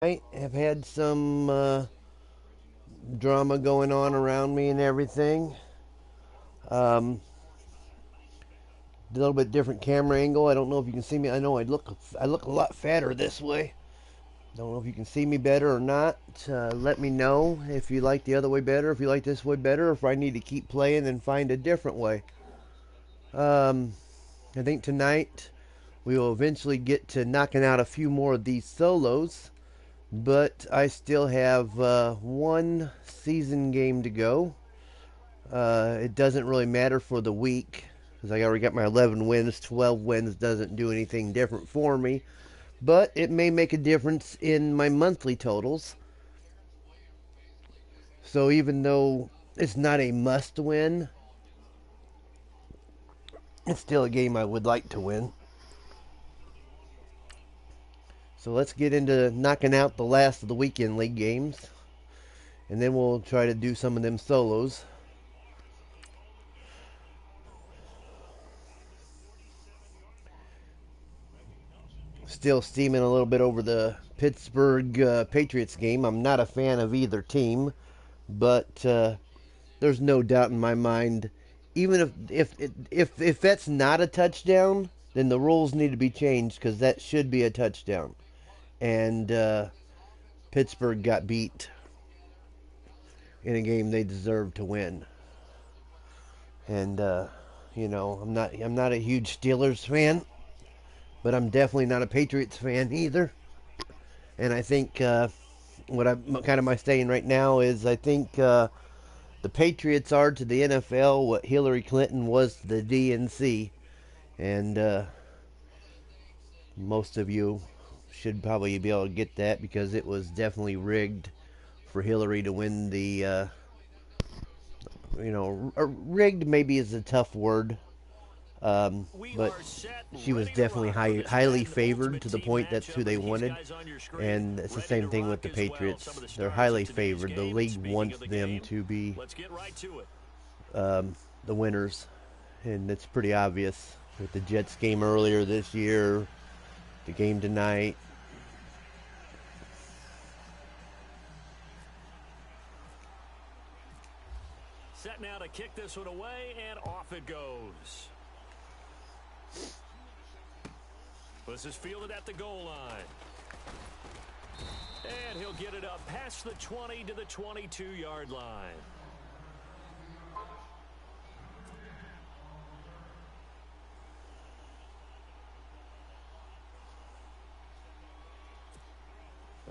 I have had some drama going on around me and everything. Um, a little bit different camera angle. I don't know if you can see me. I know I look a lot fatter this way. Don't know if you can see me better or not. Let me know if you like the other way better, if you like this way better, or if I need to keep playing and find a different way. Um, I think tonight we will eventually get to knocking out a few more of these solos, but I still have one season game to go. It doesn't really matter for the week because I already got my 11 wins. 12 wins doesn't do anything different for me, but it may make a difference in my monthly totals. So even though it's not a must win, it's still a game I would like to win. So let's get into knocking out the last of the weekend league games, and then we'll try to do some of them solos. Still steaming a little bit over the Pittsburgh Patriots game. I'm not a fan of either team, but there's no doubt in my mind. Even if that's not a touchdown, then the rules need to be changed because that should be a touchdown. And Pittsburgh got beat in a game they deserved to win. And I'm not a huge Steelers fan, but I'm definitely not a Patriots fan either. And I think what I'm kind of my saying right now is I think the Patriots are to the NFL what Hillary Clinton was to the DNC, and most of you should probably be able to get that because it was definitely rigged for Hillary to win the. Rigged maybe is a tough word, but she was definitely highly favored to the point that's who they wanted. And it's the same thing with the Patriots. They're highly favored. The league wants them to be the winners, and it's pretty obvious with the Jets game earlier this year, the game tonight. Set now to kick this one away, and off it goes. This is fielded at the goal line. And he'll get it up past the 20 to the 22-yard line.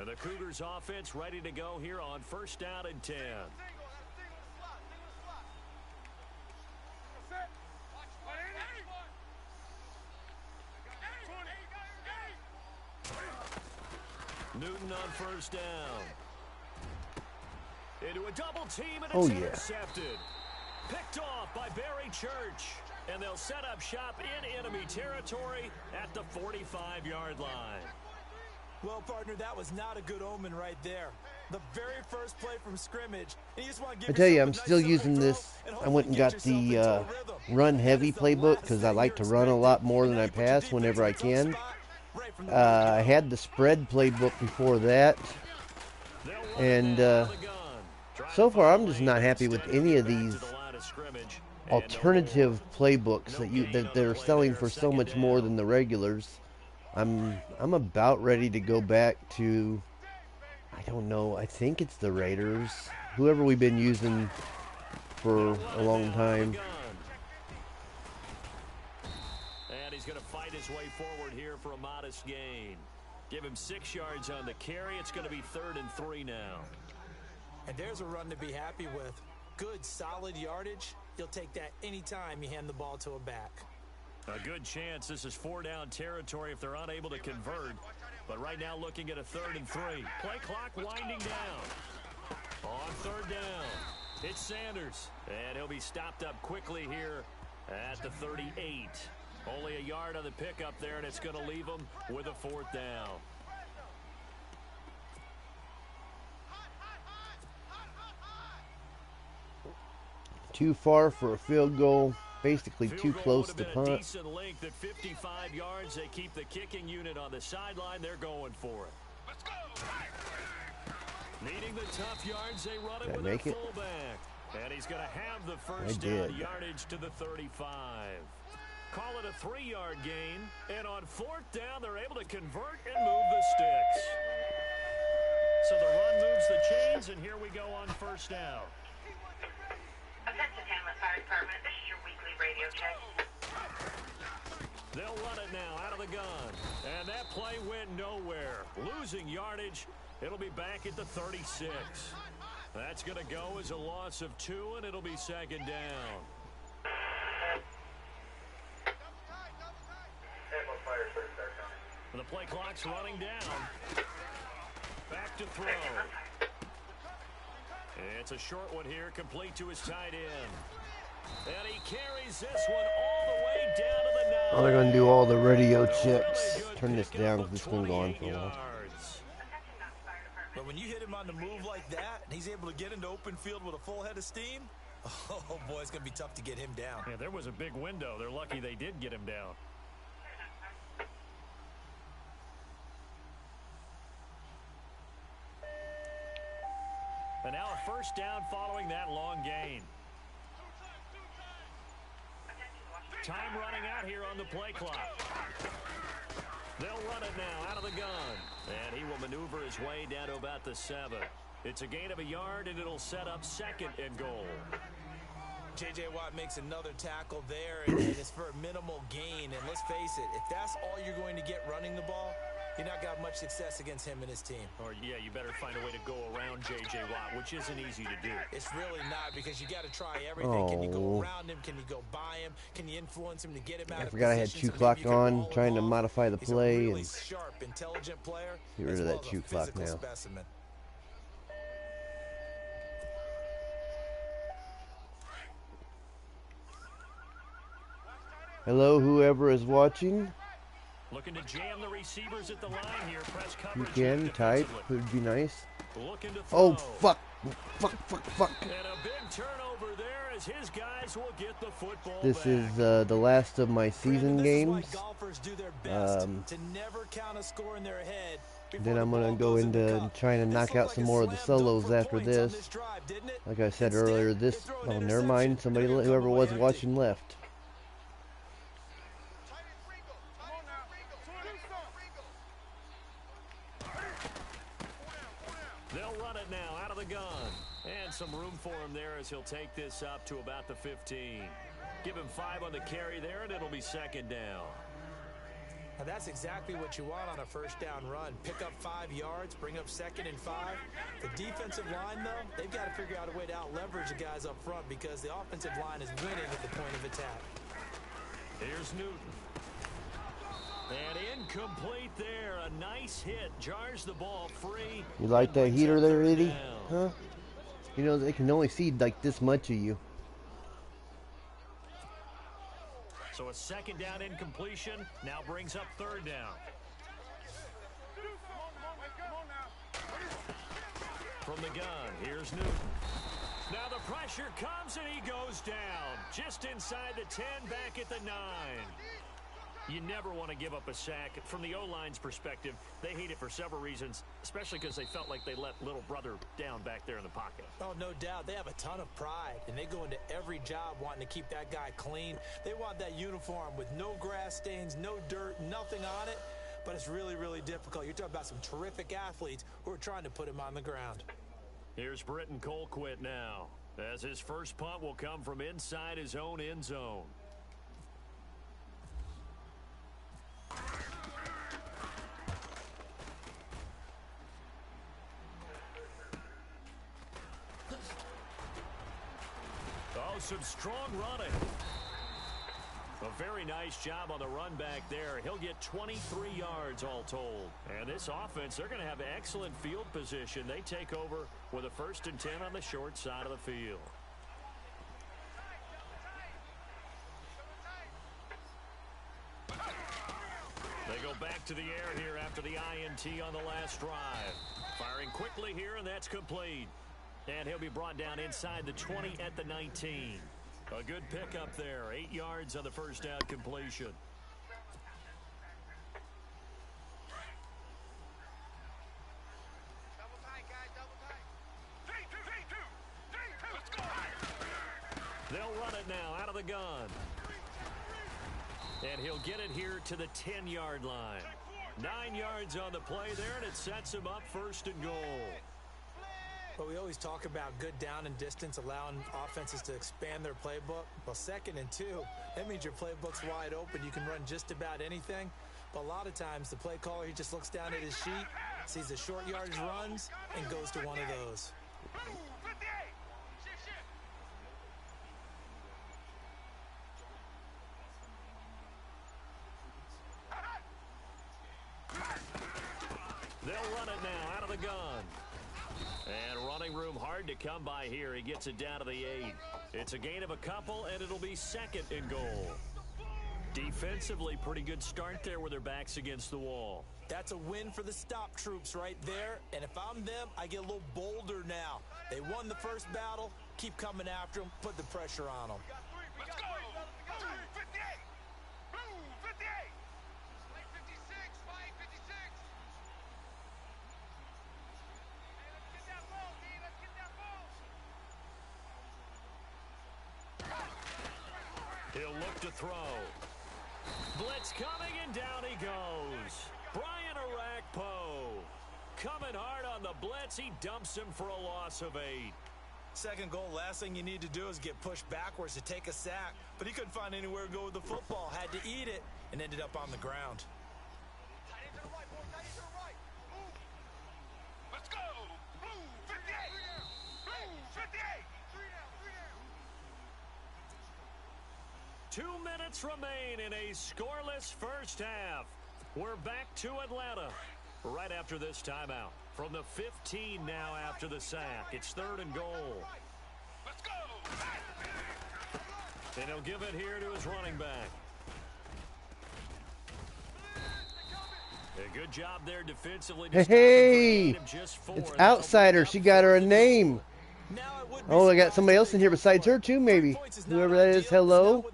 And the Cougars offense ready to go here on first down and 10. Newton on first down. Into a double team, and it's intercepted. Picked off by Barry Church. And they'll set up shop in enemy territory at the 45-yard line. Well, partner, that was not a good omen right there. The very first play from scrimmage. And you just want to give I tell you, I'm nice still using this. I went and got the run heavy playbook because I like to run a lot more than I pass whenever I can. I had the spread playbook before that, and so far I'm just not happy with any of these alternative playbooks that they're selling for so much more than the regulars. I'm about ready to go back to, I don't know, I think it's the Raiders, whoever we've been using for a long time. And he's going to fight his way forward here for a modest gain. Give him 6 yards on the carry. It's going to be 3rd and 3 now. And there's a run to be happy with. Good, solid yardage. You'll take that anytime you hand the ball to a back. A good chance this is 4-down territory if they're unable to convert. But right now looking at a 3rd and 3. Play clock winding down. On 3rd down, it's Sanders. And he'll be stopped up quickly here at the 38. Only a yard on the pickup there, and it's going to leave him with a 4th down. Too far for a field goal. Basically too close to punt. Decent length at 55 yards. They keep the kicking unit on the sideline. They're going for it. Let's go. Needing the tough yards, they run it Did I with make their it? fullback. And he's going to have the first did. down, yardage to the 35. Call it a 3-yard gain. And on 4th down, they're able to convert and move the sticks. So the run moves the chains, and here we go on 1st down. Offensive Hamlet Fire Department, this is your weekly radio check. They'll run it now out of the gun. And that play went nowhere. Losing yardage. It'll be back at the 36. That's going to go as a loss of 2, and it'll be 2nd down. The play clock's running down. Back to throw. It's a short one here, complete to his tight end. And he carries this one all the way down to the 9. Oh, they're going to do all the radio checks. Really Turn this down because it's going to go on for a while. yards. But when you hit him on the move like that, and he's able to get into open field with a full head of steam, oh, boy, it's going to be tough to get him down. Yeah, there was a big window. They're lucky they did get him down. And now a 1st down following that long gain. Time running out here on the play clock. They'll run it now out of the gun. And he will maneuver his way down to about the 7. It's a gain of a yard, and it'll set up 2nd and goal. J.J. Watt makes another tackle there, and it's for a minimal gain. And let's face it, if that's all you're going to get running the ball, you're not got much success against him and his team. Or, yeah, you better find a way to go around J.J. Watt, which isn't easy to do. It's really not, because you got to try everything. Can you go around him? Can you go by him? Can you influence him to get him out I of forgot I had position chew so maybe clock you can on, roll him trying to off? modify the He's a play really and sharp, intelligent player. get rid as of well that as a chew clock physical now. specimen. Hello, whoever is watching. Looking to jam the receivers at the line here. Press You coverage can type. defensively. Would be nice. Looking to throw. Oh, fuck. Fuck. And a big turnover there as his guys will get the football This back. is the last of my season Brandon, games. this is why golfers do their best Um, to never count a score in their head before Then the I'm going ball to go goes in the into cup. trying to This knock looked out like some a more of the slam dunk solos for after points on this. drive, didn't it? Like I said Instead, earlier, they this. throw an Oh, never interception, mind. Somebody, and they're gonna whoever come was away watching, empty. left. They'll run it now out of the gun. And some room for him there as he'll take this up to about the 15. Give him 5 on the carry there, and it'll be 2nd down. Now that's exactly what you want on a 1st down run. Pick up 5 yards, bring up 2nd and 5. The defensive line, though, they've got to figure out a way to out-leverage the guys up front because the offensive line is winning at the point of attack. Here's Newton. And incomplete there. A nice hit. Jars the ball free. You like that Brings heater up there, 3rd Eddie? down. Huh? You know, they can only see like this much of you. So a 2nd down incompletion now brings up 3rd down. From the gun, here's Newton. Now the pressure comes and he goes down. Just inside the 10, back at the 9. You never want to give up a sack. From the O-line's perspective, they hate it for several reasons, especially because they felt like they let little brother down back there in the pocket. Oh, no doubt. They have a ton of pride, and they go into every job wanting to keep that guy clean. They want that uniform with no grass stains, no dirt, nothing on it, but it's really, really difficult. You're talking about some terrific athletes who are trying to put him on the ground. Here's Britton Colquitt now, as his first punt will come from inside his own end zone. Oh, some strong running. A very nice job on the run back there. He'll get 23 yards all told. And this offense, they're going to have excellent field position. They take over with a 1st and 10 on the short side of the field. They go back to the air here after the INT on the last drive. Firing quickly here, and that's complete. And he'll be brought down inside the 20 at the 19. A good pickup there. 8 yards on the 1st down completion. They'll run it now out of the gun. And he'll get it here to the 10-yard line. 9 yards on the play there, and it sets him up 1st and goal. But we always talk about good down and distance, allowing offenses to expand their playbook. Well, 2nd and 2, that means your playbook's wide open. You can run just about anything. But a lot of times, the play caller, he just looks down at his sheet, sees the short yardage runs, and goes to one of those. They'll run it now out of the gun. And running room hard to come by here. He gets it down to the 8. It's a gain of a couple, and it'll be 2nd and goal. Defensively, pretty good start there with their backs against the wall. That's a win for the stop troops right there. And if I'm them, I get a little bolder now. They won the first battle. Keep coming after them. Put the pressure on them. Let's go! 58! Blue 58! Flight 56! Flight 56! Hey, let's get that ball, D! Let's get that ball! He'll look to throw. Blitz coming, and down he goes. Brian Arakpo coming hard on the blitz. He dumps him for a loss of 8. 2nd goal, last thing you need to do is get pushed backwards to take a sack. But he couldn't find anywhere to go with the football. Had to eat it and ended up on the ground. Tight end to the right, boy. Tight end to the right. Move. Let's go! Blue 58! Blue 58! 3 down, 3 down. 2 minutes remain in a scoreless first half. We're back to Atlanta right after this timeout. From the 15 now after the sack. It's 3rd and goal. Let's go! And he'll give it here to his running back. A good job there defensively. Hey, it's Outsider. She got her a name. Oh, I got somebody else in here besides her too, maybe. Whoever that is, hello.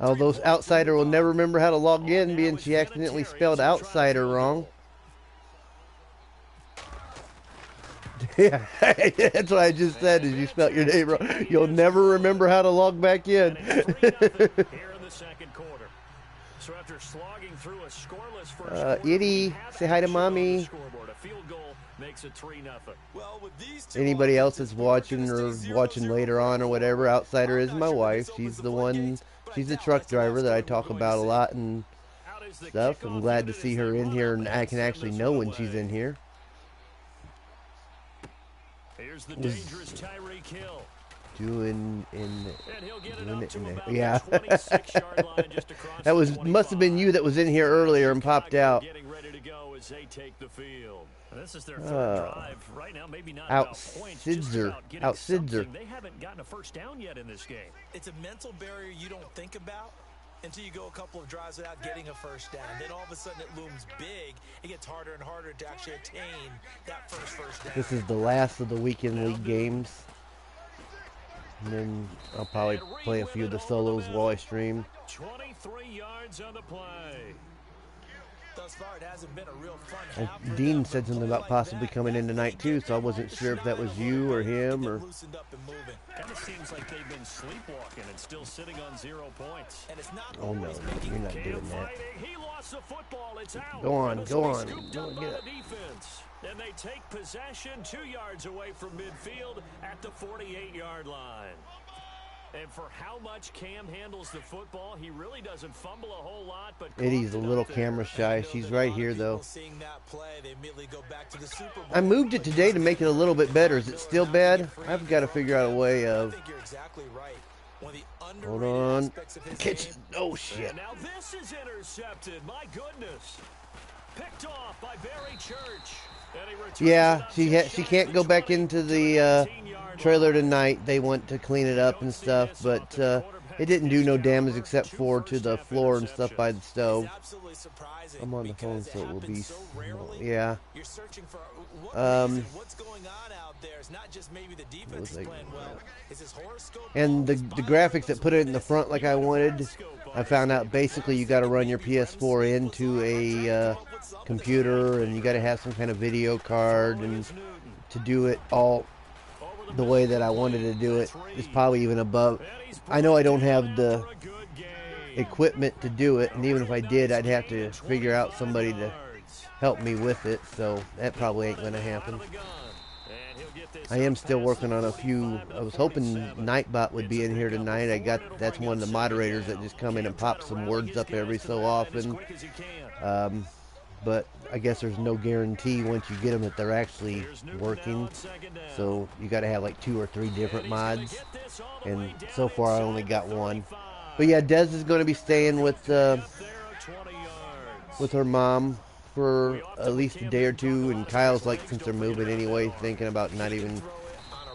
Oh, those Outsider will never remember how to log in, being she accidentally spelled Outsider wrong. Yeah, that's what I just said, is you spelled your name wrong. You'll never remember how to log back in. Here in the 2nd quarter. So after slogging through a scoreless first quarter, Edie, say hi to mommy. Scoreboard. A field goal makes it 3-0. Well, with these Anybody else that's watching or watching later on or whatever, Outsider is my wife. She's the one, she's the truck driver that I talk about a lot and stuff. I'm glad to see her in here, and I can actually know when she's in here. Here's the dangerous Tyreek Hill. Doing it in there. Yeah. That must have been you that was in here earlier and popped out. Getting ready to go as they take the field. This is their 3rd drive right now. Maybe not Out about points, Sidzer. Out Sidzer. They haven't gotten a first down yet in this game. It's a mental barrier you don't think about until you go a couple of drives without getting a first down. Then all of a sudden it looms big. It gets harder and harder to actually attain that first down. This is the last of the weekend league games. And then I'll probably play a few of the solos while I stream. 23 yards on the play. Thus far, it hasn't been a real fun half. Dean said something about possibly coming in tonight too, so I wasn't sure if that was you or him or. Kind of seems like they've been sleepwalking and still sitting on 0 points. And it's not Oh no, you're not doing that. He lost the football. It's out. Go on, go on. Go get it. Defense. And they take possession 2 yards away from midfield at the 48-yard line. And for how much Cam handles the football, he really doesn't fumble a whole lot. But Eddie's a little camera shy. She's right here, though. I moved it today to make it a little bit better. Is it still bad? I've got to figure out a way of... Hold on. Catch it. Oh, shit. And now this is intercepted. My goodness. Picked off by Barry Church. Yeah, she can't go back into the trailer tonight. They want to clean it up and stuff, but it didn't do no damage except for to the floor and stuff by the stove. I'm on the phone, so it will be, yeah. And the graphics that put it in the front like I wanted, I found out basically you got to run your PS4 into a computer, and you got to have some kind of video card and to do it all the way that I wanted to do it. It's probably even above. I know I don't have the equipment to do it, and even if I did, I'd have to figure out somebody to help me with it, so that probably ain't going to happen. I am still working on a few. I was hoping Nightbot would be in here tonight. That's one of the moderators that just come in and pop some words up every so often. But I guess there's no guarantee once you get them that they're actually working. So you got to have like 2 or 3 different mods, and so far I only got one. But yeah, Dez is going to be staying with her mom for at least a day or two, and Kyle's like, since they're moving anyway, thinking about not even,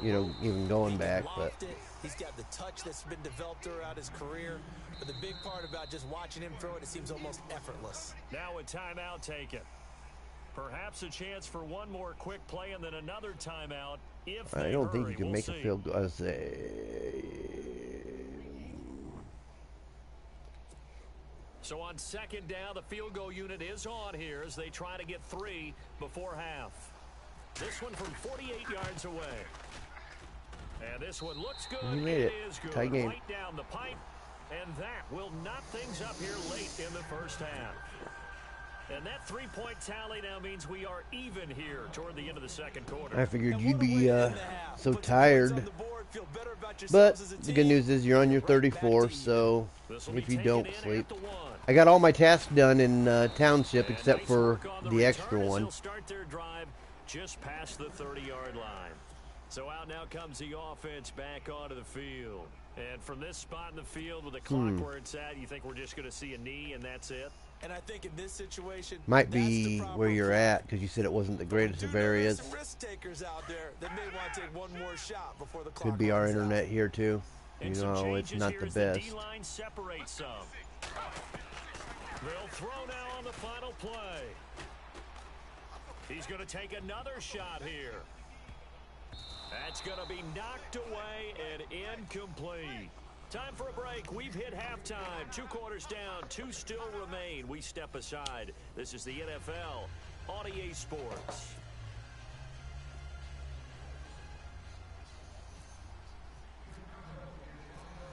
even going back. But he's got the touch that's been developed throughout his career. But the big part about just watching him throw it, it seems almost effortless. Now a timeout taken. Perhaps a chance for one more quick play and then another timeout. If I don't think you can make a field goal. So on second down, the field goal unit is on here as they try to get 3 before half. This one from 48 yards away. And this one looks good. You made it. Is good. Tie game. Right down the pipe. And that will knot things up here late in the first half. And that 3-point tally now means we are even here toward the end of the second quarter. I figured you'd be so tired. But the good news is you're on your 34, so if you don't sleep. I got all my tasks done in Township except for the extra one. Start their drive just past the 30-yard line. So out now comes the offense back onto the field. And from this spot in the field with the clock where it's at, you think we're just going to see a knee and that's it? And I think in this situation, might be where you're at, because you said it wasn't the greatest of areas. Some risk takers out there that may want to take one more shot before the clock Could be our runs internet out. here too. And it's not the best. D-line separates some. They'll throw now on the final play. He's going to take another shot here. That's going to be knocked away and incomplete. Time for a break. We've hit halftime. 2 quarters down. 2 still remain. We step aside. This is the NFL on EA Sports.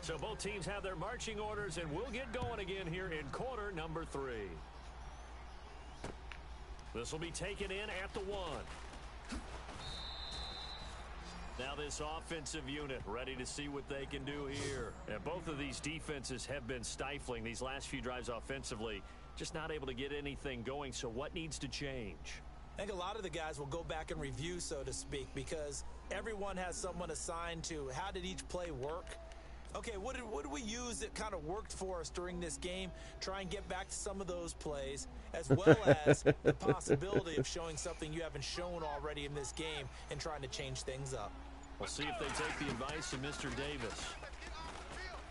So both teams have their marching orders, and we'll get going again here in quarter number 3. This will be taken in at the 1. Now this offensive unit ready to see what they can do here. And both of these defenses have been stifling these last few drives offensively. Just not able to get anything going. So what needs to change? I think a lot of the guys will go back and review, so to speak, because everyone has someone assigned to how did each play work. Okay, what did we use that kind of worked for us during this game? Try and get back to some of those plays, as well as the possibility of showing something you haven't shown already in this game and trying to change things up. We'll see if they take the advice of Mr. Davis.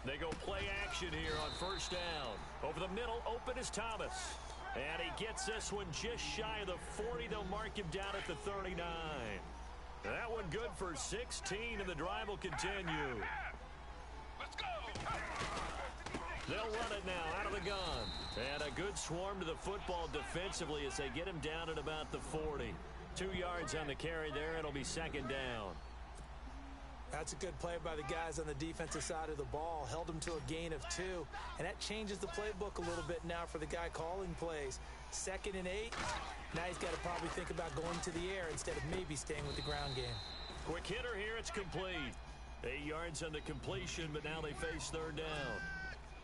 They go play action here on first down. Over the middle, open is Thomas. And he gets this one just shy of the 40. They'll mark him down at the 39. That one good for 16, and the drive will continue. They'll run it now out of the gun. And a good swarm to the football defensively as they get him down at about the 40. 2 yards on the carry there. It'll be second down. That's a good play by the guys on the defensive side of the ball. Held them to a gain of 2. And that changes the playbook a little bit now for the guy calling plays. 2nd and 8. Now he's got to probably think about going to the air instead of maybe staying with the ground game. Quick hitter here. It's complete. 8 yards on the completion, but now they face third down.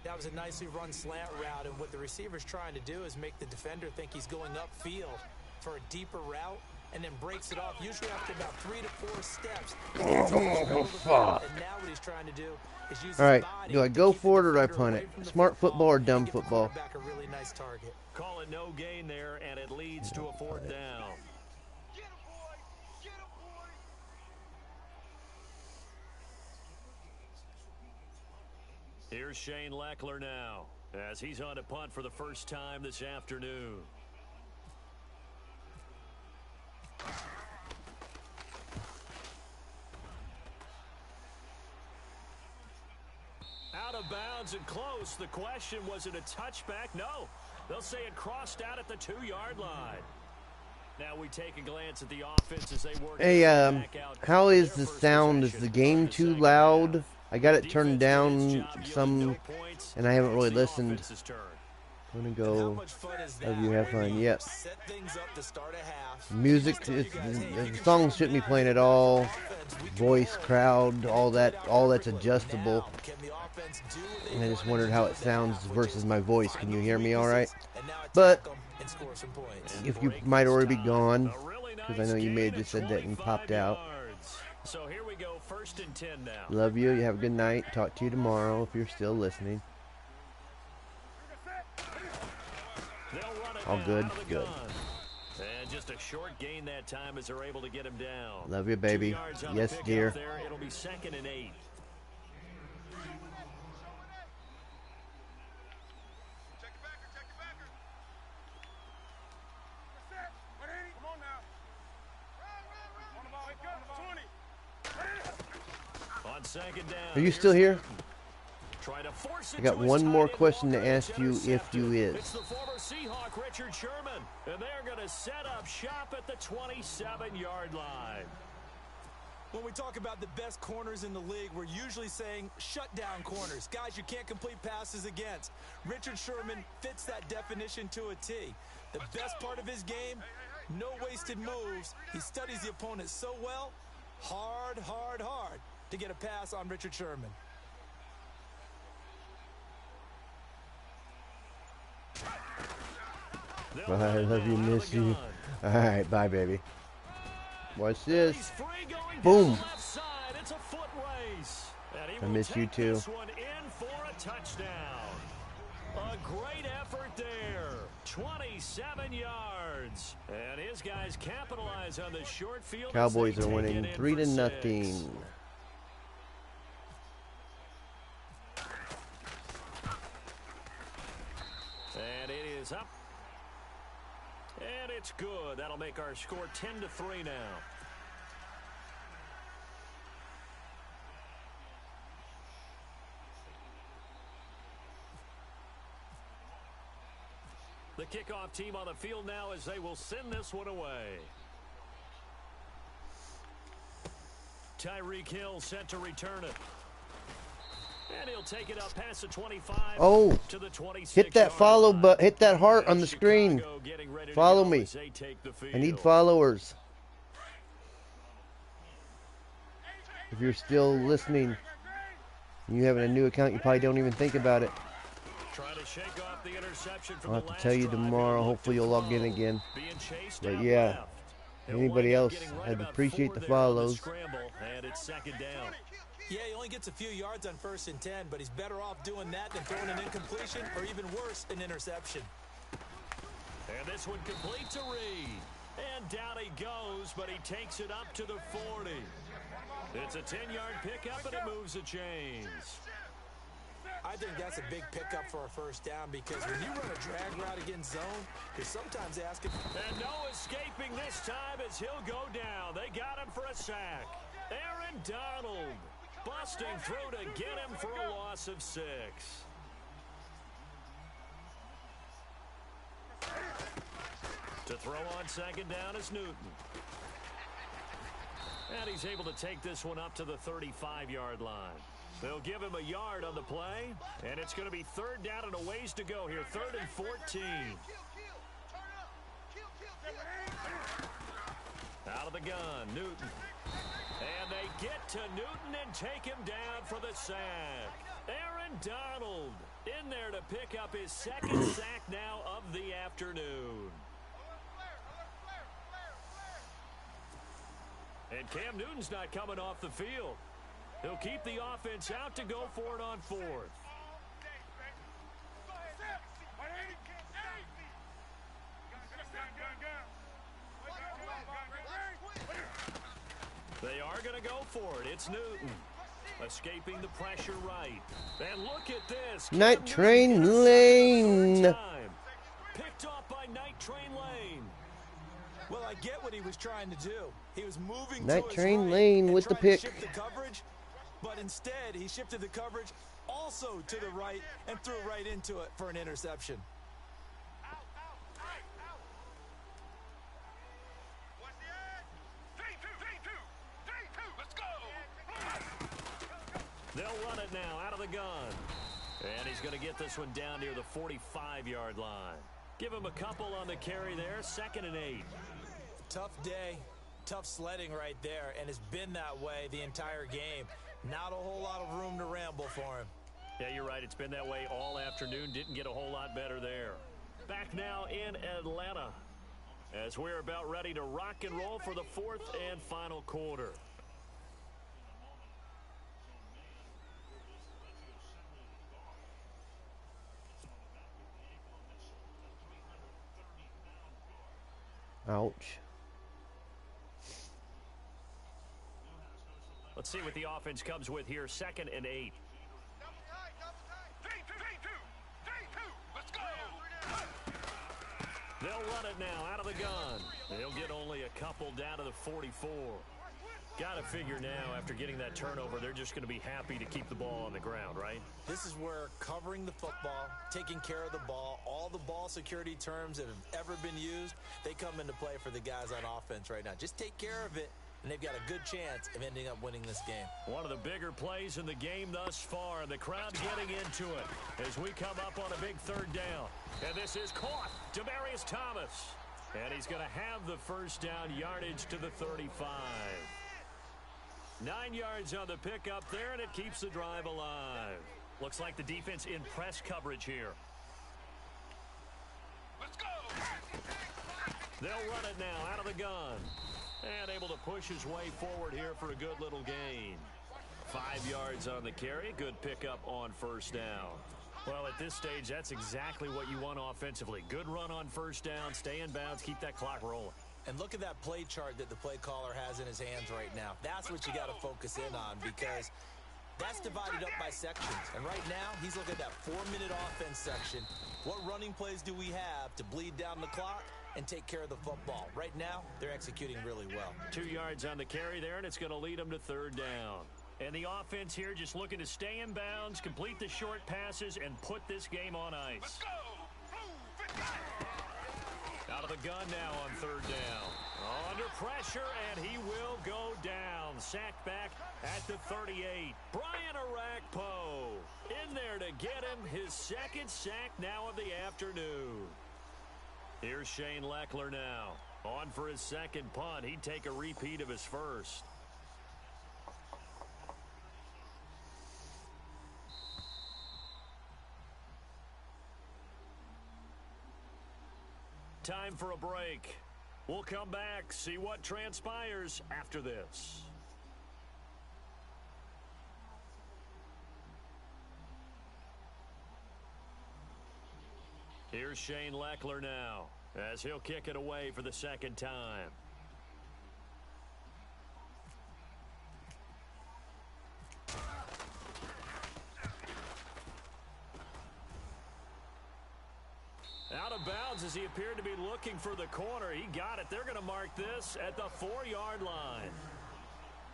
That was a nicely run slant route, and what the receiver's trying to do is make the defender think he's going upfield for a deeper route, and then breaks it off, usually after about 3 to 4 steps. And now what he's trying to do is use All right, his body do I to go keep for it the or do I defender punt away it? from the Smart football or dumb and give the football? quarterback a really nice target. Call it no gain there, and it leads to a 4th down. Get him, boy! Get him, boy! Here's Shane Leckler now, as he's on to punt for the first time this afternoon. Out of bounds and close. The question, was it a touchback? No. They'll say it crossed out at the 2-yard line. Now we take a glance at the offense as they work. Hey, back out how is their the first sound? Is possession the game of the too second loud? half. I got it Defense turned did its down job, yielding some, no points. and I haven't It's really the listened. offense's turn. I'm gonna And how go. much fun is Hope that? you have when fun. you Yep. set things up to start a half. Music, You just tell your guys, hey, if you the can songs show shouldn't be them playing that, at all. offense, we can Voice, roll. crowd, And all they played that, out all that's perfectly. adjustable. Now, can the offense do what they And I just wanted wondered to how do it at the sounds half, which versus is my voice. find Can you those hear me all right? weaknesses and now attack But them and score some points. if you Break might is already be tied. gone, A really because nice I know you may have gain just of said that and 25 popped out. yards. So here we go, 1st and 10 now. Love you. You have a good night. Talk to you tomorrow if you're still listening. They'll run it All now good, out of the good. gun. And just a short gain that time as they're able to get him down. Love you, baby. 2 yards on Yes, the pickup dear. there. It'll be 2nd and 8. Check your backer, check your backer. Set. 180. Come on now. Run. On the ball. Wake up. 20. On 2nd down. Are you still here? Try to force it I got to his one more tight end question to Walker. ask It's you if intercepted. you is. It's the former Seahawk, Richard Sherman. And they're going to set up shop at the 27-yard line. When we talk about the best corners in the league, we're usually saying shutdown corners. Guys you can't complete passes against. Richard Sherman fits that definition to a T. The best part of his game, no wasted moves. He studies the opponent so well, hard to get a pass on Richard Sherman. They'll Bye, run it love you, now out of miss the you. gun. All right, bye, baby. Watch He's this. free going Boom. down left side. It's a foot race. And he I will miss you take too. this one in for a touchdown. A great effort there. 27 yards. And his guys capitalize on the short field. as Cowboys they are take winning it in 3-0. for 6. And it is up. And it's good. That'll make our score 10-3 now. The kickoff team on the field now as they will send this one away. Tyreek Hill set to return it. And he'll take it up past the 25 Oh, to the 26. hit that follow button. Hit that heart on the screen. Chicago getting ready to Follow go me. as they take the I need field. followers. If you're still listening, and you having a new account, you probably don't even think about it. Trying to shake off the interception from I'll the have to last tell you drive. tomorrow. It'll look Hopefully to you'll log in throw. again. Being chased But out yeah, left. He'll anybody wind up else, getting right I'd about appreciate 4 the there on follows. Scramble, and it's 2nd down. Yeah, he only gets a few yards on 1st and 10, but he's better off doing that than throwing an incompletion or even worse, an interception. And this one complete to Reed. And down he goes, but he takes it up to the 40. It's a 10-yard pickup, and it moves the chains. I think that's a big pickup for a 1st down because when you run a drag route against zone, you're sometimes asking. And no escaping this time as he'll go down. They got him for a sack. Aaron Donald busting through to get him for a loss of 6. To throw on 2nd down is Newton. And he's able to take this one up to the 35-yard line. They'll give him a yard on the play, and it's going to be 3rd down and a ways to go here. 3rd and 14. Out of the gun, Newton. And they get to Newton and take him down for the sack. Aaron Donald in there to pick up his 2nd sack now of the afternoon. And Cam Newton's not coming off the field. He'll keep the offense out to go for it on 4th. They are going to go for it. It's Newton. Escaping the pressure right. And look at this. Night Cam Train Newton gets Lane. the 3rd time. Picked off by Night Train Lane. Well, I get what he was trying to do. He was moving Night to his Train right Lane and with the trying to pick. shift the coverage, but instead he shifted the coverage also to the right and threw right into it for an interception. They'll run it now out of the gun. And he's going to get this one down near the 45-yard line. Give him a couple on the carry there, 2nd and 8. Tough day, tough sledding right there, and it's been that way the entire game. Not a whole lot of room to ramble for him. Yeah, you're right. It's been that way all afternoon. Didn't get a whole lot better there. Back now in Atlanta as we're about ready to rock and roll for the 4th and final quarter. Ouch. Let's see what the offense comes with here. 2nd and 8. Let's go. They'll run it now out of the gun. They'll get only a couple down to the 44. Got to figure now, after getting that turnover, they're just going to be happy to keep the ball on the ground, right? This is where covering the football, taking care of the ball, all the ball security terms that have ever been used, they come into play for the guys on offense right now. Just take care of it, and they've got a good chance of ending up winning this game. One of the bigger plays in the game thus far, and the crowd getting into it as we come up on a big 3rd down. And this is caught. Demaryius Thomas. And he's going to have the first down, yardage to the 35. 9 yards on the pickup there, and it keeps the drive alive. Looks like the defense in press coverage here. Let's go. They'll run it now out of the gun. And able to push his way forward here for a good little gain. 5 yards on the carry. Good pickup on 1st down. Well, at this stage, that's exactly what you want offensively. Good run on 1st down. Stay in bounds. Keep that clock rolling. And look at that play chart that the play caller has in his hands right now. That's what you got to focus in on, because that's divided up by sections. And right now, he's looking at that 4-minute offense section. What running plays do we have to bleed down the clock and take care of the football? Right now, they're executing really well. 2 yards on the carry there, and it's going to lead them to 3rd down. And the offense here just looking to stay in bounds, complete the short passes, and put this game on ice. Let's go. Out of the gun now on 3rd down. Under pressure, and he will go down. Sacked back at the 38. Brian Arakpo in there to get him his 2nd sack now of the afternoon. Here's Shane Leckler now. On for his 2nd punt. He'd take a repeat of his 1st. Time for a break. We'll come back, see what transpires after this. Here's Shane Leckler now, as he'll kick it away for the 2nd time. Out of bounds as he appeared to be looking for the corner. He got it. They're going to mark this at the 4-yard line.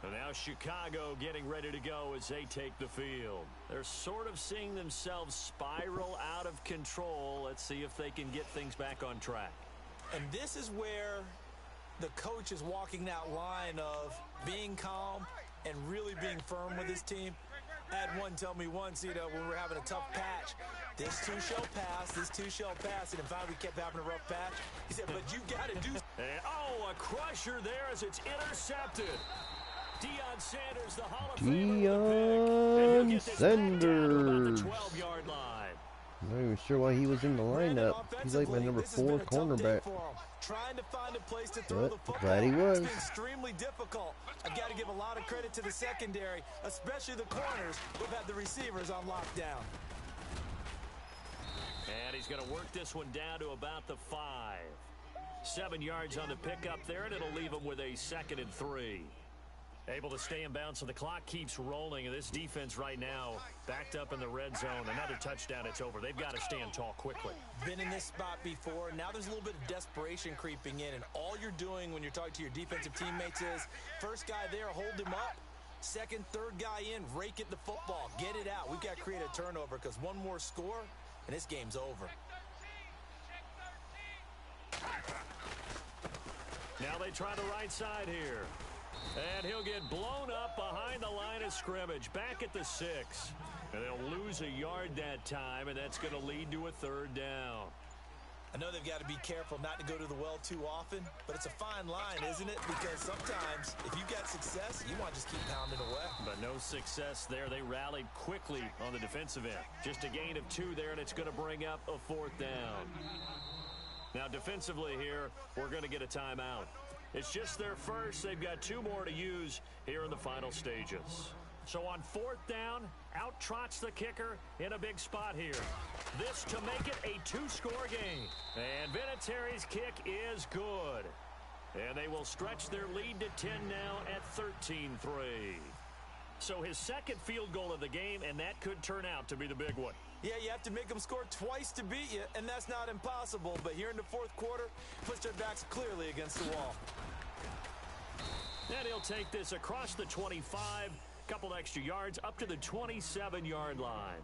And now Chicago getting ready to go as they take the field. They're sort of seeing themselves spiral out of control. Let's see if they can get things back on track. And this is where the coach is walking that line of being calm and really being firm with his team. I had one tell me once, when we're having a tough patch, this too shall pass, this too shall pass. And in fact, we kept having a rough patch. He said, but you got to do. And, a crusher there as it's intercepted. Deion Sanders, the Hall of Famer. Deion Sanders. 12-yard line. I'm not even sure why he was in the lineup. He's like my number 4 cornerback. Trying to find a place to throw the football. Glad he was. It's been extremely difficult. I've got to give a lot of credit to the secondary, especially the corners who've had the receivers on lockdown. And he's going to work this one down to about the 5. 7 yards on the pickup there, and it'll leave him with a 2nd and 3. Able to stay in bounds, so the clock keeps rolling. And this defense right now backed up in the red zone. Another touchdown, it's over. They've got to stand tall quickly. Been in this spot before. Now there's a little bit of desperation creeping in. And all you're doing when you're talking to your defensive teammates is, first guy there, hold him up. Second, third guy in, rake at the football. Get it out. We've got to create a turnover because one more score, and this game's over. Now they try the right side here. And he'll get blown up behind the line of scrimmage, back at the 6. And they'll lose a yard that time, and that's going to lead to a 3rd down. I know they've got to be careful not to go to the well too often, but it's a fine line, isn't it? Because sometimes, if you've got success, you want to just keep pounding away. But no success there. They rallied quickly on the defensive end. Just a gain of 2 there, and it's going to bring up a 4th down. Now, defensively here, we're going to get a timeout. It's just their first. They've got 2 more to use here in the final stages. So on 4th down, out trots the kicker in a big spot here. This to make it a 2-score game. And Vinatieri's kick is good. And they will stretch their lead to 10 now at 13-3. So his 2nd field goal of the game, and that could turn out to be the big one. Yeah, you have to make them score twice to beat you, and that's not impossible. But here in the 4th quarter, puts their backs clearly against the wall. And he'll take this across the 25. Couple extra yards up to the 27-yard line.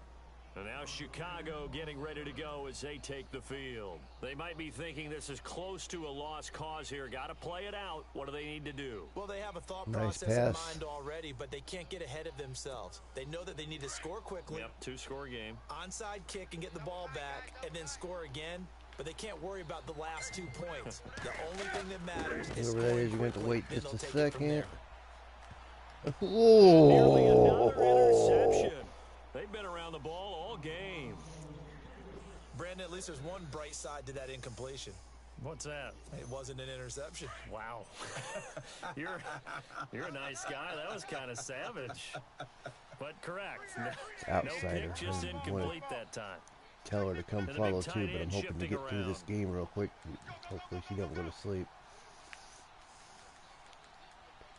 And now Chicago getting ready to go as they take the field. They might be thinking this is close to a lost cause here. Got to play it out. What do they need to do? Well, they have a thought Nice process in pass. mind already, but they can't get ahead of themselves. They know that they need to score quickly. Yep, 2-score game. Onside kick and get the ball back and then score again. But they can't worry about the last 2 points. The only thing that matters is Whatever that scoring is, you're going to quickly, wait then just a they'll take it from second. there. Nearly another Oh. interception. They've been around the ball all game. Brandon, at least there's one bright side to that incompletion. What's that? It wasn't an interception. Wow. You're a nice guy. That was kind of savage. But correct. No Outsider. pick, just I wanna incomplete that time. Tell her to come And a big follow tight too, but I'm end hoping to shifting get through this around. game real quick. Hopefully she don't go to sleep.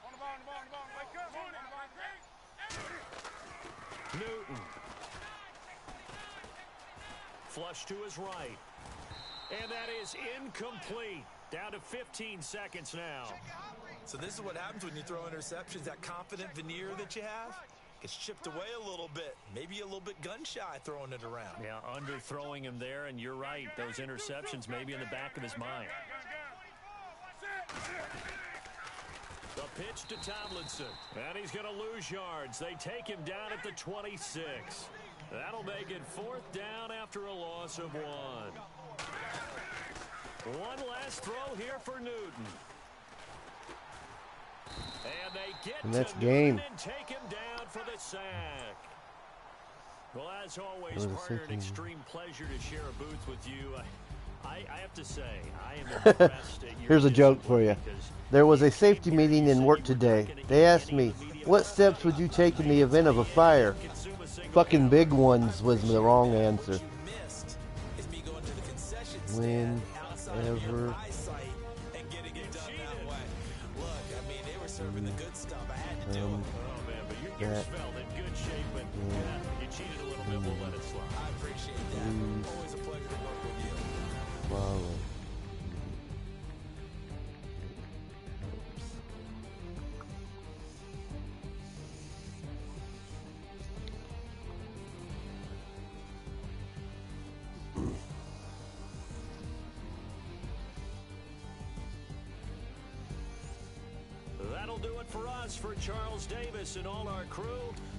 On the ball, on the ball, on the ball. Wake up, on the ball. Newton. Flush to his right. And that is incomplete. Down to 15 seconds now. So this is what happens when you throw interceptions. That confident veneer that you have gets chipped away a little bit. Maybe a little bit gun-shy throwing it around. Yeah, underthrowing him there, and you're right. Those interceptions may be in the back of his mind. The pitch to Tomlinson. And he's going to lose yards. They take him down at the 26. That'll make it 4th down after a loss of 1. One last throw here for Newton. And they get And that's to game. Newton and take him down for the sack. Well, as always, What was the partner, an second? extreme pleasure to share a booth with you. I have to say, I am impressed at your Here's a joke for you. discipline because There was a safety meeting in work today. They asked me, what steps would you take in the event of a fire? consume a single Fucking big ones was the wrong answer. What you missed is me going to the concession stand outside of your Whenever eyesight and getting it done that way. Look, I mean, they were serving the good stuff. I had to do it. Oh, man, but you're that felt in good shape, but you cheated a little bit. We'll let it slide. I appreciate that. Always a pleasure to work with you. follow. That'll do it for us. For Charles Davis and all our crew,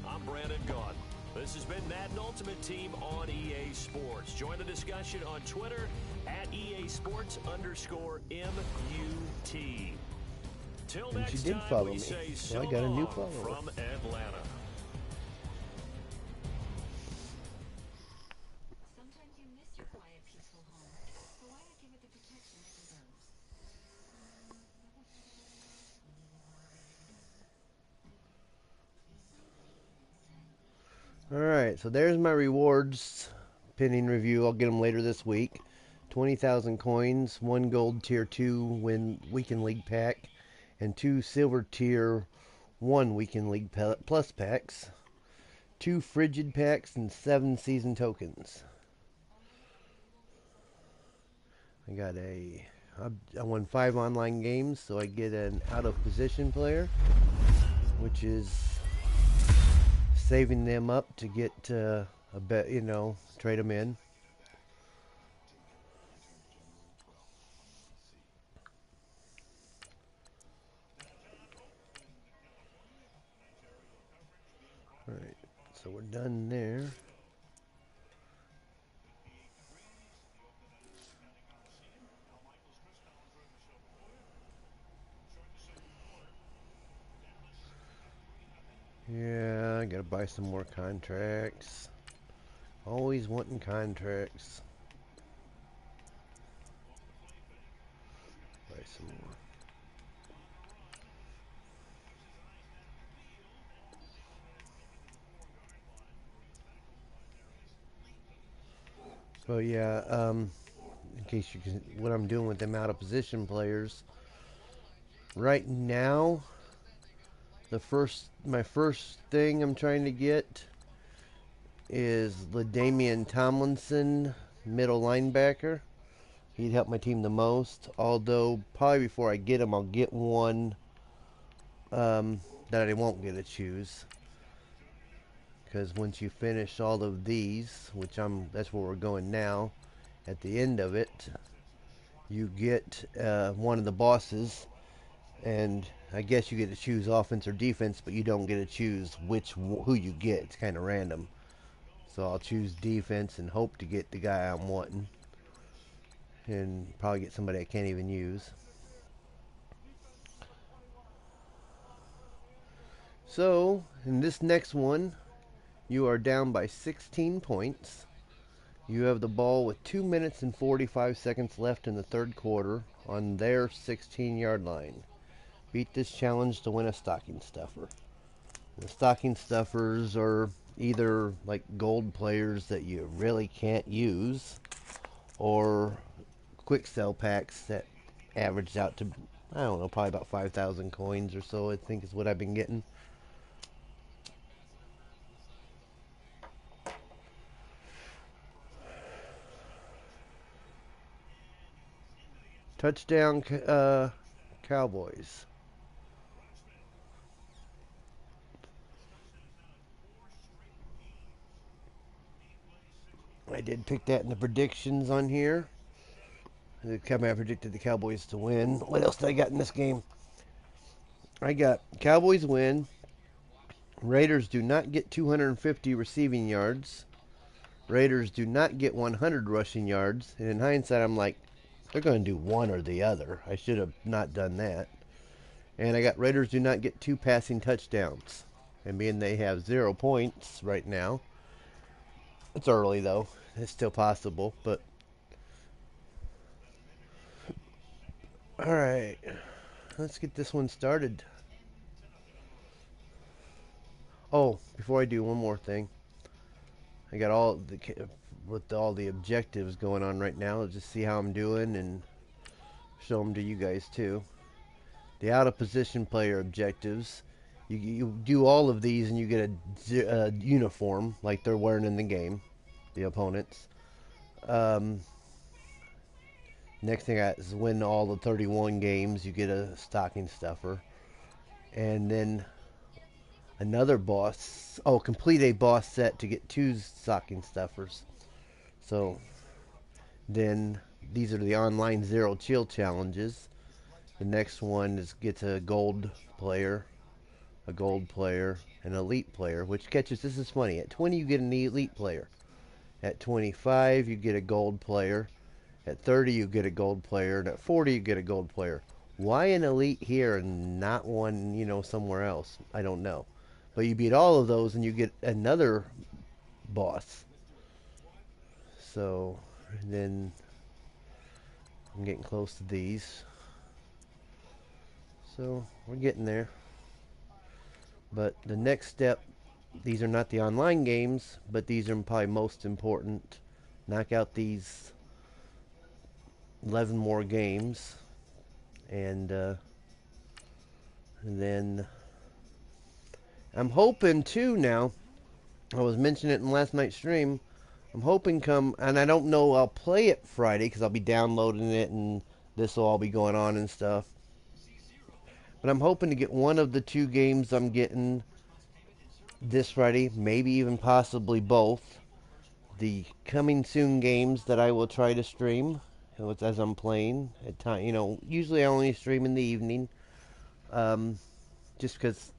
I'm Brandon Gaudin. This has been Madden Ultimate Team on EA Sports. Join the discussion on Twitter at EA Sports_MUT. Till And she next did time, follow we me. say So I so got a new long follower. from Atlanta. Sometimes you miss your quiet, peaceful home. So why not give it the protection it deserves? All right, so there's my rewards pinning review. I'll get them later this week. 20,000 coins, 1 gold tier 2 win weekend league pack, and 2 silver tier 1 weekend league plus packs, 2 frigid packs, and 7 season tokens. I won 5 online games, so I get an out of position player, which is saving them up to get a bet, trade them in. So we're done there. Yeah, I gotta buy some more contracts. Always wanting contracts. Buy some more. So yeah, in case you can, what I'm doing with them out of position players right now, my first thing I'm trying to get is LaDainian Tomlinson, middle linebacker. He'd help my team the most. Although probably before I get him, I'll get one that I won't get to choose. Because once you finish all of these, that's where we're going now. At the end of it, you get one of the bosses, and I guess you get to choose offense or defense, but you don't get to choose who you get. It's kind of random. So I'll choose defense and hope to get the guy I'm wanting, and probably get somebody I can't even use. So in this next one, you are down by 16 points. You have the ball with 2 minutes and 45 seconds left in the third quarter on their 16-yard line. Beat this challenge to win a stocking stuffer. The stocking stuffers are either like gold players that you really can't use, or quick sell packs that averaged out to, I don't know, probably about 5,000 coins or so, I think is what I've been getting. Touchdown, Cowboys. I did pick that in the predictions on here. I predicted the Cowboys to win. What else did I got in this game? I got Cowboys win. Raiders do not get 250 receiving yards. Raiders do not get 100 rushing yards. And in hindsight, I'm like, they're going to do one or the other. I should have not done that. And I got Raiders do not get 2 passing touchdowns. And being they have 0 points right now, it's early though. It's still possible, but all right. Let's get this one started. Oh, before I do, one more thing. I got all the objectives going on right now. Let's just see how I'm doing and show them to you guys too. The out of position player objectives. You do all of these and you get a uniform like they're wearing in the game, the opponents. Next thing I got is win all the 31 games. You get a stocking stuffer, and then another boss. Oh, complete a boss set to get 2 stocking stuffers. So then these are the online zero chill challenges. The next one is gets a gold player, an elite player, which catches. This is funny. At 20, you get an elite player. At 25, you get a gold player. At 30, you get a gold player. And at 40, you get a gold player. Why an elite here and not one, somewhere else? I don't know. But you beat all of those and you get another boss. So then I'm getting close to these. So we're getting there. But the next step, these are not the online games, but these are probably most important. Knock out these 11 more games, and then I'm hoping too now, I was mentioning it in last night's stream, I'm hoping and I don't know, I'll play it Friday because I'll be downloading it and this will all be going on and stuff. But I'm hoping to get one of the 2 games I'm getting this Friday, maybe even possibly both. The coming soon games that I will try to stream as I'm playing at time. Usually I only stream in the evening, just because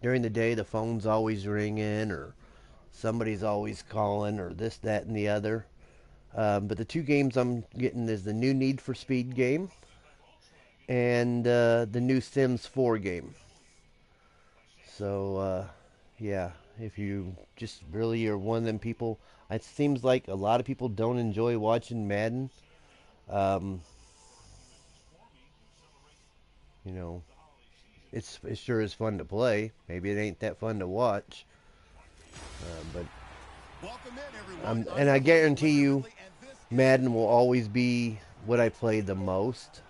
during the day the phone's always ringing or somebody's always calling or this, that, and the other. But the two games I'm getting is the new Need for Speed game and the new Sims 4 game. So, yeah, if you just really are one of them people, it seems like a lot of people don't enjoy watching Madden. Um, you know, it sure is fun to play. Maybe it ain't that fun to watch, but and I guarantee you, Madden will always be what I play the most.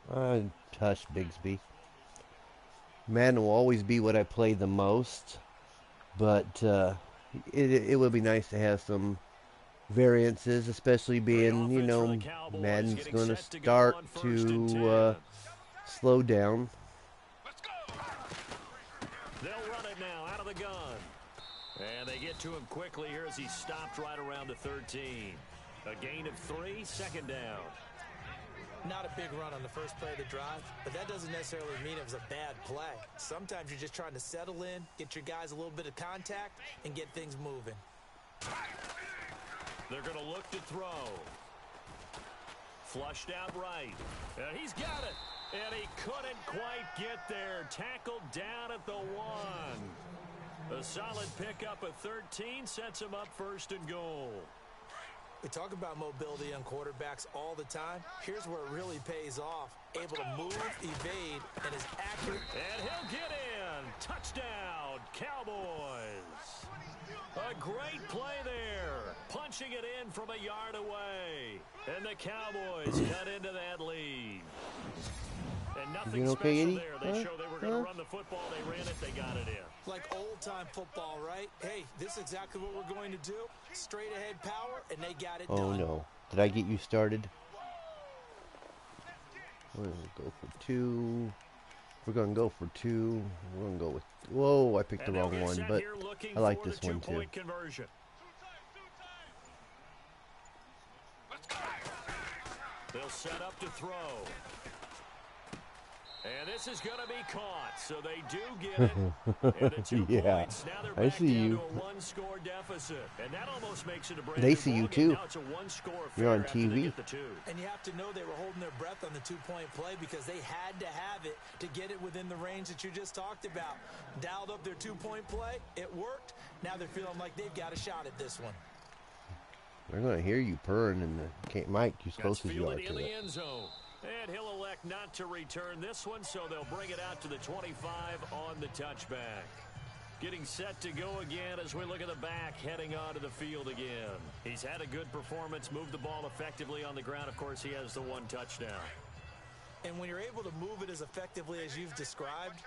Hush, Bigsby. Madden will always be what I play the most, but it would be nice to have some variances, especially being, Madden's going to start to slow down. They'll run it now out of the gun. And they get to him quickly here as he stopped right around the 13. A gain of 3, second down. Not a big run on the first play of the drive, but that doesn't necessarily mean it was a bad play. Sometimes you're just trying to settle in, get your guys a little bit of contact, and get things moving. They're going to look to throw. Flushed out right. And he's got it. And he couldn't quite get there. Tackled down at the 1. A solid pickup of 13 sets him up first and goal. We talk about mobility on quarterbacks all the time. Here's where it really pays off. Able to move, evade, and is accurate. And he'll get in. Touchdown, Cowboys. A great play there. Punching it in from a yard away. And the Cowboys cut into that lead. And nothing special there. They showed they were going to run the football. They ran it. They got it in. Like old-time football, right? Hey, this is exactly what we're going to do. Straight ahead power, and they got it done. Oh, no. Did I get you started? We're going to go for 2. We're going to go for 2. We're going to go with... Whoa, I picked the wrong one, but I like this one, too. Conversion. They'll set up to throw. And this is going to be caught, so they do get it. And the 2 yeah, points, now they're I back see down you. to a 1-score deficit. And that almost makes it a brand They new see you ballgame. too. Now it's a 1-score You're on affair after they TV. get the 2. And you have to know they were holding their breath on the 2-point play because they had to have it to get it within the range that you just talked about. Dialed up their 2-point play. It worked. Now they're feeling like they've got a shot at this one. They're going to hear you purring in the mic. You're supposed to fielded to in the it. end zone. And he'll elect not to return this one, so they'll bring it out to the 25 on the touchback. Getting set to go again as we look at the back, heading onto the field again. He's had a good performance, moved the ball effectively on the ground. Of course, he has the 1 touchdown. And when you're able to move it as effectively as you've described,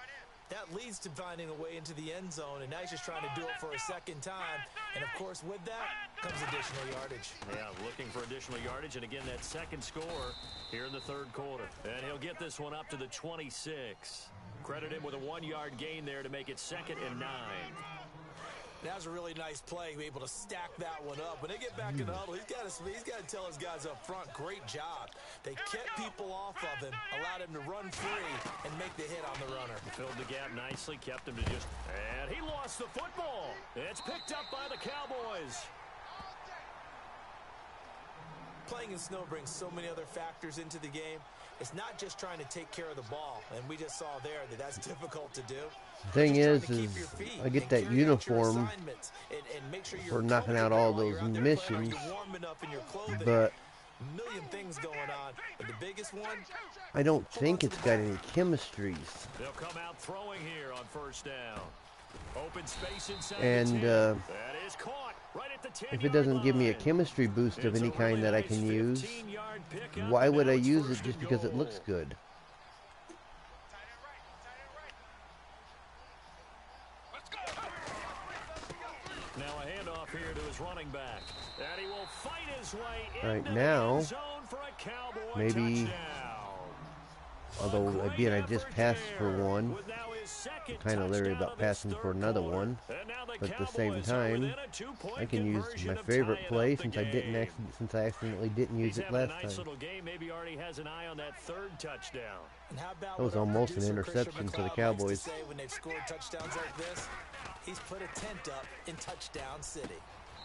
that leads to finding a way into the end zone, and now he's just trying to do it for a second time. And, of course, with that comes additional yardage. Yeah, looking for additional yardage, and again, that second score here in the third quarter. And he'll get this one up to the 26. Credit him with a 1-yard gain there to make it 2nd and 9. That was a really nice play, able to stack that one up. When they get back in the huddle, he's got to tell his guys up front, great job. They kept people off of him, allowed him to run free and make the hit on the runner. Filled the gap nicely, kept him to just... And he lost the football. It's picked up by the Cowboys. Playing in snow brings so many other factors into the game. It's not just trying to take care of the ball, and we just saw there that that's difficult to do. The thing is I get that uniform for knocking out all those missions, but million things going on, but the biggest one, I don't think it's got any chemistries. They'll come out throwing here on first down. Open space inside And that is caught right at the 10-yard if it doesn't give me a line. chemistry boost of It's any a kind really that I nice can use, 15-yard pickup, why and would now I it's use it first just and because it goal. looks good? Now a handoff here to his running back. And he will fight his way Right into now, the end zone for a Cowboy maybe, touchdown. although again I just passed for 1. With now His second Kind of leery touchdown about of this passing for third another quarter. one, And now the but at the same Cowboys are time, within a two-point I can use conversion my of favorite tying play up the game. since I accidentally didn't use He's it having last a nice time. little game. Maybe already has an eye on that third touchdown. And how about That was what our almost an producer, Christian interception for the McLeod, likes Cowboys. to say when they've scored touchdowns like this? He's put a tent up in Touchdown City.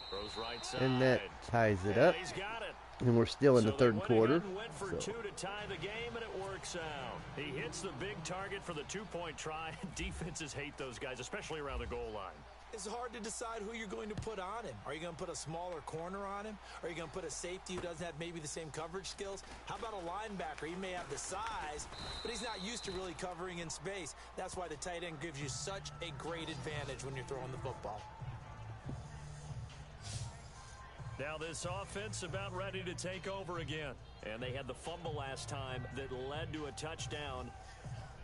Throws right side. And that ties it And up. he's got it. And we're still in the So they third went quarter. ahead and went for two to tie the game, and it works out. He hits the big target for the two-point try. Defenses hate those guys, especially around the goal line. It's hard to decide who you're going to put on him. Are you going to put a smaller corner on him? Are you going to put a safety who doesn't have maybe the same coverage skills? How about a linebacker? He may have the size, but he's not used to really covering in space. That's why the tight end gives you such a great advantage when you're throwing the football. Now this offense about ready to take over again. And they had the fumble last time that led to a touchdown.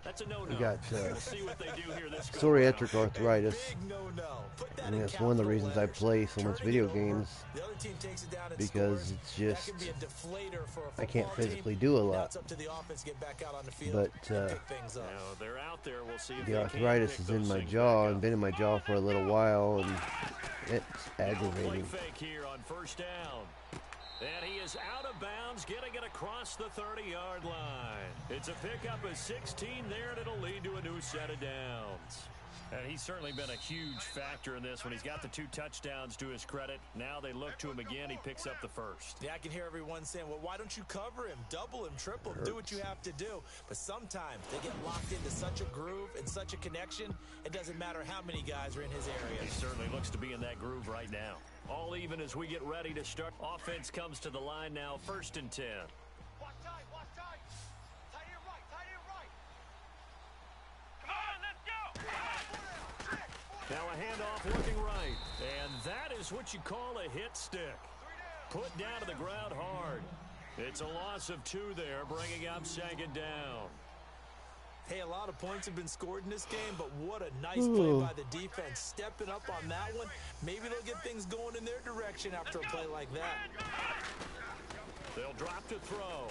That's a no-no. We got We'll see what they do here this psoriatic arthritis. Big no-no. Put that And in that's one of the capital reasons I letters. play so much Turning video it over, games, the other team takes it down and because scores. it's just, That can be a deflator for a I can't football team. physically do a Now lot. it's up to the offense to get back out on the field But and pick things up. Now they're out there. We'll see if the they arthritis can is pick in those my things jaw back and up. been in my jaw for a little while, and it's Play aggravating. fake here on first down. And he is out of bounds, getting it across the 30-yard line. It's a pickup of 16 there, and it'll lead to a new set of downs. And he's certainly been a huge factor in this when he's got the 2 touchdowns to his credit. Now they look to him again. He picks up the first. Yeah, I can hear everyone saying, well, why don't you cover him, double him, triple him, do what you have to do. But sometimes they get locked into such a groove and such a connection, it doesn't matter how many guys are in his area. He certainly looks to be in that groove right now. All even as we get ready to start. Offense comes to the line now, 1st and 10. Watch tight, watch tight. Tight end right, tight end right. Come on, let's go. Now a handoff looking right. And that is what you call a hit stick. Put down to the ground hard. It's a loss of 2 there, bringing up 2nd down. Hey, a lot of points have been scored in this game, but what a nice play by the defense. Stepping up on that one. Maybe they'll get things going in their direction after a play like that. They'll drop to throw.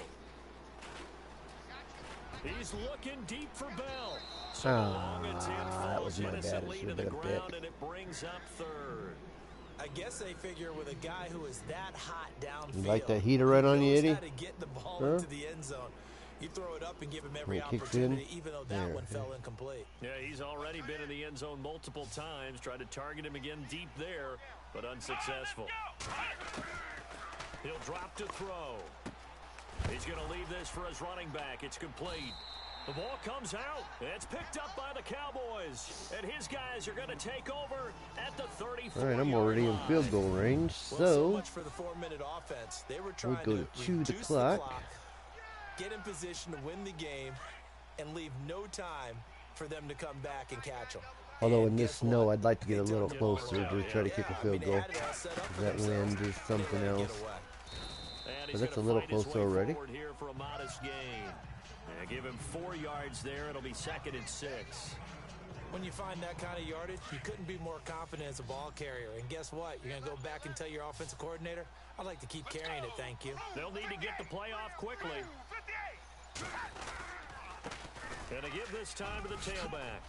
He's looking deep for Bell. So the long attempt that falls was my bad. It innocently should to have the been a pick. ground, and it brings up 3rd. I guess they figure with a guy who is that hot downfield. You like that heater right on you, he Eddie? knows how to get the ball Huh? into the end zone. You throw it up and give him every When it kicks in, opportunity, even though that there. one fell incomplete. Yeah, he's already been in the end zone multiple times. Tried to target him again deep there, but unsuccessful. He'll drop to throw. He's going to leave this for his running back. It's complete. The ball comes out. It's picked up by the Cowboys. And his guys are going to take over at the 34. All right, I'm already in field goal range, Well, so so much for the 4-minute4-minute offense. They were trying go to to chew the reduce clock. get in position to win the game, and leave no time for them to come back and catch them. although And in this guess snow, what? I'd like to get a They little took it all closer to away. try to kick a Yeah, I field mean, they goal. had it all set up for That themselves. wind is They something let it get else. away. And But he's that's gonna a little fight his closer way already. forward here for a modest gain. And give him 4 yards there. It'll be 2nd and 6. When you find that kind of yardage, you couldn't be more confident as a ball carrier. And guess what? You're going to go back and tell your offensive coordinator, I'd like to keep carrying it, thank you. They'll need to get the play off quickly. 58. Gonna give this time to the tailback.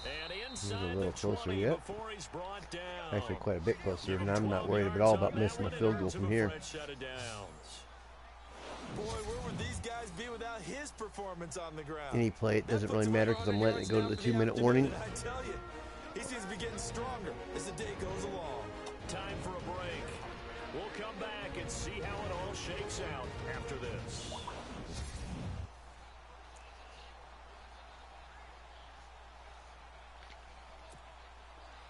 And inside little the closer 20 yet. before he's brought down. Actually, quite a bit closer, Give him and I'm not 12 worried at yards all on about that missing one, the and field it goal earns him from a here. fresh set of downs. Boy, where would these guys be without his performance on the ground? Any play, it That doesn't puts really him matter at because I'm 100 letting it go to yards the down for 2-minute the warning. afternoon, and I tell you, he seems to be getting stronger as the day goes along. Time for a break. We'll come back and see how it all shakes out after this.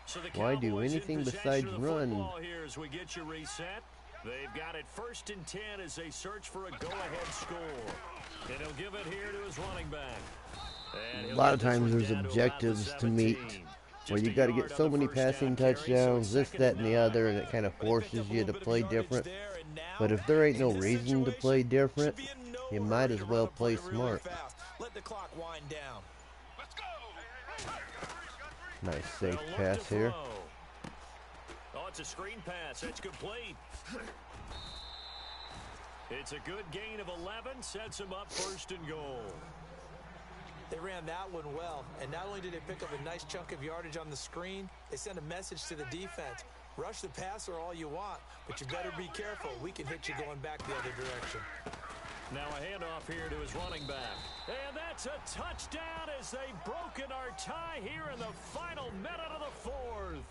So the Why do Cowboys in anything possession besides of the run? football here as we get you reset. They've got it 1st and 10 as they search for a go-ahead score. And he'll give it here to his running back. And A he'll lot of get this times one there's down to objectives about to the meet 17. where Just you a got to yard get on so the many first down passing carry, so touchdowns, it's this, 2nd that, and and the 9. other, and it kind of But he picked forces up a you to little bit of play yardage different. there, and now, But if there ain't in no this reason to situation, play different, should be in no you might hurry as to well run up play on it really smart. fast. Let the clock wind down. Let's go. Nice safe They'll look pass to here. throw. Oh, it's a screen pass. It's complete. It's a good gain of 11. Sets him up 1st and goal. They ran that one well, and not only did they pick up a nice chunk of yardage on the screen, they sent a message to the defense. Rush the passer all you want, but you better be careful. We can hit you going back the other direction. Now a handoff here to his running back. And that's a touchdown as they've broken our tie here in the final minute of the fourth.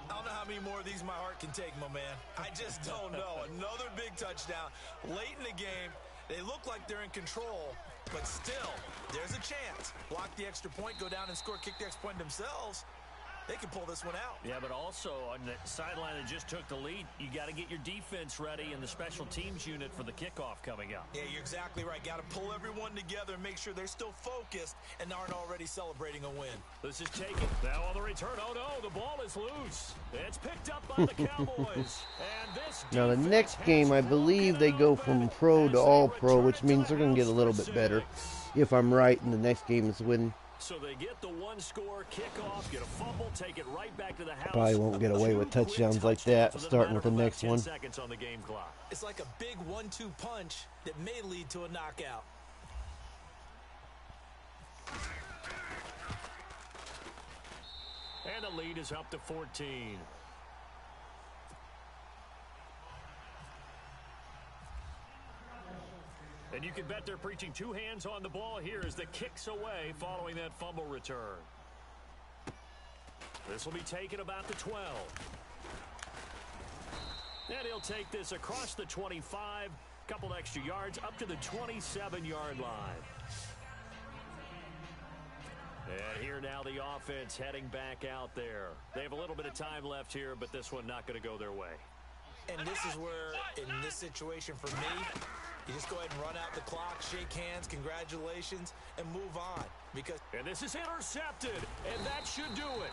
I don't know how many more of these my heart can take, my man. I just don't know. Another big touchdown late in the game. They look like they're in control, but still, there's a chance. Block the extra point, go down and score, kick the extra point themselves. They can pull this one out. Yeah, but also on the sideline that just took the lead, you got to get your defense ready and the special teams unit for the kickoff coming up. Yeah, you're exactly right. Got to pull everyone together and make sure they're still focused and aren't already celebrating a win. This is taken. Now on the return. Oh, no, the ball is loose. It's picked up by the Cowboys. And this Now the next game, I believe they go from pro to all pro, which means they're going to get a little bit better. If I'm right, and the next game is win. So they get the one-score kickoff, get a fumble, take it right back to the house. Probably won't get away with touchdowns like that, starting with the next one. Seconds on the game clock. It's like a big 1-2 punch that may lead to a knockout. And the lead is up to 14. And you can bet they're preaching two hands on the ball here as the kick's away following that fumble return. This will be taken about the 12. And he'll take this across the 25, couple extra yards, up to the 27-yard line. And here now the offense heading back out there. They have a little bit of time left here, but this one not going to go their way. And this is where, in this situation for me, you just go ahead and run out the clock, shake hands, congratulations, and move on. And this is intercepted, and that should do it.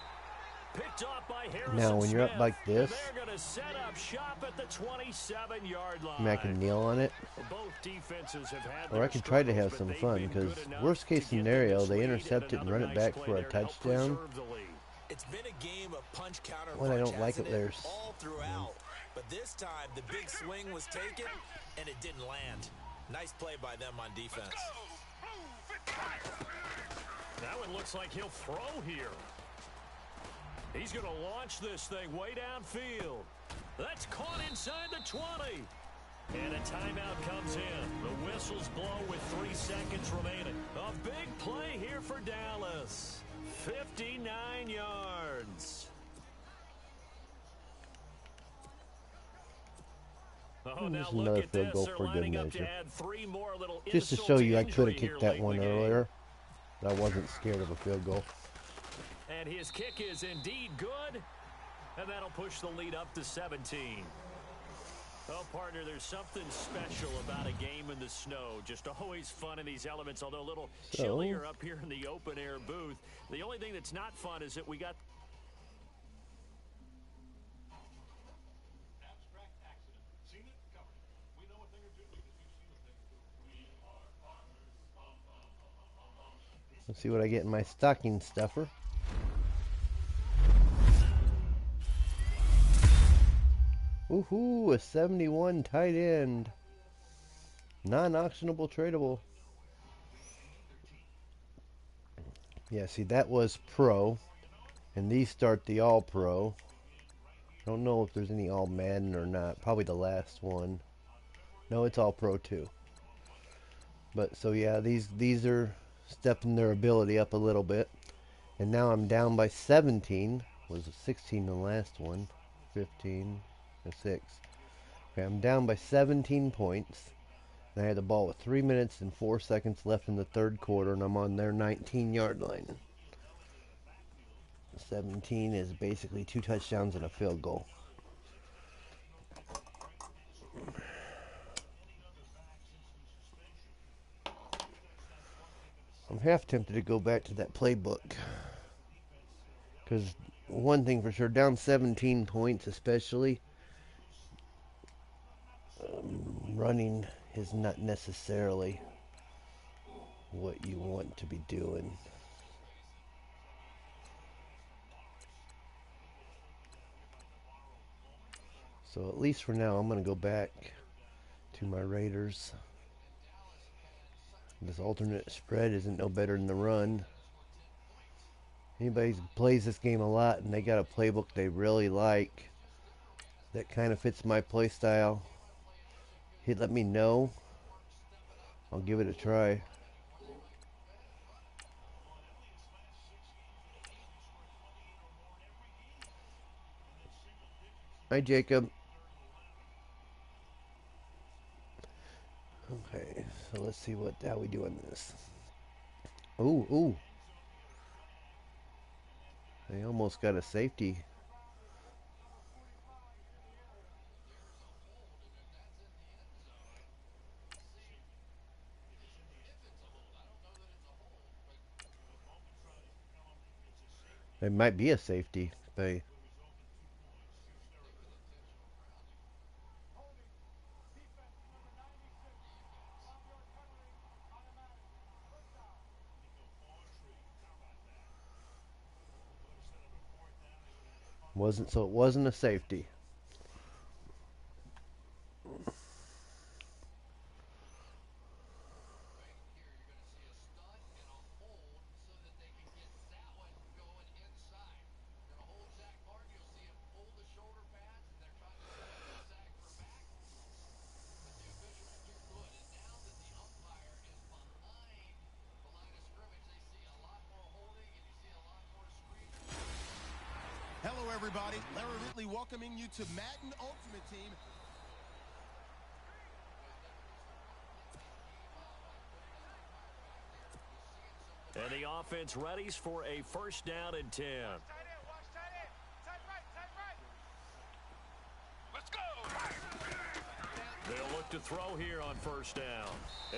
Picked off by Harrison Now, when you're up like this, they're going to set up shop at the 27-yard line. I can kneel on it. Both defenses have had Or I can try to have some fun, because worst case scenario, they intercept it and run it back for a touchdown. It's been a game of punch counter When I punch, don't like it, hasn't there's all throughout. But this time, the big swing was taken, and it didn't land. Nice play by them on defense. That one looks like he'll throw here. He's going to launch this thing way downfield. That's caught inside the 20. And a timeout comes in. The whistles blow with 3 seconds remaining. A big play here for Dallas. 59 yards. Oh, now Just look another at field this. goal They're for good lining up to measure. add 3 more little Just to insult show you, I injury could have here kicked that late in one the game. earlier. I wasn't scared of a field goal. And his kick is indeed good. And that'll push the lead up to 17. Well, partner, there's something special about a game in the snow. Just always fun in these elements, although a little chillier up here in the open-air booth. The only thing that's not fun is that we got... Abstract accident. Seen it? Covered it. We know a thing or two because we've seen a thing or two. We are partners. Let's see what I get in my stocking stuffer. Woohoo, a 71 tight end. Non-auctionable tradable. Yeah, see, that was pro. And these start the all-pro. I don't know if there's any all Madden or not. Probably the last one. No, it's all pro too. But so yeah, these are stepping their ability up a little bit. And now I'm down by 17. Was 16 the last one? 15. 6. Okay, I'm down by 17 points. And I had the ball with 3 minutes and 4 seconds left in the third quarter, and I'm on their 19-yard line. 17 is basically 2 touchdowns and a field goal. I'm half tempted to go back to that playbook. Because one thing for sure, down 17 points especially, running is not necessarily what you want to be doing. So at least for now, I'm going to go back to my Raiders. This alternate spread isn't no better than the run. Anybody who plays this game a lot and they got a playbook they really like that kind of fits my play style, let me know. I'll give it a try. Hi, Jacob. Okay, so let's see how we do on this. Ooh, ooh. They almost got a safety. It might be a safety. They wasn't, so it wasn't a safety. Hello, everybody. Larry Ridley welcoming you to Madden Ultimate Team. And the offense readies for a first down and 10. Tight end, watch tight end. Tight right, tight right. Let's go. They'll look to throw here on first down.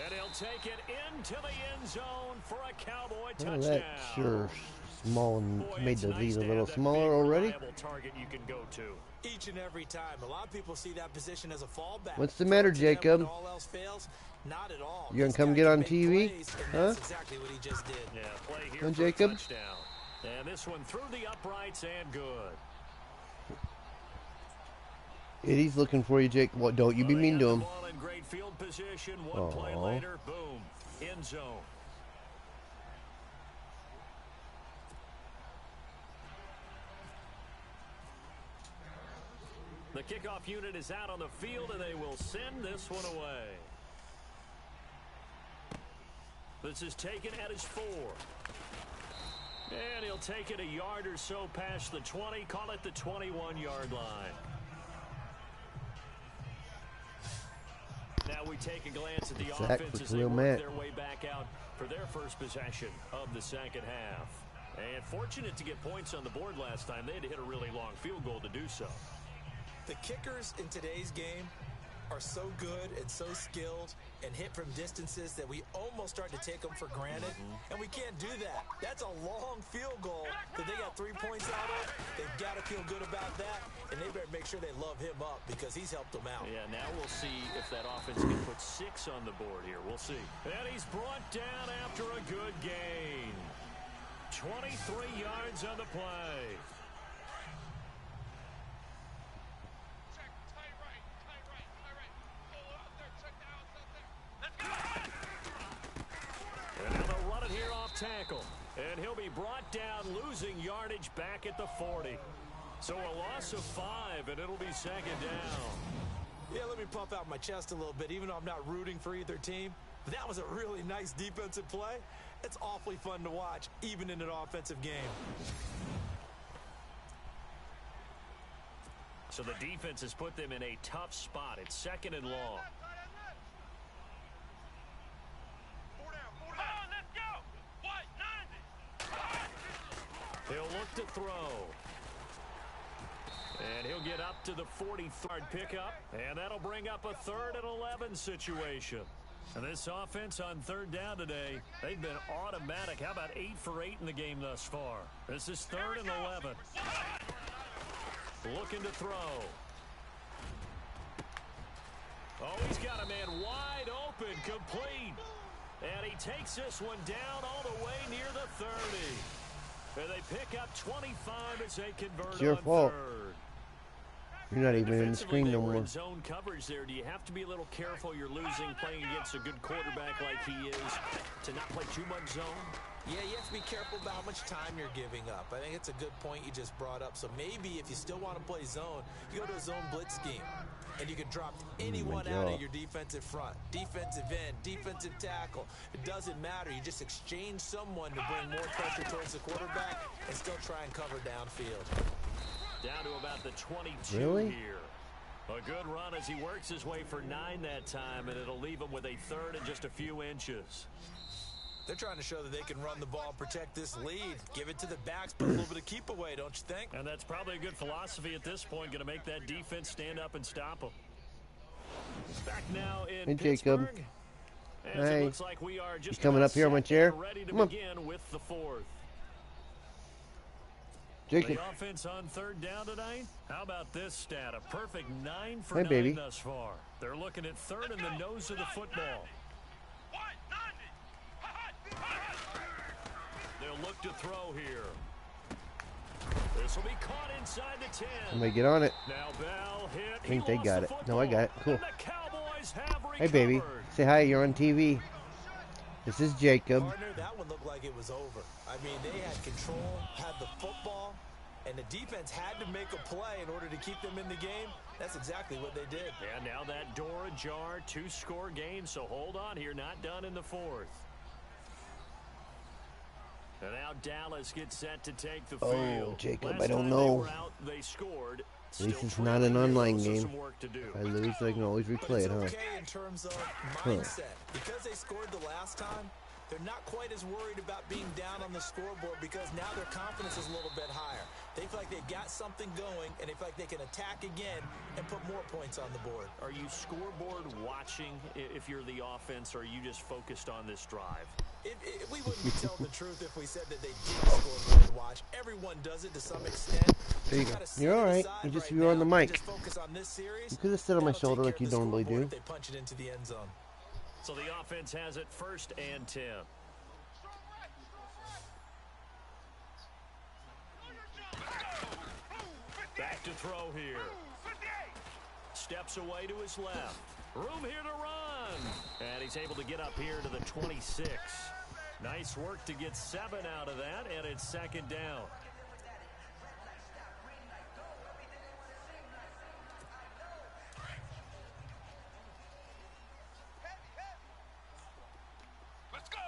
And he'll take it into the end zone for a Cowboy touchdown. That sure small and Boy, made it's the nice lead a to little have that smaller big, already. reliable target you can go to. Each and every time. A lot of people see that position as a fallback. What's the matter, Throw it to them Jacob? when all else fails. Not at all. You gonna This come guy get can on make TV? plays, and Huh? That's exactly what he just did. Yeah, play here Huh, for Jacob? a touchdown. And this one through the uprights and good. He's looking for you, Jake. What? Don't you be Well, they mean got to the him. ball in great field position. One play Aw. later, boom, end zone. The kickoff unit is out on the field, and they will send this one away. This is taken at his 4. And he'll take it a yard or so past the 20, call it the 21-yard line. Now we take a glance at the Sack offense for as they Khalil work Mack. their way back out for their first possession of the second half. And fortunate to get points on the board last time. They had to hit a really long field goal to do so. The kickers in today's game are so good and so skilled and hit from distances that we almost start to take them for granted, and we can't do that. That's a long field goal that they got 3 points out of. They've got to feel good about that, and they better make sure they love him up because he's helped them out. Yeah, now we'll see if that offense can put 6 on the board here. We'll see. And he's brought down after a good gain. 23 yards on the play. Check, tight right, tight right, tight right. Pull out there, check the house out there. Let's go. And now they'll run it here off tackle. And he'll be brought down, losing yardage back at the 40. So a loss of 5, and it'll be second down. Yeah, let me puff out my chest a little bit, even though I'm not rooting for either team. But that was a really nice defensive play. It's awfully fun to watch, even in an offensive game. So the defense has put them in a tough spot. It's second and long. Come on, let's go. What? 90. He'll look to throw. And he'll get up to the 40-yard pickup. And that'll bring up a 3rd and 11 situation. And this offense on 3rd down today, they've been automatic. How about 8 for 8 in the game thus far? This is 3rd and 11. Looking to throw. Oh, he's got a man wide open, complete. And he takes this one down all the way near the 30. And they pick up 25 as they convert It's your on fault. 3rd. You're not even in the screen Defensively, no they were more. in zone coverage there. Do you have to be a little careful you're losing playing against a good quarterback like he is to not play too much zone? Yeah, you have to be careful about how much time you're giving up. I think it's a good point you just brought up. So maybe if you still want to play zone, you go to a zone blitz scheme. And you can drop anyone out jaw. of your defensive front, defensive end, defensive tackle. It doesn't matter. You just exchange someone to bring more pressure towards the quarterback and still try and cover downfield. Down to about the 22 Really? here. A good run as he works his way for 9 that time, and it'll leave him with a third and just a few inches. They're trying to show that they can run the ball and protect this lead. Give it to the backs, but a little bit of keep away, don't you think? And that's probably a good philosophy at this point. Going to make that defense stand up and stop them. Back now in Hey, Jacob. Pittsburgh. As Hey. it looks like we are just You coming about up here on my set chair? and ready to Come on. begin with the fourth. Jacob. The offense on third down tonight. How about this stat? A perfect 9 for Hey, 9 baby. thus far. They're looking at third in the nose of the football. They'll look to throw here. This will be caught inside the 10. Somebody get on it. Now Bell hit. I think they got it. No, I got it. Cool. And the Cowboys have Hey, baby. recovered. Say hi. You're on TV. This is Jacob. Partner, that one looked like it was over. I mean, they had control, had the football, and the defense had to make a play in order to keep them in the game. That's exactly what they did. And now that door ajar, 2-score game, so hold on here, not done in the fourth. And now Dallas gets set to take the field. Oh, Jacob, Last I don't time know. They were out, they scored. At least Still it's not an trailing online here, so game. some work to do. If I lose, I can always But replay it's it, huh? okay in terms of mindset. Because they scored the last time, they're not quite as worried about being down on the scoreboard because now their confidence is a little bit higher. They feel like they've got something going, and they feel like they can attack again and put more points on the board. Are you scoreboard watching if you're the offense, or are you just focused on this drive? We wouldn't be telling the truth if we said that they didn't scoreboard watch. Everyone does it to some extent. There you You go. gotta set You're it all right. aside You just right you were on the now and mic. just focus on this series. You could have stood on my That'll take shoulder care like of you the normally scoreboard do. if they punch it into the end zone. So the offense has it 1st and 10. Back to throw here. Steps away to his left. Room here to run. And he's able to get up here to the 26. Nice work to get 7 out of that, and it's 2nd down. Let's go!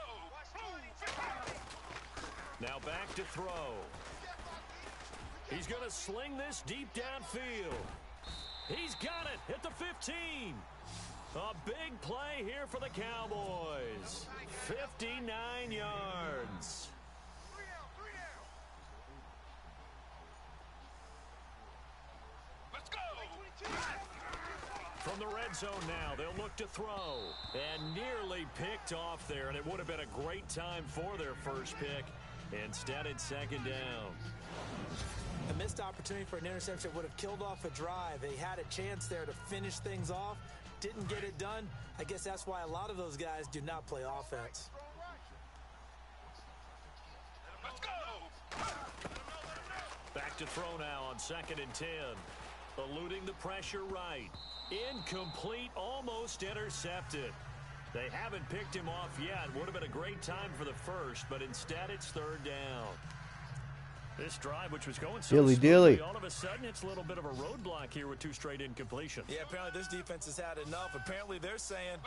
Now back to throw. He's going to sling this deep downfield. He's got it at the 15. A big play here for the Cowboys. 59 yards. Let's go! From the red zone now, they'll look to throw. And nearly picked off there, and it would have been a great time for their first pick. Instead, it's 2nd down. A missed opportunity for an interception would have killed off a drive. They had a chance there to finish things off. Didn't get it done. I guess that's why a lot of those guys do not play offense. Let's go! Back to throw now on 2nd and 10. Eluding the pressure right. Incomplete, almost intercepted. They haven't picked him off yet. Would have been a great time for the first, but instead it's 3rd down. This drive, which was going so Dilly smoothly, dilly. all of a sudden it's a little bit of a roadblock here with 2 straight incompletions. Yeah, apparently this defense has had enough. Apparently they're saying,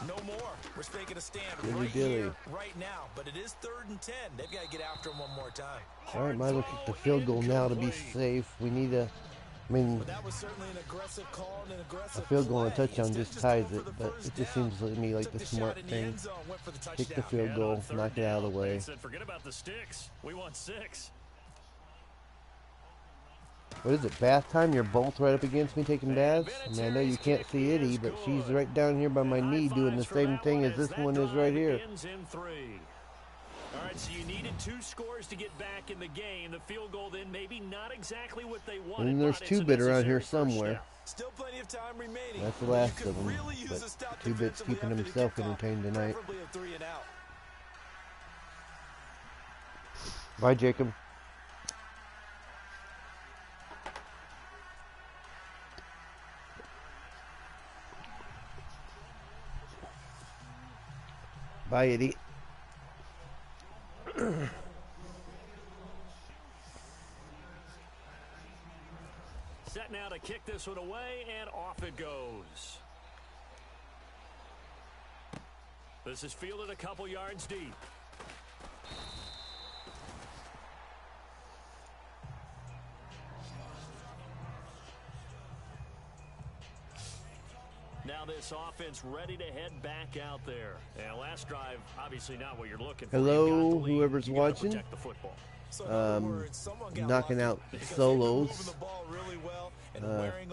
no more. We're taking a stand Dilly right dilly. here, right now. But it is 3rd and 10. They've got to get after him one more time. All right, might as well kick the field goal now to be safe. We need a. I mean, But that was certainly an aggressive call and an a aggressive field goal and a play. touchdown Instead, just ties go it, for the but first it just down. seems to me like Took the the smart shot in the thing. end zone, went for the Kick the touchdown. field And goal, on 3rd knock it out of the down, way. they said, forget about the sticks. We want 6. What is it, bath time? You're both right up against me taking baths? I mean, I know you can't see Itty, but she's right down here by my knee doing the same thing as this one is right here. Ends in 3. All right, so you needed 2 scores to get back in the game. The field goal then maybe not exactly what they wanted. And there's but 2 it's a bit around here necessary first somewhere. step. Still plenty of time remaining. That's the You last could of them, really use but a stop 2 bits defensively keeping after the himself kickoff, entertained tonight. preferably a 3 and out. Bye, Jacob. Bye, Eddie. Set now to kick this one away, and off it goes. This is fielded a couple yards deep. Now this offense ready to head back out there. And last drive, obviously not what you're looking for. Hello, whoever's watching. Protect the football. Knocking out solos.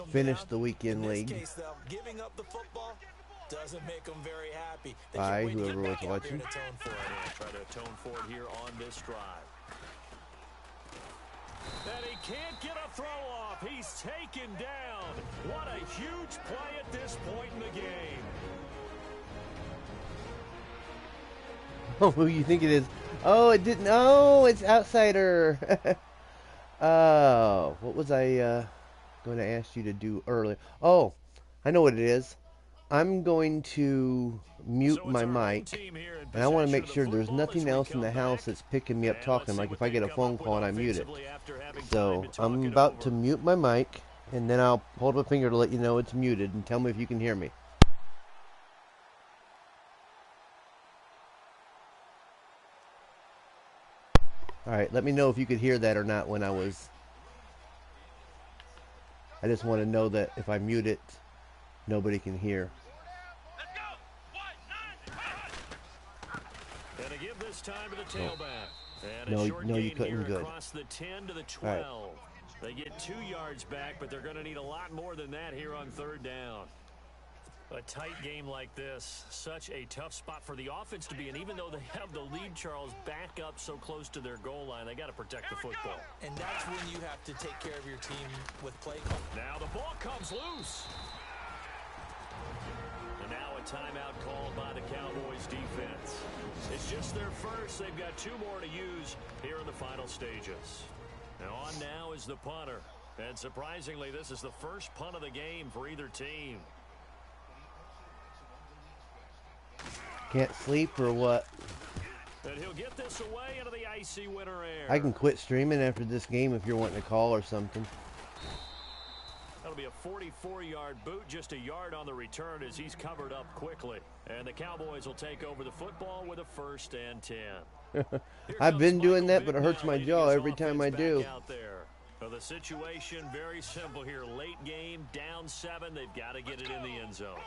Finished the weekend league. Giving up the football doesn't make them very happy. Bye, whoever was watching. Try to atone for it here on this drive. And he can't get a throw off. He's taken down. What a huge play at this point in the game. Oh, who you think it is? Oh, it didn't. Oh, it's Outsider. Oh, what was I going to ask you to do earlier? Oh, I know what it is. I'm going to mute my mic, and I want to make sure there's nothing else in the house that's picking me up talking. Like if I get a phone call and I mute it. So I'm about to mute my mic, and then I'll hold my finger to let you know it's muted, and tell me if you can hear me. Alright, let me know if you could hear that or not when I was... I just want to know that if I mute it, nobody can hear. And to give this time to the tailback. And No, a short no, you gain couldn't. here Good. across the 10 to the 12. They get 2 yards back, but they're going to need a lot more than that here on third down. A tight game like this, such a tough spot for the offense to be in. Even though they have the lead, Charles, back up so close to their goal line, they got to protect the football. And that's when you have to take care of your team with play call. Now the ball comes loose. And now a timeout called by the Cowboys defense. It's just their first. They've got 2 more to use here in the final stages. Now on now is the punter. And surprisingly, this is the first punt of the game for either team. Can't sleep or what? And he'll get this away into the icy winter air. I can quit streaming after this game if you're wanting to call or something. That'll be a 44-yard boot, just a yard on the return as he's covered up quickly. And the Cowboys will take over the football with a 1st and 10. I've been doing that, but it hurts my jaw every time I do. Out there. So the situation very simple here. Late game, down 7. They've got to get it in the end zone.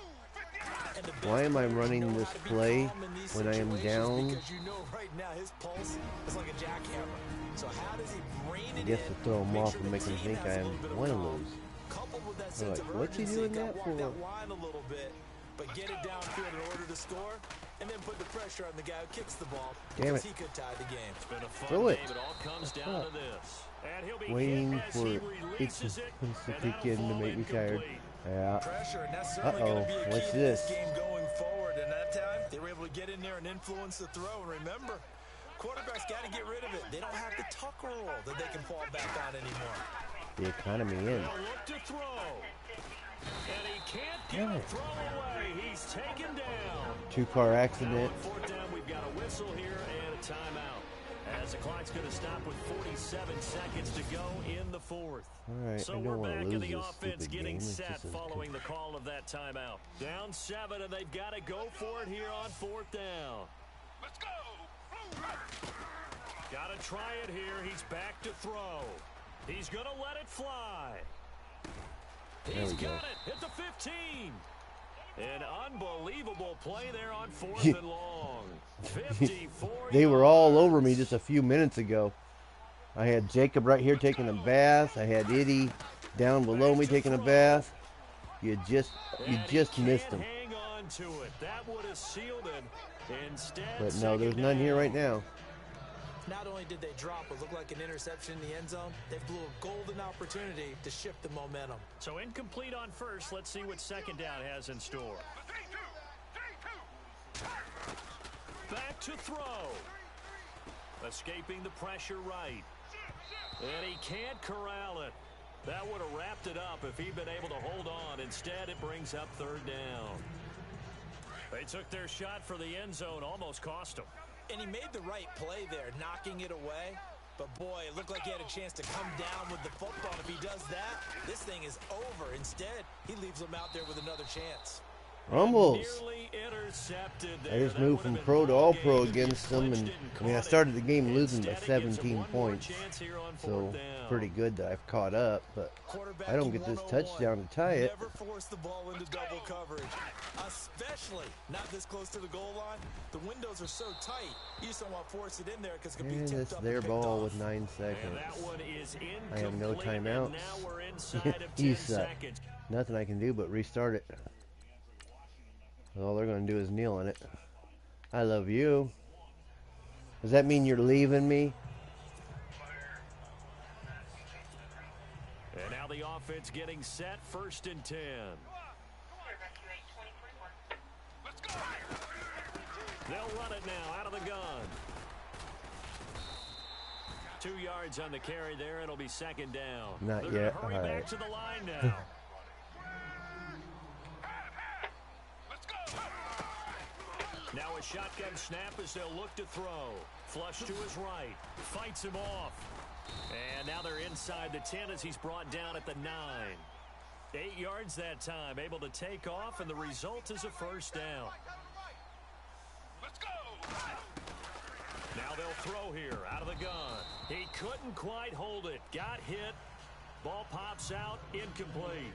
Why am I running this play when I am down? Because you know right now his pulse is like a jackhammer. So how does he rein it in? I guess to throw him off and make him think I want to lose. Coupled with that They're sense like, of what's he urgency, doing gotta that walk for? that line a little bit, but get it downfield in order to score, and then put the pressure on the guy who kicks the ball. Damn because it. he could tie the game. It's been a fun Throw it. game. It all comes down to this. And he'll be Waiting hit as for he it releases it, to and kick that'll in to fall make me tired. incomplete. Yeah. Pressure, and that's certainly Uh-oh, going to be a key what's to this? this game going forward. And that time, they were able to get in there and influence the throw. And remember, quarterbacks got to get rid of it. They don't have the tuck roll that they can fall back on anymore. The economy in. They'll look to throw. And he can't get a throw away. He's taken down. 2-car accident. On 4th down, we've got a whistle here and a timeout. As the clock's going to stop with 47 seconds to go in the 4th. All right, So I we're don't want back to in lose the this offense stupid getting game. It's set just following the call of that timeout. Down 7, and they've got to go for it here on 4th down. Let's go. Got to try it here. He's back to throw. He's going to let it fly. He's we go. got it at the 15. An unbelievable play there on 4th and long. 54 They were all over me just a few minutes ago. I had Jacob right here taking a bath. I had Eddie down below me taking a bath. You just missed him. Hang on to it. That would have sealed it. Instead, But no, there's none here right now. Not only did they drop what looked like an interception in the end zone, they blew a golden opportunity to shift the momentum. So incomplete on 1st. Let's see what 2nd down has in store. Back to throw. Escaping the pressure right. And he can't corral it. That would have wrapped it up if he'd been able to hold on. Instead, it brings up 3rd down. They took their shot for the end zone, almost cost them. And he made the right play there, knocking it away. But, boy, it looked like he had a chance to come down with the football. If he does that, this thing is over. Instead, he leaves them out there with another chance. Rumbles. Nearly intercepted there. I just That moved would have from been pro to ball all game pro if against them, Lynch and didn't I mean I caught started it. the game losing by Instead, it gives them 17 one more points, chance here on so fourth down. pretty good that I've caught up, but Quarterback I don't get this 101. touchdown to tie it. Never force the ball into double coverage, especially not this close to the goal line. The windows are so tight, you just don't want to force it in there because it could be And tipped it's up their and picked ball off. with 9 And seconds. that one is I have no incomplete, and timeouts. now we're inside of 10 You suck. seconds. Nothing I can do but restart it. All they're going to do is kneel on it. I love you. Does that mean you're leaving me? And now the offense getting set, 1st and 10. Evacuate 2041. Let's go. They'll run it now out of the gun. 2 yards on the carry there. It'll be 2nd down. Not They're yet. gonna hurry All back right. to the line now. Let's go. Now a shotgun snap as they'll look to throw. Flush to his right. Fights him off. And now they're inside the 10 as he's brought down at the 9. 8 yards that time. Able to take off, and the result is a 1st down. Let's go. Now they'll throw here out of the gun. He couldn't quite hold it. Got hit. Ball pops out. Incomplete.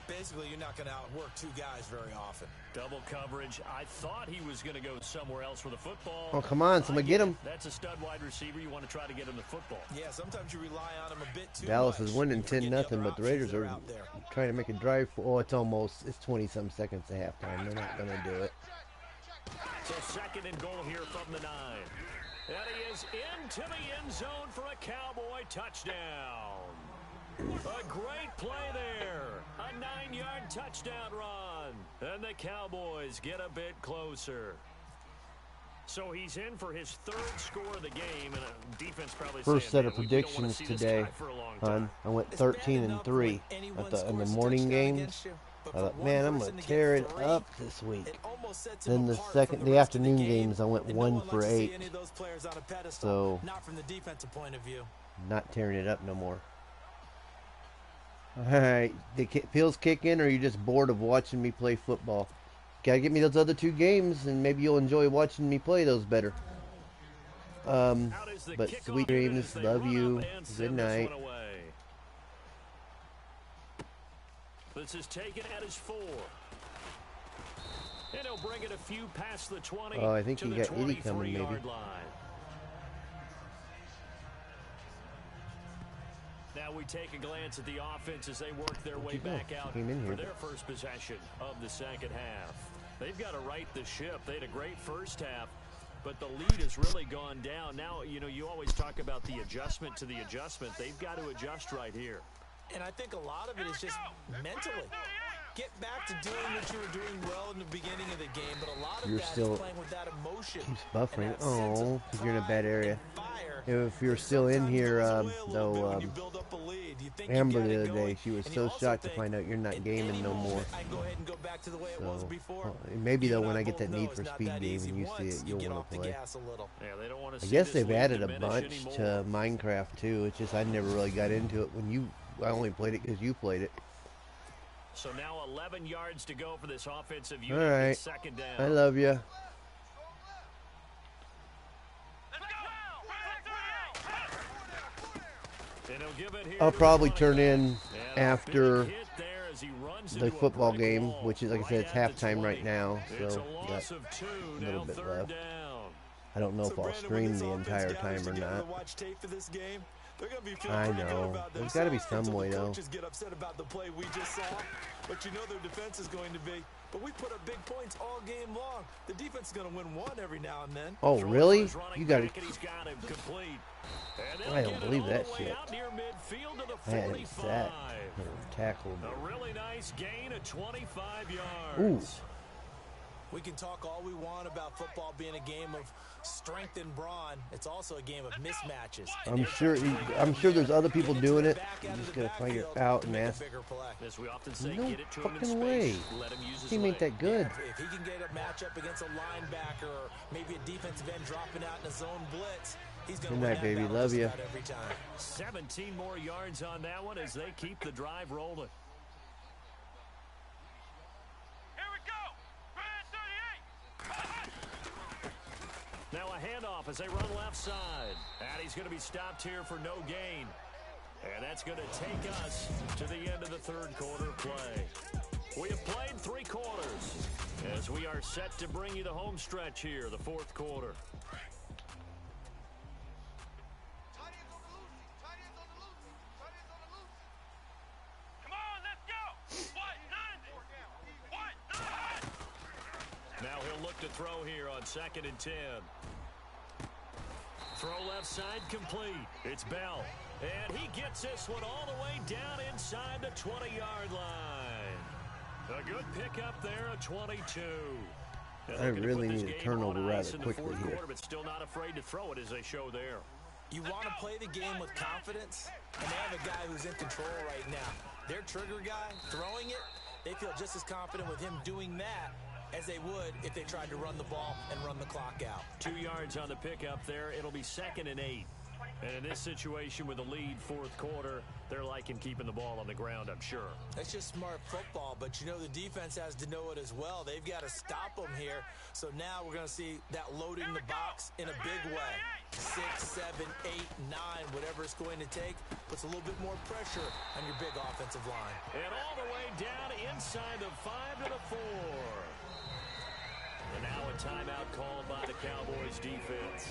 Basically, you're not going to outwork 2 guys very often. Double coverage. I thought he was going to go somewhere else with the football. Oh, come on. Somebody get him. That's a stud wide receiver. You want to try to get him the football. Yeah, sometimes you rely on him a bit too Dallas much. is winning You forget 10-0, other but the options Raiders that are out there. trying to make a drive for. Oh, it's 20 some seconds to halftime. They're not going to do it. So 2nd and goal here from the 9. And he is into the end zone for a Cowboy touchdown. A great play there. A 9-yard touchdown run. And the Cowboys get a bit closer. So he's in for his 3rd score of the game, and defense probably First saying, set of "Man, we don't wanna predictions see this today, guy for a long hon. time." I went It's bad 13 and enough 3 when anyone in the scores a morning touchdown games. against you, but I for thought, one man, I'm person going to to tear get it 3, up this week. it almost sets him Then the apart second, from the rest of afternoon game. games, I went And no 1 one for likes to see 8. any of those players on a pedestal, So, not from the defensive point of view. not tearing it up no more. All right, the pills kick in, or are you just bored of watching me play football? Gotta get me those other 2 games, and maybe you'll enjoy watching me play those better. Out is the But kickoff sweet unit dreams, as they love run you, up and good send this night. one away. This is taken at his 4. And he'll bring it a few past the 20. Oh, I think to you the got 80 coming, maybe. 23-yard line. Now we take a glance at the offense as they work their way back out Came in for here, their but- first possession of the 2nd half. They've got to right the ship. They had a great first half, but the lead has really gone down. Now, you always talk about the adjustment to the adjustment. They've got to adjust right here. And I think a lot of it is just mentally. Get back to doing what you were doing well in the beginning of the game, but a lot of You're that still- is playing with that emotion. Keeps and buffering. that sense of Oh, because you're in a bad pride area. and fire. If you're still in Sometimes here, goes away a little bit though, when you build up a lead. You think you Amber got the it other day, going, she was and you so also shocked to think, find out you're not at gaming any no more. moment, I can go ahead and go back to the way it was So, before. maybe You though, and when I both get that know Need it's for not Speed that game easy and you see once it, you'll get want off to the play. gas a little. Yeah, they don't want to I see guess this they've lead added a diminish bunch anymore. to Minecraft too. It's just I never really got into it I only played it because you played it. So now 11 yards to go for this offensive All unit. right, It's 2nd down. I love you. And he'll give it here I'll to probably his turn running in back. And a after big hit there as he runs the into a football brick game, wall which is, like I said, it's right at the halftime 20. right now, It's so a loss got of 2, a little now bit 3rd left. down. I don't know So if I'll Brandon, when stream this the offense entire gathers time or together not. to watch tape for this game, they're going to be feeling I pretty good know. about There's gotta be themselves some until way, the though. coaches get upset about the play we just saw, but you know their defense is going to be. But we put up big points all game long. The defense is going to win one every now and then. Oh, Throwing really? for his running You got back, to. and he's got him complete. And they'll I don't get it believe all that the way shit. out near midfield to the I had 45. sacked or tackled. A really nice gain of 25 yards. Ooh. We can talk all we want about football being a game of strength and brawn. It's also a game of mismatches. I'm sure there's other people doing it. You just gotta find it out and ask. As we often say, No get it to him in fucking way. space. Let him use his Team ain't leg. that good. If he can get a matchup against a linebacker or maybe a defensive end dropping out in a zone blitz, he's going to Good win night, that baby. battle Love just ya. about every time. 17 more yards on that one as they keep the drive rolling. Here we go. Red 38. Now a handoff as they run left side. And he's going to be stopped here for no gain. And that's going to take us to the end of the third quarter play. We have played 3 quarters as we are set to bring you the home stretch here, the fourth quarter. Tight ends on the loose. Tight ends on the loose. Tight ends on the loose. Come on, let's go. What? 90. What? Now he'll look to throw here on 2nd and 10. Throw left side complete. It's Bell. And he gets this one all the way down inside the 20-yard line. A good pickup there, a 22. And I looking to really put this need to game turn on over ice rather in the quickly fourth here. quarter, but still not afraid to throw it as they show there. You want to play the game with confidence, and they have a guy who's in control right now. Their trigger guy, throwing it, they feel just as confident with him doing that as they would if they tried to run the ball and run the clock out. 2 yards on the pickup there. It'll be 2nd and 8. And in this situation with a lead fourth quarter, they're liking keeping the ball on the ground, I'm sure. That's just smart football, but you know the defense has to know it as well. They've got to stop them here. So now we're going to see that loading the box in a big way. 6, 7, 8, 9, whatever it's going to take, puts a little bit more pressure on your big offensive line. And all the way down inside the 5 to the 4. And now a timeout called by the Cowboys defense.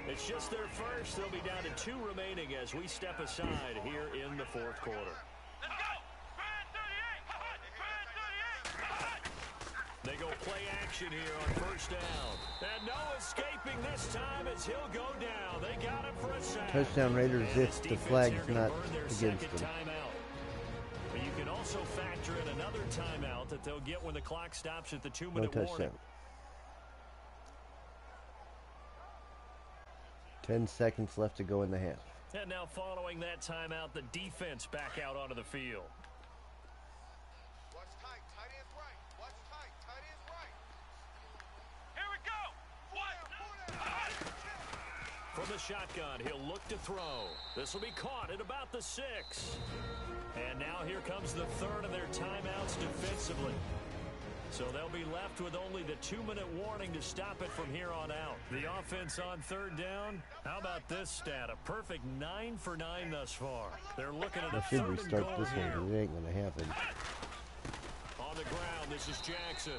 It's just their first. They'll be down to 2 remaining as we step aside here in the fourth quarter. Let's go. Red 38. Red 38. They go play action here on first down. And no escaping this time as he'll go down. They got him for a sack. Touchdown Raiders And if this the defense flag's here gonna not burn their against second them. timeout. But you can also factor in another timeout that they'll get when the clock stops at the 2-minute No warning. touchdown. 10 seconds left to go in the half. And now following that timeout, the defense back out onto the field. Watch tight. Tight ends right. Watch tight. Tight ends right. Here we go. What? From the shotgun, he'll look to throw. This will be caught at about the 6. And now here comes the third of their timeouts defensively. So they'll be left with only the 2-minute warning to stop it from here on out. The offense on third down. How about this stat? A perfect 9 for 9 thus far. They're looking at I a should 3rd and restart goal this one here. because it ain't going to happen. On the ground, this is Jackson.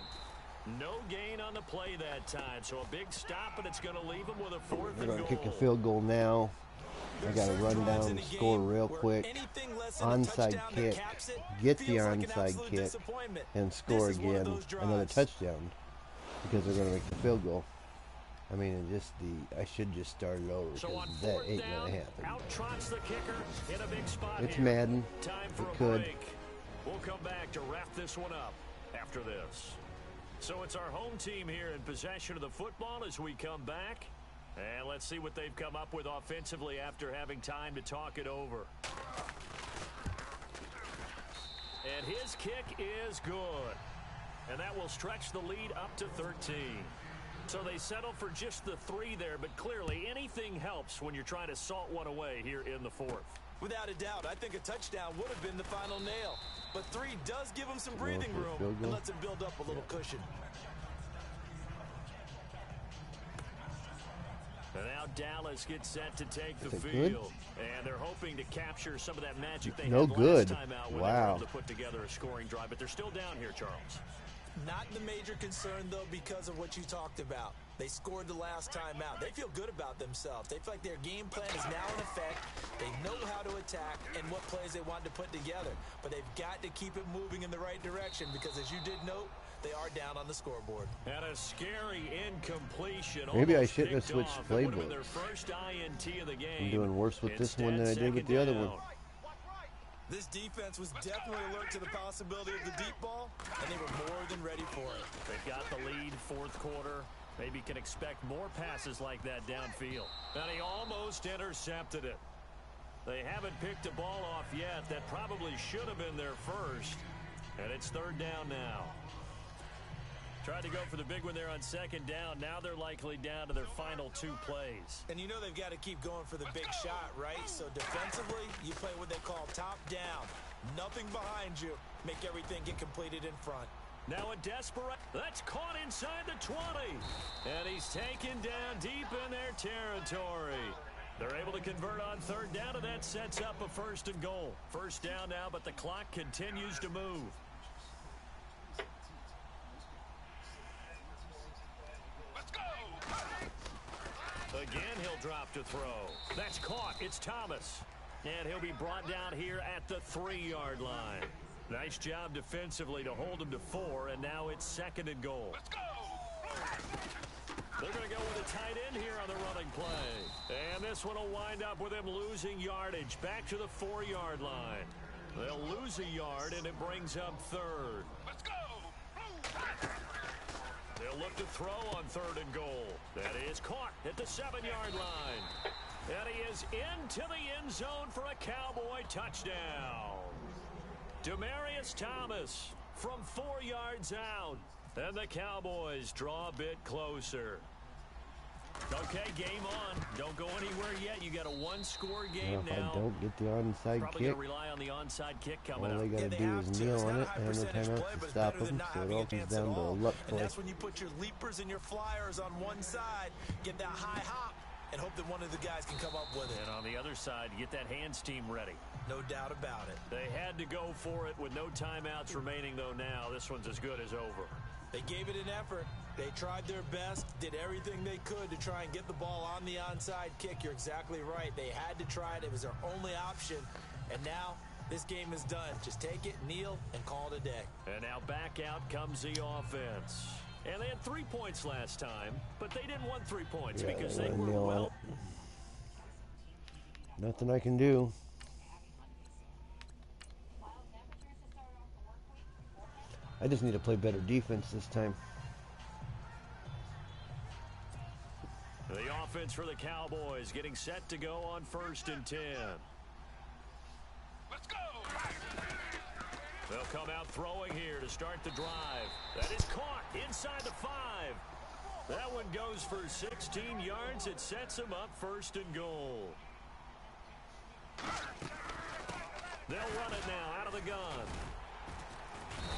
No gain on the play that time, so a big stop, and it's going to leave him with a 4th We're and going to kick a goal. field goal now. I got to run down and score real quick. Onside kick, get the onside kick, and score again another touchdown because they're going to make the field goal. I mean, I should just start it over So on because that 4th ain't down, going to happen. out trots the kicker in a big spot It's here. Madden. Time for It a could. break. We'll come back to wrap this one up after this. So it's our home team here in possession of the football as we come back. And let's see what they've come up with offensively after having time to talk it over. And his kick is good. And that will stretch the lead up to 13. So they settle for just the 3 there, but clearly anything helps when you're trying to salt one away here in the 4th. Without a doubt, I think a touchdown would have been the final nail. But 3 does give him some Going breathing for a room field and goal? lets him build up a little cushion. And now Dallas gets set to take the Is it field. And they're hoping to capture some of that magic they No had good. last time out when they Wow. were able to put together a scoring drive. But they're still down here, Charles. Not the major concern, though, because of what you talked about. They scored the last time out. They feel good about themselves. They feel like their game plan is now in effect. They know how to attack and what plays they want to put together. But they've got to keep it moving in the right direction because, as you did note, they are down on the scoreboard. And a scary incompletion. Maybe I almost shouldn't have picked switched off. That would have been playbooks. their first INT of the game. I'm doing worse with this Instead, one than I did with the second other one. down. This defense was definitely alert to the possibility of the deep ball, and they were more than ready for it. They've got the lead, fourth quarter. Maybe can expect more passes like that downfield. And he almost intercepted it. They haven't picked a ball off yet. That probably should have been their first. And it's third down now. Tried to go for the big one there on second down. Now they're likely down to their final two plays. And you know they've got to keep going for the big shot, right? So defensively, you play what they call top down. Nothing behind you. Make everything get completed in front. Now a desperate. That's caught inside the 20. And he's taken down deep in their territory. They're able to convert on third down, and that sets up a first and goal. First down now, but the clock continues to move. Let's go. Again, he'll drop to throw. That's caught. It's Thomas. And he'll be brought down here at the 3-yard line. Nice job defensively to hold him to 4, and now it's second and goal. Let's go. They're going to go with a tight end here on the running play. And this one will wind up with him losing yardage back to the 4-yard line. They'll lose a yard, and it brings up third. Let's go. They'll look to throw on third and goal. That is caught at the 7-yard line. And he is into the end zone for a Cowboy touchdown. Demarius Thomas from 4 yards out. And the Cowboys draw a bit closer. Okay, game on. Don't go anywhere yet. You got a one-score game If now. I don't get the onside Probably kick, going to rely on the onside kick coming all up. they got to do is kneel on it and the timeout to stop them. So it all comes down to a luck And play. that's when you put your leapers and your flyers on one side, get that high hop, and hope that one of the guys can come up with it. And on the other side, get that hands team ready. No doubt about it. They had to go for it with no timeouts remaining, though. Now this one's as good as over. They gave it an effort. They tried their best, did everything they could to try and get the ball on the onside kick. You're exactly right. They had to try it. It was their only option. And now this game is done. Just take it, kneel, and call it a day. And now back out comes the offense. And they had 3 points last time, but they didn't want 3 points because they were kneel on well. it. Nothing I can do. I just need to play better defense this time. The offense for the Cowboys getting set to go on 1st and 10. Let's go. They'll come out throwing here to start the drive. That is caught inside the 5. That one goes for 16 yards. It sets them up 1st and goal. They'll run it now out of the gun.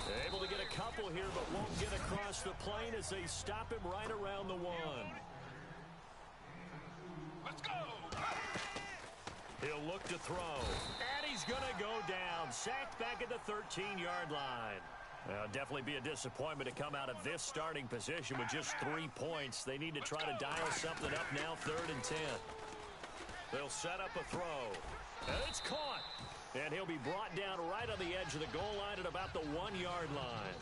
They're able to get a couple here, but won't get across the plane as they stop him right around the 1. Let's go. He'll look to throw. And he's going to go down. Sacked back at the 13-yard line. Well, definitely be a disappointment to come out of this starting position with just 3 points. They need to try to dial something up now, 3rd and 10. They'll set up a throw. And it's caught. And he'll be brought down right on the edge of the goal line at about the 1-yard line.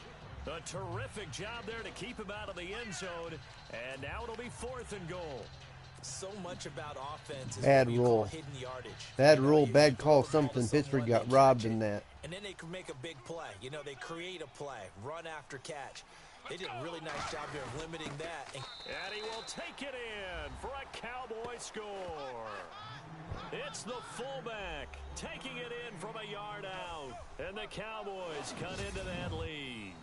A terrific job there to keep him out of the end zone. And now it'll be 4th and goal. So much about offense is Bad what you rule. call hidden yardage. Bad You know, rule, you bad throw call, the ball to something. Pittsburgh someone, got they robbed catch it, in that. And then they can make a big play. You know, they create a play, run after catch. They did a really nice job here of limiting that. And he will take it in for a Cowboy score. It's the fullback taking it in from a yard out. And the Cowboys cut into that lead.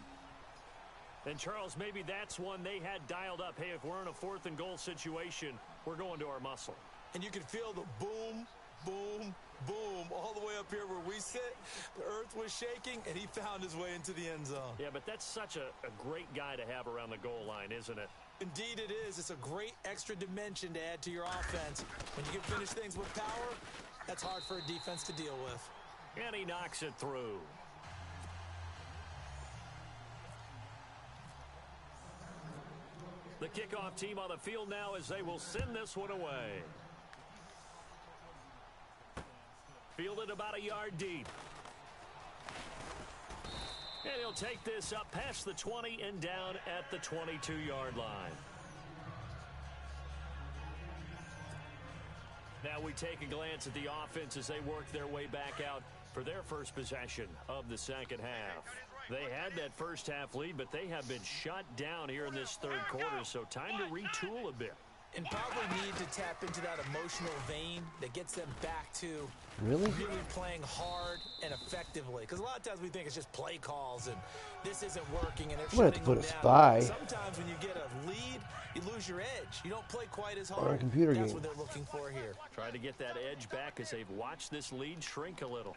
And, Charles, maybe that's one they had dialed up. Hey, if we're in a 4th and goal situation, we're going to our muscle. And you can feel the boom, boom, boom all the way up here where we sit. The earth was shaking, and he found his way into the end zone. Yeah, but that's such a great guy to have around the goal line, isn't it? Indeed it is. It's a great extra dimension to add to your offense. When you can finish things with power, that's hard for a defense to deal with. And he knocks it through. The kickoff team on the field now as they will send this one away. Fielded about a yard deep. And he'll take this up past the 20 and down at the 22-yard line. Now we take a glance at the offense as they work their way back out for their first possession of the second half. They had that first half lead, but they have been shut down here in this third quarter, so time to retool a bit. And probably need to tap into that emotional vein that gets them back to Really playing hard and effectively. Because a lot of times we think it's just play calls and this isn't working and they're I'm gonna have to shutting put them a down. spy. Sometimes when you get a lead, you lose your edge. You don't play quite as on a hard. computer That's game. what they're looking for here. Try to get that edge back as they've watched this lead shrink a little.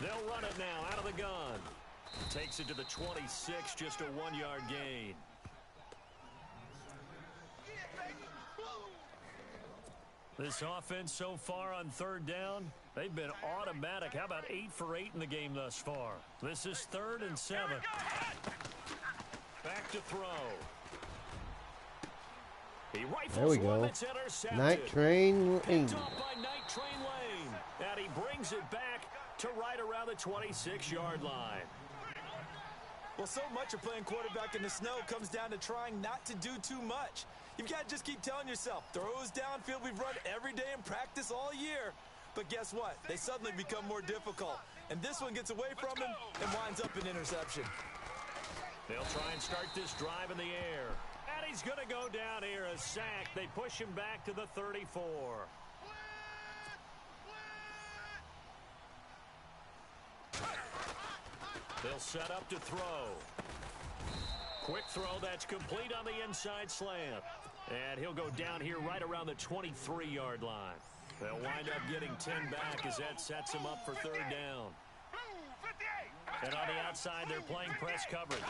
They'll run it now out of the gun. Takes it to the 26, just a 1-yard gain. This offense so far on third down, they've been automatic. How about 8 for 8 in the game thus far? This is 3rd and 7. Back to throw. He rifles There we go. one that's intercepted. Night Train Lane. Picked off by Night Train Lane. And he brings it back to right around the 26-yard line. Well, so much of playing quarterback in the snow comes down to trying not to do too much. You've got to just keep telling yourself, throws downfield we've run every day in practice all year. But guess what? They suddenly become more difficult. And this one gets away from him and winds up an interception. They'll try and start this drive in the air. And he's going to go down here, a sack. They push him back to the 34. They'll set up to throw. Quick throw that's complete on the inside slant. And he'll go down here right around the 23-yard line. They'll wind up getting 10 back as that sets him up for third down. And on the outside, they're playing press coverage.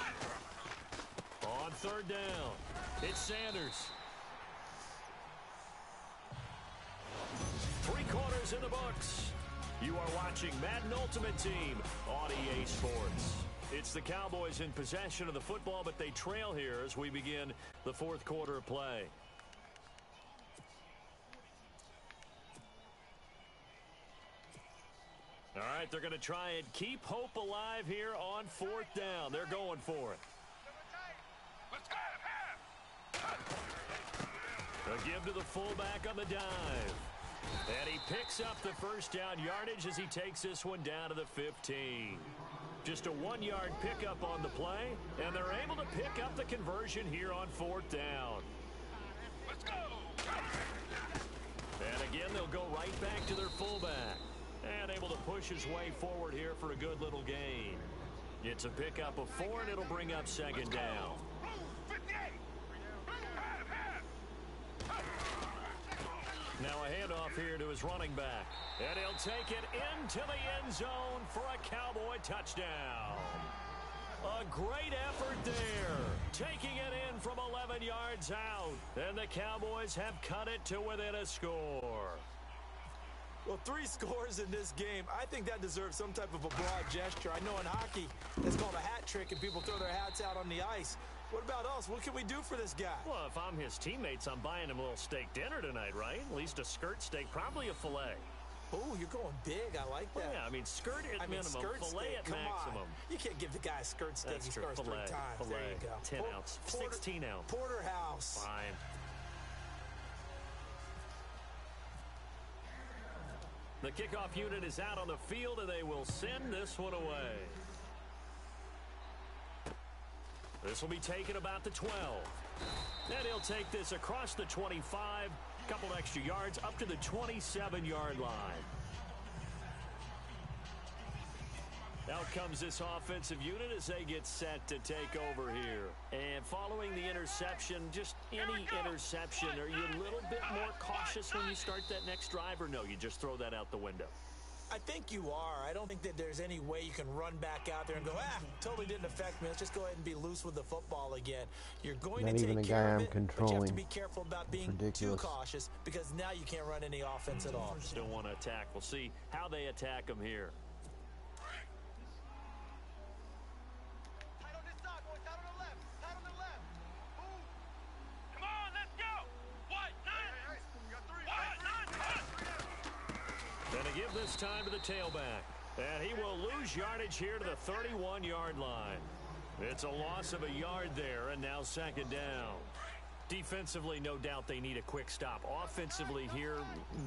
On third down, it's Sanders. 3 quarters in the books. You are watching Madden Ultimate Team on EA Sports. It's the Cowboys in possession of the football, but they trail here as we begin the fourth quarter of play. All right, they're going to try and keep hope alive here on fourth down. They're going for it. A give to the fullback on the dive. And he picks up the first down yardage as he takes this one down to the 15. Just a 1-yard pickup on the play, and they're able to pick up the conversion here on fourth down. Let's go! And again, they'll go right back to their fullback. And able to push his way forward here for a good little gain. It's a pickup of 4, and it'll bring up second down. Now a handoff here to his running back. And he'll take it into the end zone for a Cowboy touchdown. A great effort there. Taking it in from 11 yards out. And the Cowboys have cut it to within a score. Well, 3 scores in this game. I think that deserves some type of a broad gesture. I know in hockey, it's called a hat trick, and people throw their hats out on the ice. What about us? What can we do for this guy? Well, if I'm his teammates, I'm buying him a little steak dinner tonight, right? At least a skirt steak, probably a filet. Oh, you're going big. I like that. Well, yeah, I mean, skirt at minimum, skirt filet steak. at Come maximum. on. You can't give the guy a skirt steak. That's He true. scores 3 Filet, times. filet, There you go. 10 ounce, 16 ounce. Porterhouse. Fine. The kickoff unit is out on the field, and they will send this one away. This will be taken about the 12. And he'll take this across the 25, couple extra yards, up to the 27-yard line. Out comes this offensive unit as they get set to take over here. And following the interception, just any interception, are you a little bit more cautious when you start that next drive, or no, you just throw that out the window? I think you are. I don't think that there's any way you can run back out there and go, totally didn't affect me. Let's just go ahead and be loose with the football again. You're going Not to even take a care guy of I'm it, but you have to controlling. be careful about being Ridiculous. too cautious because now you can't run any offense at all. Still want to attack. We'll see how they attack them here. Tight on this side, boys. Tight on the left. Tight on the left. Move. Come on, let's go. What? Nine. You got 3. What? Nine. Going to give this time to the tailback. And he will lose yardage here to the 31-yard line. It's a loss of a yard there, and now second down. Defensively, no doubt they need a quick stop. Offensively here,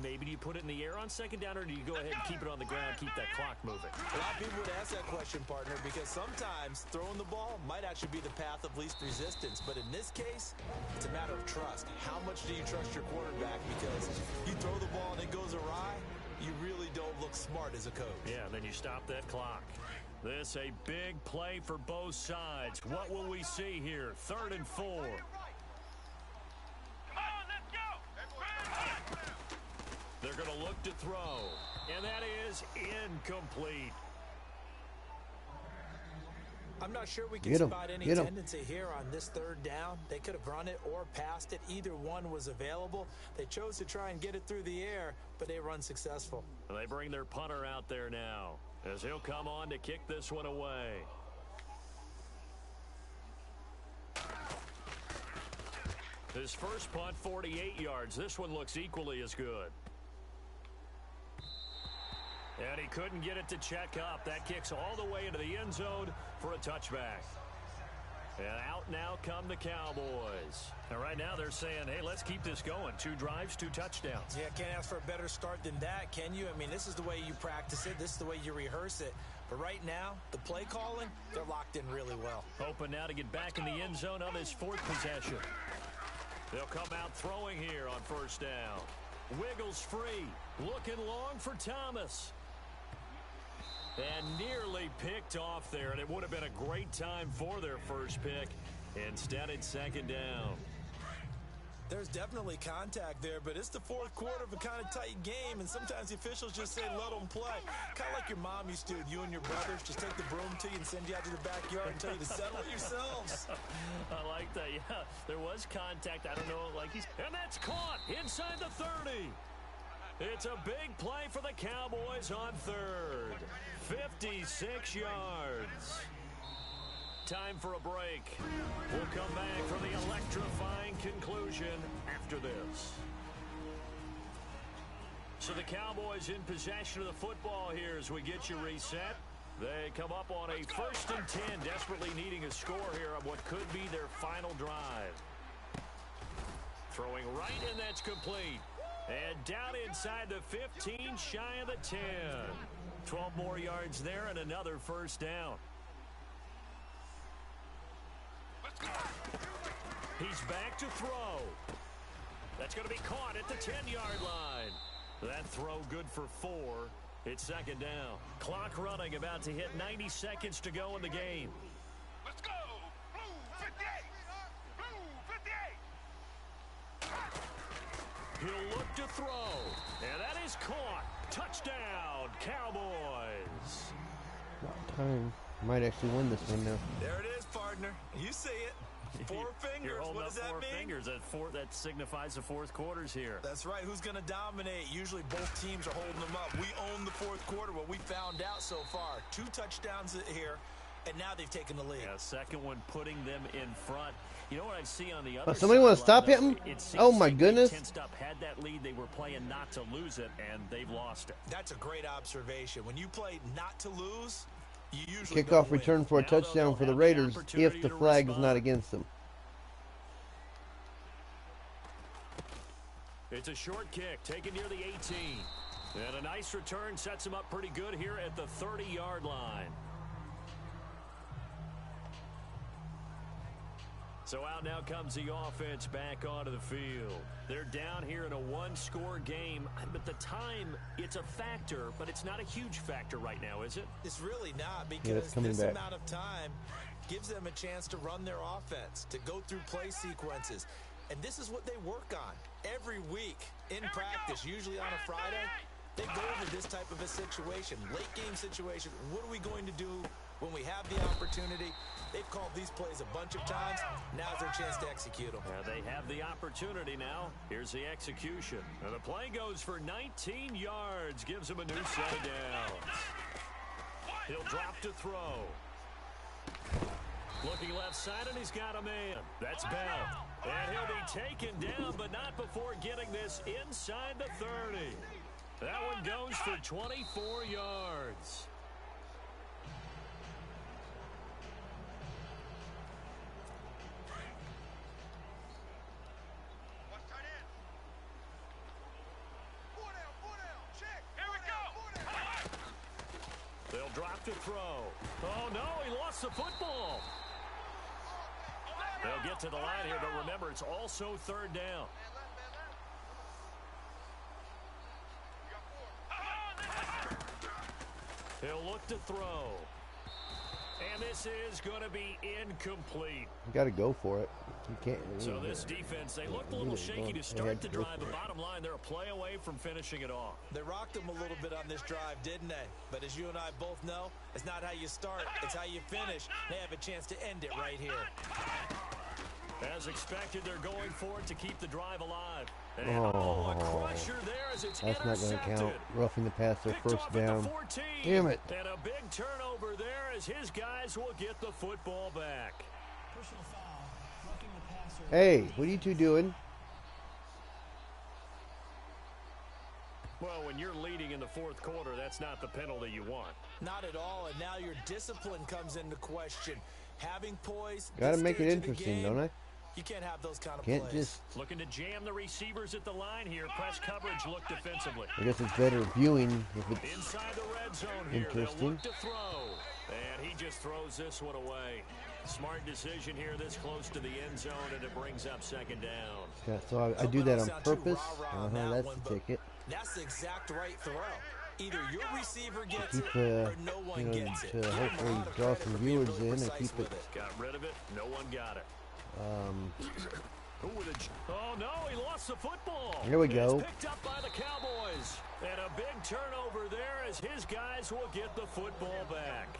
maybe do you put it in the air on second down, or do you go ahead and keep it on the ground, keep that clock moving? A lot of people would ask that question, partner, because sometimes throwing the ball might actually be the path of least resistance. But in this case, it's a matter of trust. How much do you trust your quarterback? Because you throw the ball and it goes awry, you really don't look smart as a coach. Yeah, then you stop that clock. This a big play for both sides. What will we see here? 3rd and 4. They're going to look to throw, and that is incomplete. I'm not sure we can spot any tendency here on this 3rd down. They could have run it or passed it. Either one was available. They chose to try and get it through the air, but they were unsuccessful. And they bring their punter out there now as he'll come on to kick this one away. His first punt, 48 yards. This one looks equally as good. And he couldn't get it to check up. That kicks all the way into the end zone for a touchback. And out now come the Cowboys. And right now they're saying, hey, let's keep this going. 2 drives, 2 touchdowns. Yeah, can't ask for a better start than that, can you? I mean, this is the way you practice it. This is the way you rehearse it. But right now, the play calling, they're locked in really well. Hoping now to get back in the end zone on this 4th possession. They'll come out throwing here on 1st down. Wiggles free. Looking long for Thomas. And nearly picked off there, and it would have been a great time for their first pick. Instead, it's 2nd down. There's definitely contact there, but it's the 4th quarter of a kind of tight game, and sometimes the officials just say, let them play. Kind of like your mom used to, you and your brothers just take the broom to you and send you out to the backyard and tell you to settle it yourselves. I like that, yeah. There was contact. I don't know, and that's caught inside the 30. It's a big play for the Cowboys on 3rd. 56 yards. Time for a break. We'll come back for the electrifying conclusion after this. So the Cowboys in possession of the football here as we get you reset. They come up on a 1st and 10, desperately needing a score here on what could be their final drive. Throwing right, and that's complete. And down inside the 15, shy of the 10. 12 more yards there and another 1st down. He's back to throw. That's going to be caught at the 10-yard line. That throw good for 4. It's 2nd down. Clock running, about to hit 90 seconds to go in the game. Let's go! Blue 58! Blue 58! He'll look to throw. And that is caught. Touchdown, Cowboys. About time. Might actually win this one now. There it is, partner. You see it. 4 fingers. You're holding What up does that 4 mean? fingers. That signifies the 4th quarters here. That's right. Who's going to dominate? Usually both teams are holding them up. We own the 4th quarter. What we found out so far. 2 touchdowns here, and now they've taken the lead. Yeah, 2nd one putting them in front. You know what I see on the other somebody want to stop sideline, him? though? Oh, my goodness. Tensed up, had that lead. They were playing not to lose it, and they've lost it. That's a great observation. When you play not to lose, you usually Kickoff don't win. return for a Now they'll touchdown for the have the Raiders opportunity if the to flag is respond. not against them. It's a short kick taken near the 18. And a nice return sets him up pretty good here at the 30-yard line. So out now comes the offense back onto the field. They're down here in a 1-score game. But the time, it's a factor, but it's not a huge factor right now, is it? It's really not, it's because coming this back. amount of time gives them a chance to run their offense, to go through play sequences. And this is what they work on every week in practice, usually on a Friday. They go over this type of a situation, late game situation. What are we going to do when we have the opportunity? They've called these plays a bunch of times. Now's their chance to execute them. Yeah, they have the opportunity now. Here's the execution. And the play goes for 19 yards. Gives him a new set of downs. He'll drop to throw. Looking left side, and he's got a man. That's Bell. And he'll be taken down, but not before getting this inside the 30. That one goes for 24 yards. throw. Oh, no, he lost the football. They'll get to the line here, but remember, it's also third down. He'll look to throw. And this is going to be incomplete. You got to go for it. You can't. So this defense, they looked a little shaky to start the drive, but bottom line, they're a play away from finishing it off. They rocked them a little bit on this drive, didn't they? But as you and I both know, it's not how you start, it's how you finish. They have a chance to end it right here. As expected, they're going for it to keep the drive alive. And Oh, a crusher there as it's that's not going to count. Roughing the passer, Picked first off at down. the 14. Damn it. And a big turnover there as his guys will get the football back. Personal foul, roughing the passer. Hey, what are you two doing? Well, when you're leading in the fourth quarter, that's not the penalty you want. Not at all, and now your discipline comes into question. Having poise. Got to this make it stage of the interesting, game, don't I? You can't have those kind of Can't plays. just. Looking to jam the receivers at the line here. Press coverage look defensively. I guess it's better viewing if it's Inside the red zone here. They'll interesting. look to throw. And he just throws this one away. Smart decision here this close to the end zone, and it brings up second down. Yeah, so I do that on purpose. That's the ticket. That's the exact right throw. Either your receiver gets Keep, it or no one gets it. to hopefully draw some viewers in and keep it. Got rid of it. No one got it. Oh, no, he lost the football. Here we go. It's picked up by the Cowboys. And a big turnover there as his guys will get the football back.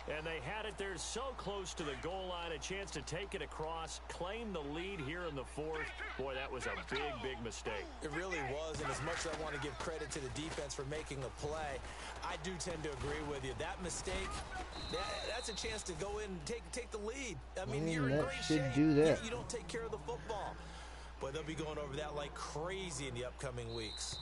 And they had it there so close to the goal line, a chance to take it across, claim the lead here in the fourth. Boy, that was a big, big mistake. It really was, and as much as I want to give credit to the defense for making a play, I do tend to agree with you. That mistake, that's a chance to go in and take the lead. I mean, you're in that great should shape. do that. You don't take care of the football. But they'll be going over that like crazy in the upcoming weeks.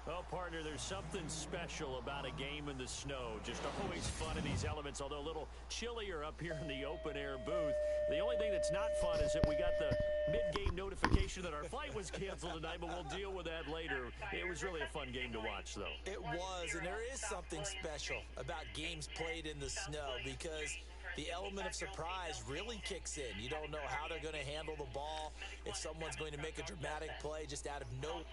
Well, partner, there's something special about a game in the snow. Just always fun in these elements, although a little chillier up here in the open-air booth. The only thing that's not fun is that we got the mid-game notification that our flight was canceled tonight, but we'll deal with that later. It was really a fun game to watch, though. It was, and there is something special about games played in the snow because the element of surprise really kicks in. You don't know how they're going to handle the ball, if someone's going to make a dramatic play just out of no...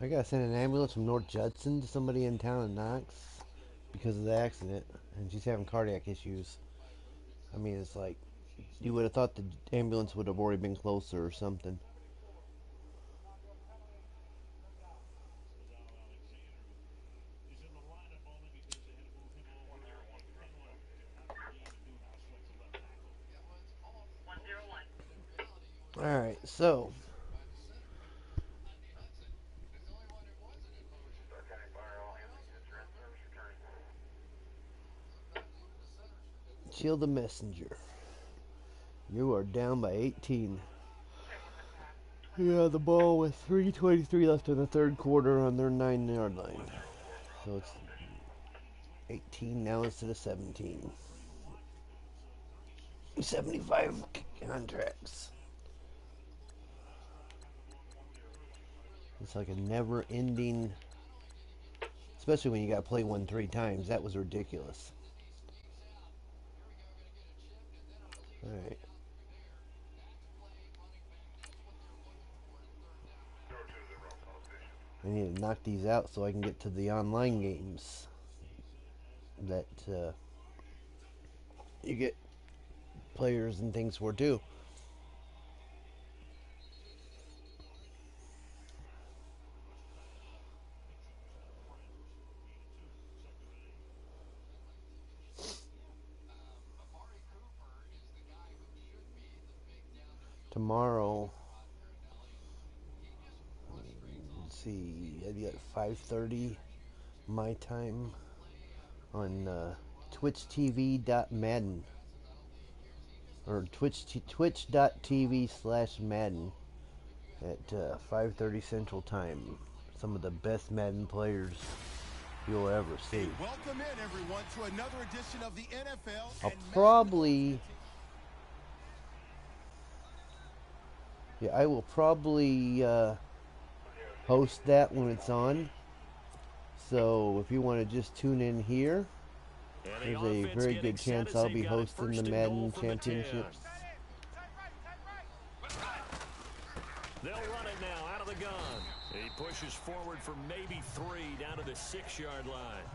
I gotta send an ambulance from North Judson to somebody in town in Knox because of the accident, and she's having cardiac issues. I mean, it's like you would have thought the ambulance would have already been closer or something. All right, so. Shield the messenger. You are down by 18. You have the ball with 3:23 left in the third quarter on their 9-yard line. So it's 18 now instead of 17. 75 contracts. It's like a never-ending, especially when you got to play one 3 times. That was ridiculous. All right. I need to knock these out so I can get to the online games that you get players and things for too. Tomorrow, let's see, I got 5:30 my time on twitch.tv.madden or twitch.tv/Madden at 5:30 Central Time. Some of the best Madden players you'll ever see. Welcome in, everyone, to another edition of the NFL. I'll probably... Yeah, I will probably host that when it's on. So if you want to just tune in here, And there's the a offense very getting good set chance as I'll they've be got it hosting first the and Madden goal from the 10. Championships. They'll run it now out of the gun. He pushes forward for maybe 3 down to the 6-yard line.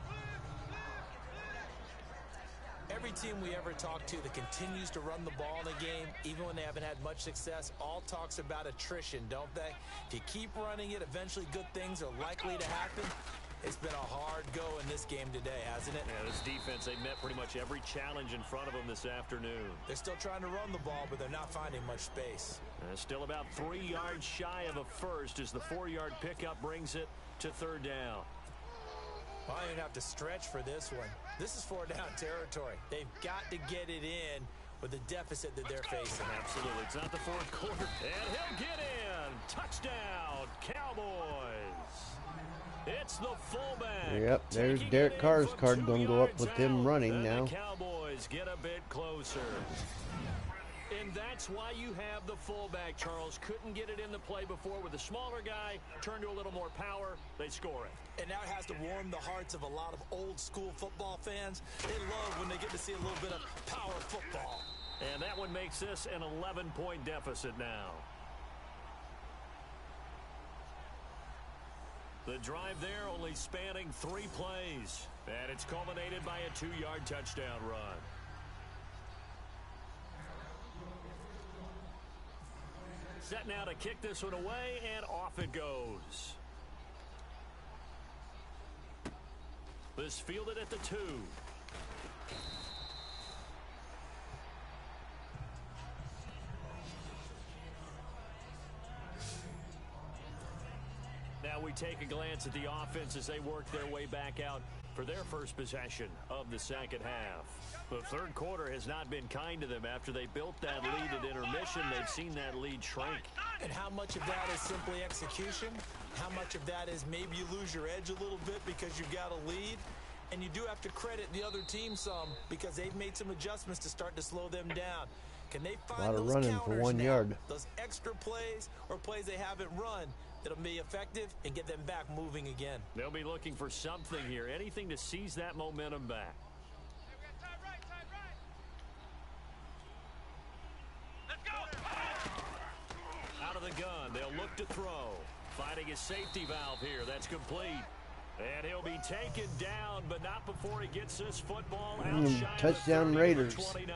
Every team we ever talk to that continues to run the ball in a game, even when they haven't had much success, all talks about attrition, don't they? If you keep running it, eventually good things are likely to happen. It's been a hard go in this game today, hasn't it? Yeah, this defense, they've met pretty much every challenge in front of them this afternoon. They're still trying to run the ball, but they're not finding much space. Still about 3 yards shy of a first as the 4-yard pickup brings it to 3rd down. Well, I didn't have to stretch for this one. This is 4-down territory. They've got to get it in with the deficit that they're facing. Absolutely. It's not the 4th quarter. And he'll get in. Touchdown, Cowboys. It's the fullback. Yep, there's Derek Carr's card going to go up with them running now. The Cowboys get a bit closer. And that's why you have the fullback, Charles. Couldn't get it in the play before with the smaller guy. Turned to a little more power. They score it. And now it has to warm the hearts of a lot of old-school football fans. They love when they get to see a little bit of power football. And that one makes this an 11-point deficit now. The drive there only spanning 3 plays. And it's culminated by a 2-yard touchdown run. Set now to kick this one away, and off it goes. This fielded at the 2. Now we take a glance at the offense as they work their way back out for their first possession of the second half. The 3rd quarter has not been kind to them. After they built that lead at intermission, they've seen that lead shrink. And how much of that is simply execution? How much of that is maybe you lose your edge a little bit because you've got a lead? And you do have to credit the other team some because they've made some adjustments to start to slow them down. Can they find those running counters for 1 now, yard. those extra plays or plays they haven't run that'll be effective and get them back moving again? They'll be looking for something here, anything to seize that momentum back. Out of the gun, they'll look to throw. Finding his safety valve here. That's complete. And he'll be taken down, but not before he gets this football out shy touchdown of the 30 Raiders. 29.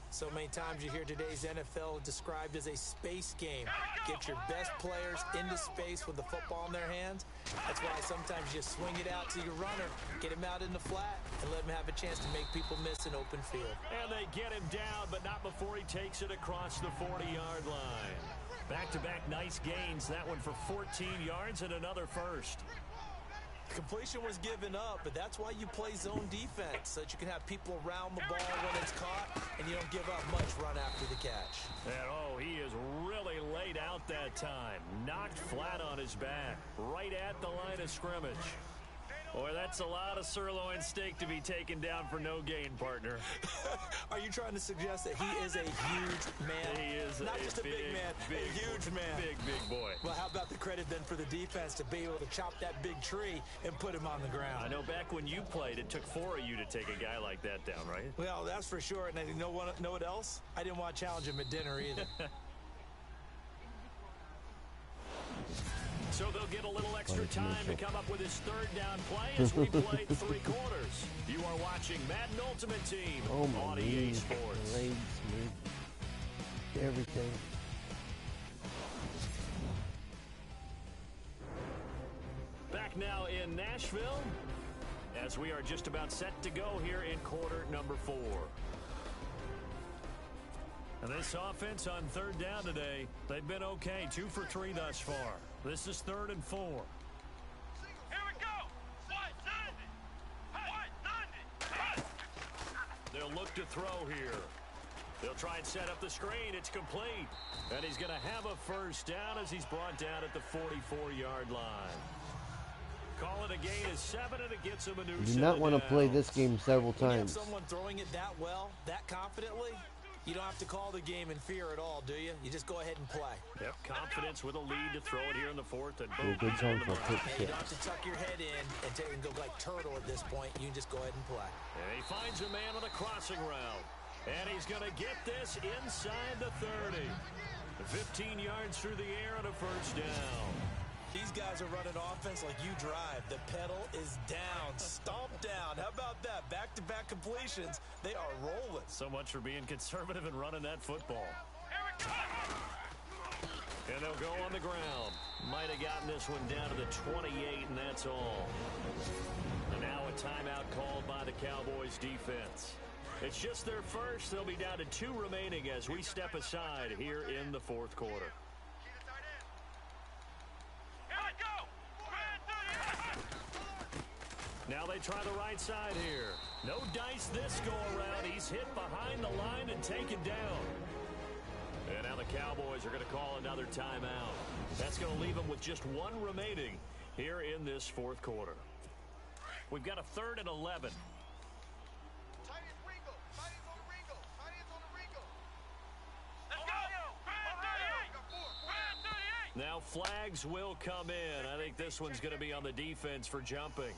So many times you hear today's NFL described as a space game. Get your best players into space with the football in their hands. That's why sometimes you swing it out to your runner, get him out in the flat, and let him have a chance to make people miss an open field. And they get him down, but not before he takes it across the 40-yard line. Back-to-back nice gains. That one for 14 yards and another first. Completion was given up, but that's why you play zone defense, so that you can have people around the ball when it's caught, and you don't give up much run after the catch. And oh, he is really laid out that time. Knocked flat on his back, right at the line of scrimmage. Boy, that's a lot of sirloin steak to be taken down for no gain, partner. Are you trying to suggest that he is a huge man? He is not just a big man, a huge man. Big boy. Well, how about the credit then for the defense to be able to chop that big tree and put him on the ground? I know back when you played, it took 4 of you to take a guy like that down, right? Well, that's for sure. And you know what else? I didn't want to challenge him at dinner either. So they'll get a little extra time to come up with his 3rd down play as we play 3 quarters. You are watching Madden Ultimate Team on EA Sports. Legs, everything. Back now in Nashville as we are just about set to go here in quarter number 4. And this offense on 3rd down today, they've been okay. 2 for 3 thus far. This is 3rd and 4. Here we go. They'll look to throw here. They'll try and set up the screen. It's complete. And he's going to have a first down as he's brought down at the 44-yard line. Call it a gain of 7, and it gets him a new You do not want to play this game several When you have times. someone throwing it that well, that confidently, You don't have to call the game in fear at all, do you? You just go ahead and play. Yep, confidence with a lead to throw it here in the fourth. And boom, Good he's on time the for a mark. pick And you six. don't have to tuck your head in and go like turtle at this point. You can just go ahead and play. And he finds a man on the crossing route. And he's going to get this inside the 30. 15 yards through the air on a first down. These guys are running offense like you drive. The pedal is down, stomped down. How about that? Back-to-back completions. They are rolling. So much for being conservative and running that football. And they'll go on the ground. Might have gotten this one down to the 28, and that's all. And now a timeout called by the Cowboys defense. It's just their first. They'll be down to 2 remaining as we step aside here in the fourth quarter. Now they try the right side here. No dice this go-around. He's hit behind the line and taken down. And now the Cowboys are going to call another timeout. That's going to leave them with just 1 remaining here in this fourth quarter. We've got a 3rd and 11. Now flags will come in. I think this one's going to be on the defense for jumping.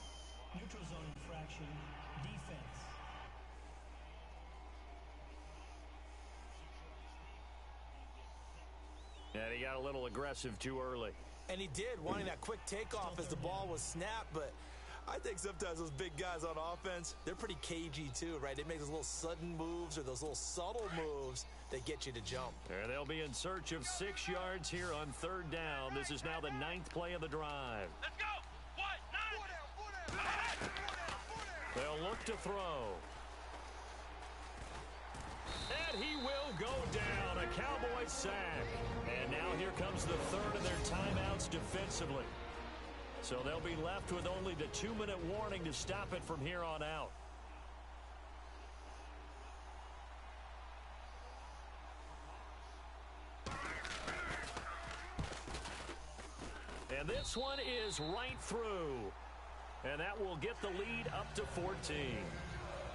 Neutral zone infraction, defense. And he got a little aggressive too early. And he did, wanting that quick takeoff as the ball was snapped. But I think sometimes those big guys on offense, they're pretty cagey too, right? They make those little sudden moves or those little subtle moves that get you to jump. And they'll be in search of 6 yards here on 3rd down. This is now the 9th play of the drive. Let's go. What? 9. They'll look to throw. And he will go down. A Cowboy sack. And now here comes the 3rd of their timeouts defensively. So they'll be left with only the 2-minute warning to stop it from here on out. And this one is right through. And that will get the lead up to 14.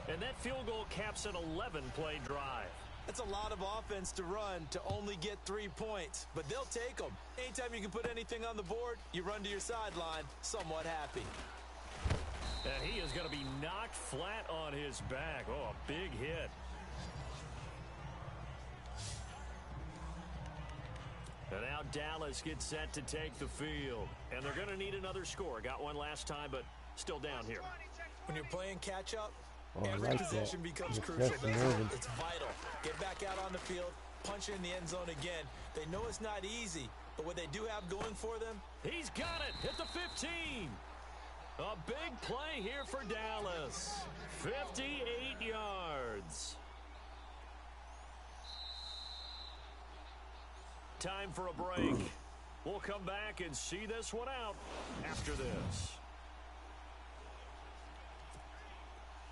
And that field goal caps an 11-play drive. That's a lot of offense to run to only get 3 points, but they'll take them. Anytime you can put anything on the board, you run to your sideline somewhat happy. And he is going to be knocked flat on his back. Oh, a big hit. And now Dallas gets set to take the field. And they're going to need another score. Got one last time, but still down here. When you're playing catch-up, Oh, I every like possession that. becomes It's crucial. just nervous. It's vital. Get back out on the field, punch it in the end zone again. They know it's not easy, but what they do have going for them, He's got it at the 15. A big play here for Dallas. 58 yards. Time for a break. We'll come back and see this one out after this.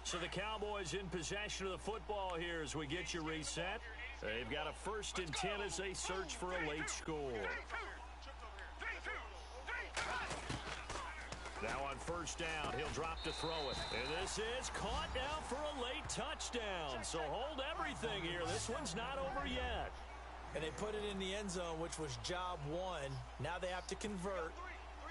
So the Cowboys in possession of the football here as we get you reset. They've got a 1st and 10 as they search for a late score. Now on 1st down, he'll drop to throw it. And this is caught now for a late touchdown. So hold everything here. This one's not over yet. and they put it in the end zone, which was job 1. Now they have to convert.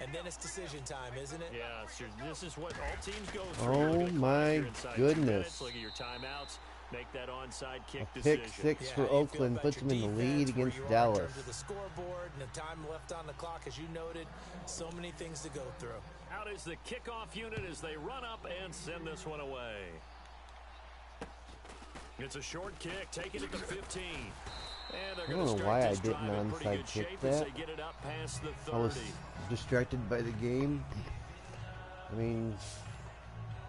And then it's decision time, isn't it? Yeah, so this is what all teams go through. Oh, my goodness. Look at your timeouts. Make that onside kick A decision. pick six for how you feel Oakland about puts your them in the defense, lead where against you are in Dallas. terms of the scoreboard and the time left on the clock, as you noted. So many things to go through. Out is the kickoff unit as they run up and send this one away. It's a short kick, taken at the 15. And they're I going don't to know why start I this didn't drive in pretty onside good kick shape as that. they get it up past the 30. I was distracted by the game. I mean,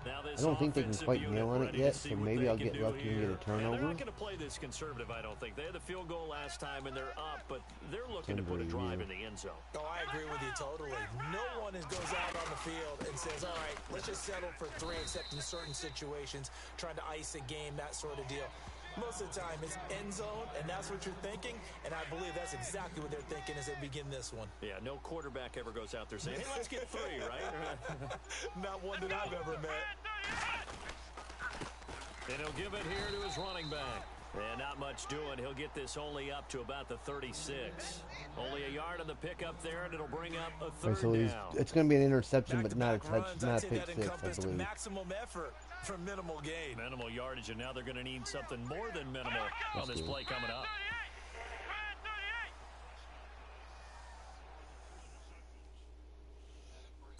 Now I this don't think they can offensive quite unit nail on it ready to yet, see so what maybe they I'll can get do lucky and get a here. And they're turnover. not going to play this conservative, I don't think. They had the field goal last time, and they're up, but they're looking to put a drive in the end zone. Oh, I agree with you totally. No one goes out on the field and says, all right, let's just settle for 3, except in certain situations, trying to ice a game, that sort of deal. Most of the time, it's end zone, and that's what you're thinking, and I believe that's exactly what they're thinking as they begin this one. Yeah, no quarterback ever goes out there saying, hey, let's get 3, right? Not one that I've ever met. And he'll give it here to his running back. And not much doing. He'll get this only up to about the 36. Only a yard on the pickup there, and it'll bring up a third So down. it's going to be an interception, but not a Back-to-back runs, not I'd a say pick that six, I encompassed believe. maximum effort for minimal gain. Minimal yardage, and now they're going to need something more than minimal on this play coming up.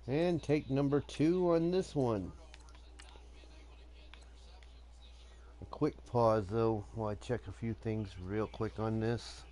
And take number 2 on this one. A quick pause, though, while I check a few things real quick on this.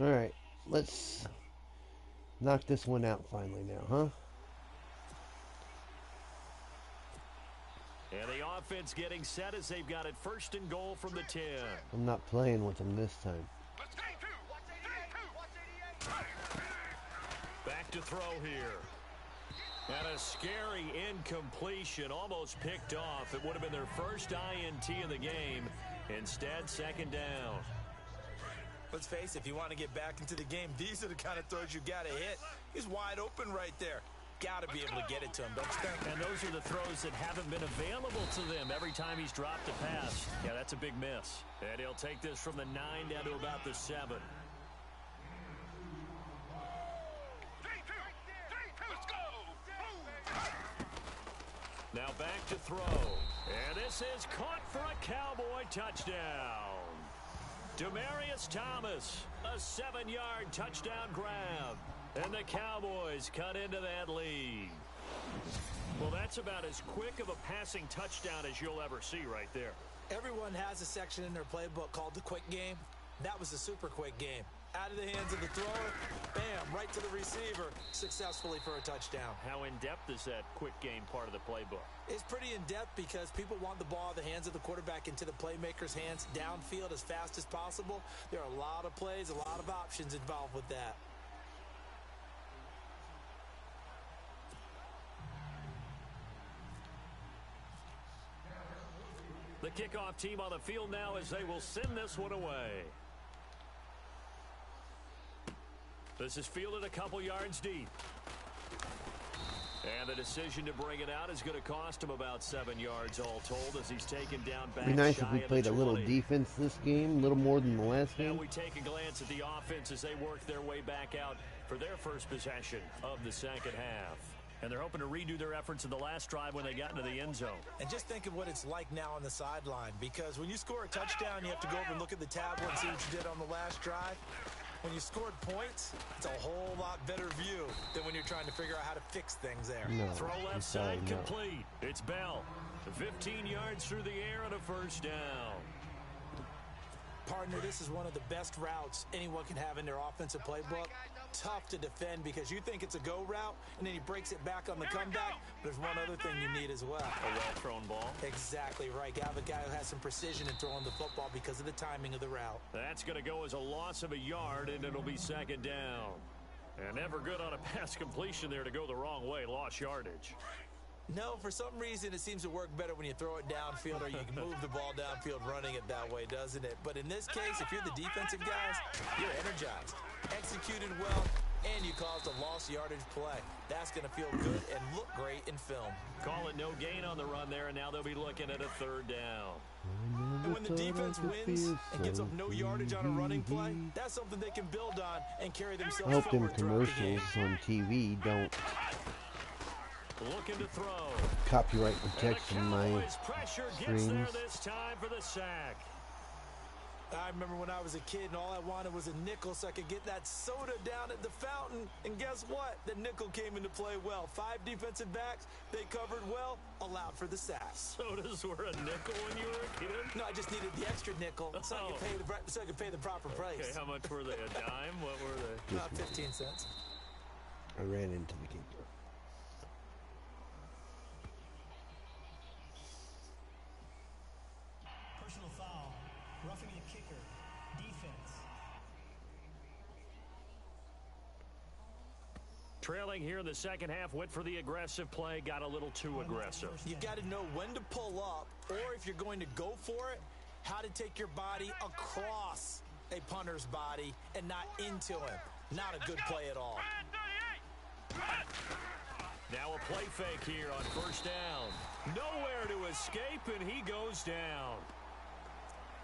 All right, let's knock this one out finally now, huh? And the offense getting set as they've got it first and goal from the 10. I'm not playing with them this time. Back to throw here. And a scary incompletion, almost picked off. It would have been their first INT of the game. Instead, second down. Let's face it, if you want to get back into the game, these are the kind of throws you got to hit. He's wide open right there. Got to be able to get it to him, don't you think? And those are the throws that haven't been available to them every time he's dropped a pass. Yeah, that's a big miss. And he'll take this from the 9 down to about the 7. Now back to throw. And this is caught for a Cowboy touchdown. Demaryius Thomas, a 7-yard touchdown grab. And the Cowboys cut into that lead. Well, that's about as quick of a passing touchdown as you'll ever see right there. Everyone has a section in their playbook called the quick game. That was the super quick game. Out of the hands of the thrower, bam, right to the receiver, successfully for a touchdown. How in-depth is that quick game part of the playbook? It's pretty in-depth because people want the ball in the hands of the quarterback into the playmaker's hands downfield as fast as possible. There are a lot of plays, a lot of options involved with that. The kickoff team on the field now as they will send this one away. This is fielded a couple yards deep. And the decision to bring it out is going to cost him about 7 yards all told as he's taken down back. It'd be nice shy if we of played the a little 20. defense this game, a little more than the last Now game. we take a glance at the offense as they work their way back out for their first possession of the second half. And they're hoping to redo their efforts in the last drive when they got into the end zone. And just think of what it's like now on the sideline, because when you score a touchdown, you have to go over and look at the tablet and see what you did on the last drive. When you scored points, it's a whole lot better view than when you're trying to figure out how to fix things there. No, Throw I'm left sorry, side no. complete. It's Bell. 15 yards through the air and a first down. Partner, this is one of the best routes anyone can have in their offensive playbook. Tough to defend because you think it's a go route, and then he breaks it back on the comeback. There's one other thing you need as well. A well-thrown ball. Exactly right. You have a guy who has some precision in throwing the football because of the timing of the route. That's going to go as a loss of a yard, and it'll be second down. And never good on a pass completion there to go the wrong way. Lost yardage. No, for some reason, it seems to work better when you throw it downfield or you can move the ball downfield running it that way, doesn't it? But in this case, if you're the defensive guys, you're energized, executed well, and you caused a lost yardage play. That's going to feel good and look great in film. Call it no gain on the run there, and now they'll be looking at a third down. And when the defense wins and gives up no yardage on a running play, that's something they can build on and carry themselves I hope them forward throughout the game. commercials on TV don't Looking to throw. copyright protection my Pressure gets there streams. this time for the sack. I remember when I was a kid and all I wanted was a nickel so I could get that soda down at the fountain. And guess what? The nickel came into play well. 5 defensive backs, they covered well, allowed for the sack. Sodas were a nickel when you were a kid? No, I just needed the extra nickel so I could pay the proper price. Okay, how much were they? A dime? What were they? 15 cents. I ran into the keeper. Personal foul. Roughing the kicker. Defense. Trailing here in the second half, went for the aggressive play, got a little too aggressive. You've got to know when to pull up, or if you're going to go for it, how to take your body across a punter's body and not into him. Not a good play at all. Now a play fake here on first down. Nowhere to escape, and he goes down.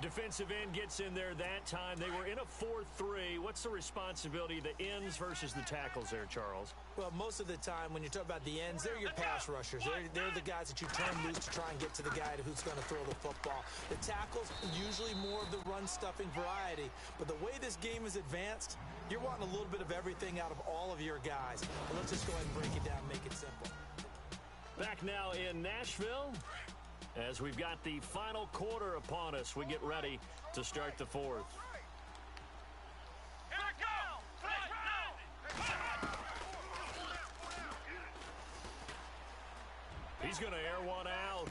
Defensive end gets in there that time. They were in a 4-3. What's the responsibility of the ends versus the tackles there, Charles? Well, most of the time when you talk about the ends, they're your pass rushers. They're the guys that you turn loose to try and get to the guy who's going to throw the football. The tackles, usually more of the run-stuffing variety. But the way this game is advanced, you're wanting a little bit of everything out of all of your guys. But let's just go ahead and break it down and make it simple. Back now in Nashville, as we've got the final quarter upon us, we get ready to start the fourth. Here we go! He's going to air one out.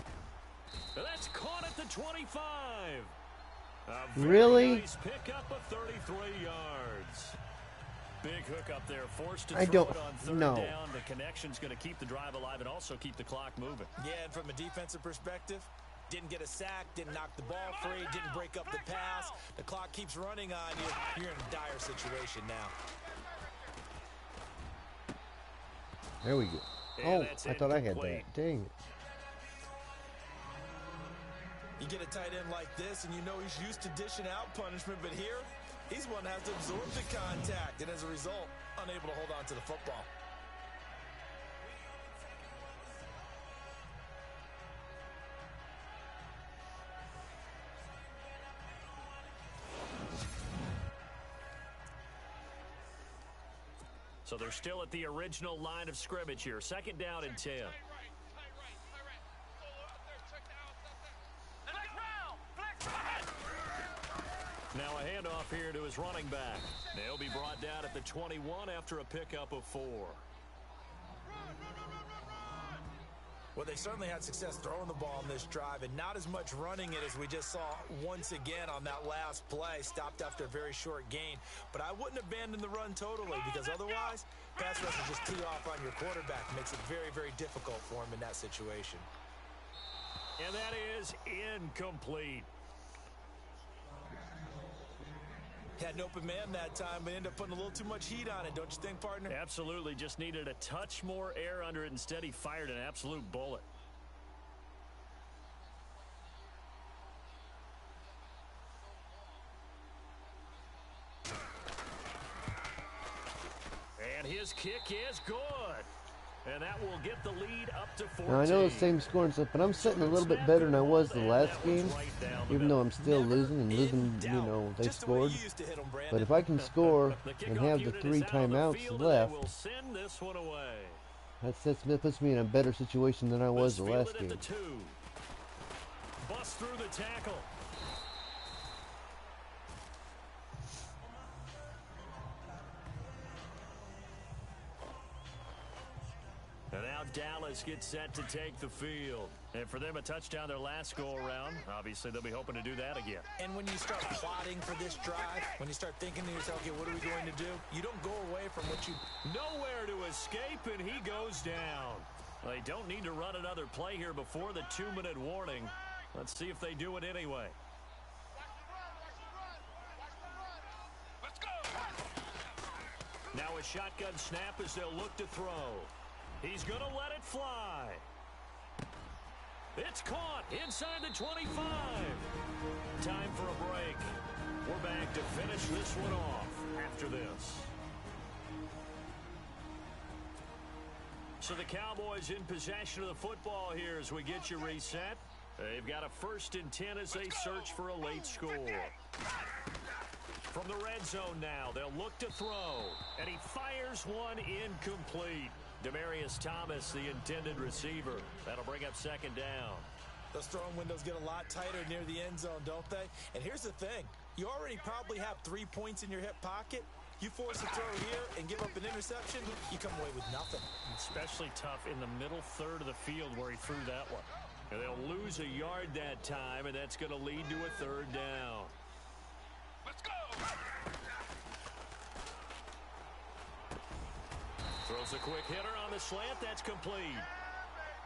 That's caught at the 25. A very Really? nice pick up of 33 yards. Big hook up there, forced to I throw don't it on third know. down. The connection's going to keep the drive alive and also keep the clock moving. Yeah, and from a defensive perspective, didn't get a sack, didn't knock the ball free, didn't break up the pass. The clock keeps running on you. You're in a dire situation now. There we go. And Oh, that's I thought I had incomplete. that. Dang it. You get a tight end like this, and you know he's used to dishing out punishment, but here, he's one that has to absorb the contact, and as a result, unable to hold on to the football. So they're still at the original line of scrimmage here. Second down and 10. Now a handoff here to his running back. They'll be brought down at the 21 after a pickup of 4. Well, they certainly had success throwing the ball on this drive and not as much running it as we just saw once again on that last play. Stopped after a very short gain. But I wouldn't abandon the run totally because otherwise, pass rushers just tee off on your quarterback. Makes it very, very difficult for him in that situation. And that is incomplete. Had an open man that time, but ended up putting a little too much heat on it, don't you think, partner? Absolutely. Just needed a touch more air under it. Instead, he fired an absolute bullet. And his kick is good. And that will get the lead up to 14. Now, I know the same score and stuff, but I'm sitting a little bit better than I was the last game, even though I'm still losing and losing, you know, they scored. But if I can score and have the 3 timeouts left, that puts me in a better situation than I was the last game. Bust through the tackle. now Dallas gets set to take the field. And for them, a touchdown their last go-around. Obviously, they'll be hoping to do that again. And when you start plotting for this drive, when you start thinking to yourself, okay, what are we going to do? You don't go away from what you... Nowhere to escape, and he goes down. They don't need to run another play here before the 2-minute warning. Let's see if they do it anyway. Let's go. Now a shotgun snap as they'll look to throw. He's going to let it fly. It's caught inside the 25. Time for a break. We're back to finish this one off after this. So the Cowboys in possession of the football here as we get you reset. They've got a 1st and 10 as they search for a late score. From the red zone now, they'll look to throw. And he fires one incomplete. Demaryius Thomas, the intended receiver. That'll bring up 2nd down. Those throwing windows get a lot tighter near the end zone, don't they? And here's the thing. You already probably have 3 points in your hip pocket. You force a throw here and give up an interception, you come away with nothing. Especially tough in the middle third of the field where he threw that one. And they'll lose a yard that time, and that's going to lead to a 3rd down. Let's go. Throws a quick hitter on the slant. That's complete.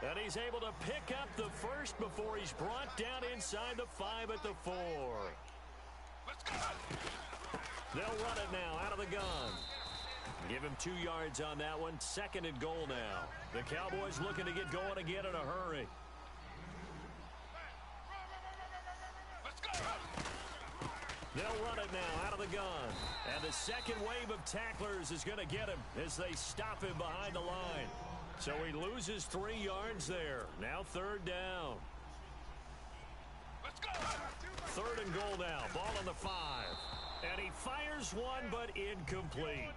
And he's able to pick up the first before he's brought down inside the 5 at the 4. Let's go. They'll run it now out of the gun. Give him 2 yards on that one. 2nd and goal now. The Cowboys looking to get going again in a hurry. Let's go. They'll run it now out of the gun. And the second wave of tacklers is going to get him as they stop him behind the line. So he loses 3 yards there. Now 3rd down. Let's go. 3rd and goal now. Ball on the 5. And he fires one, but incomplete.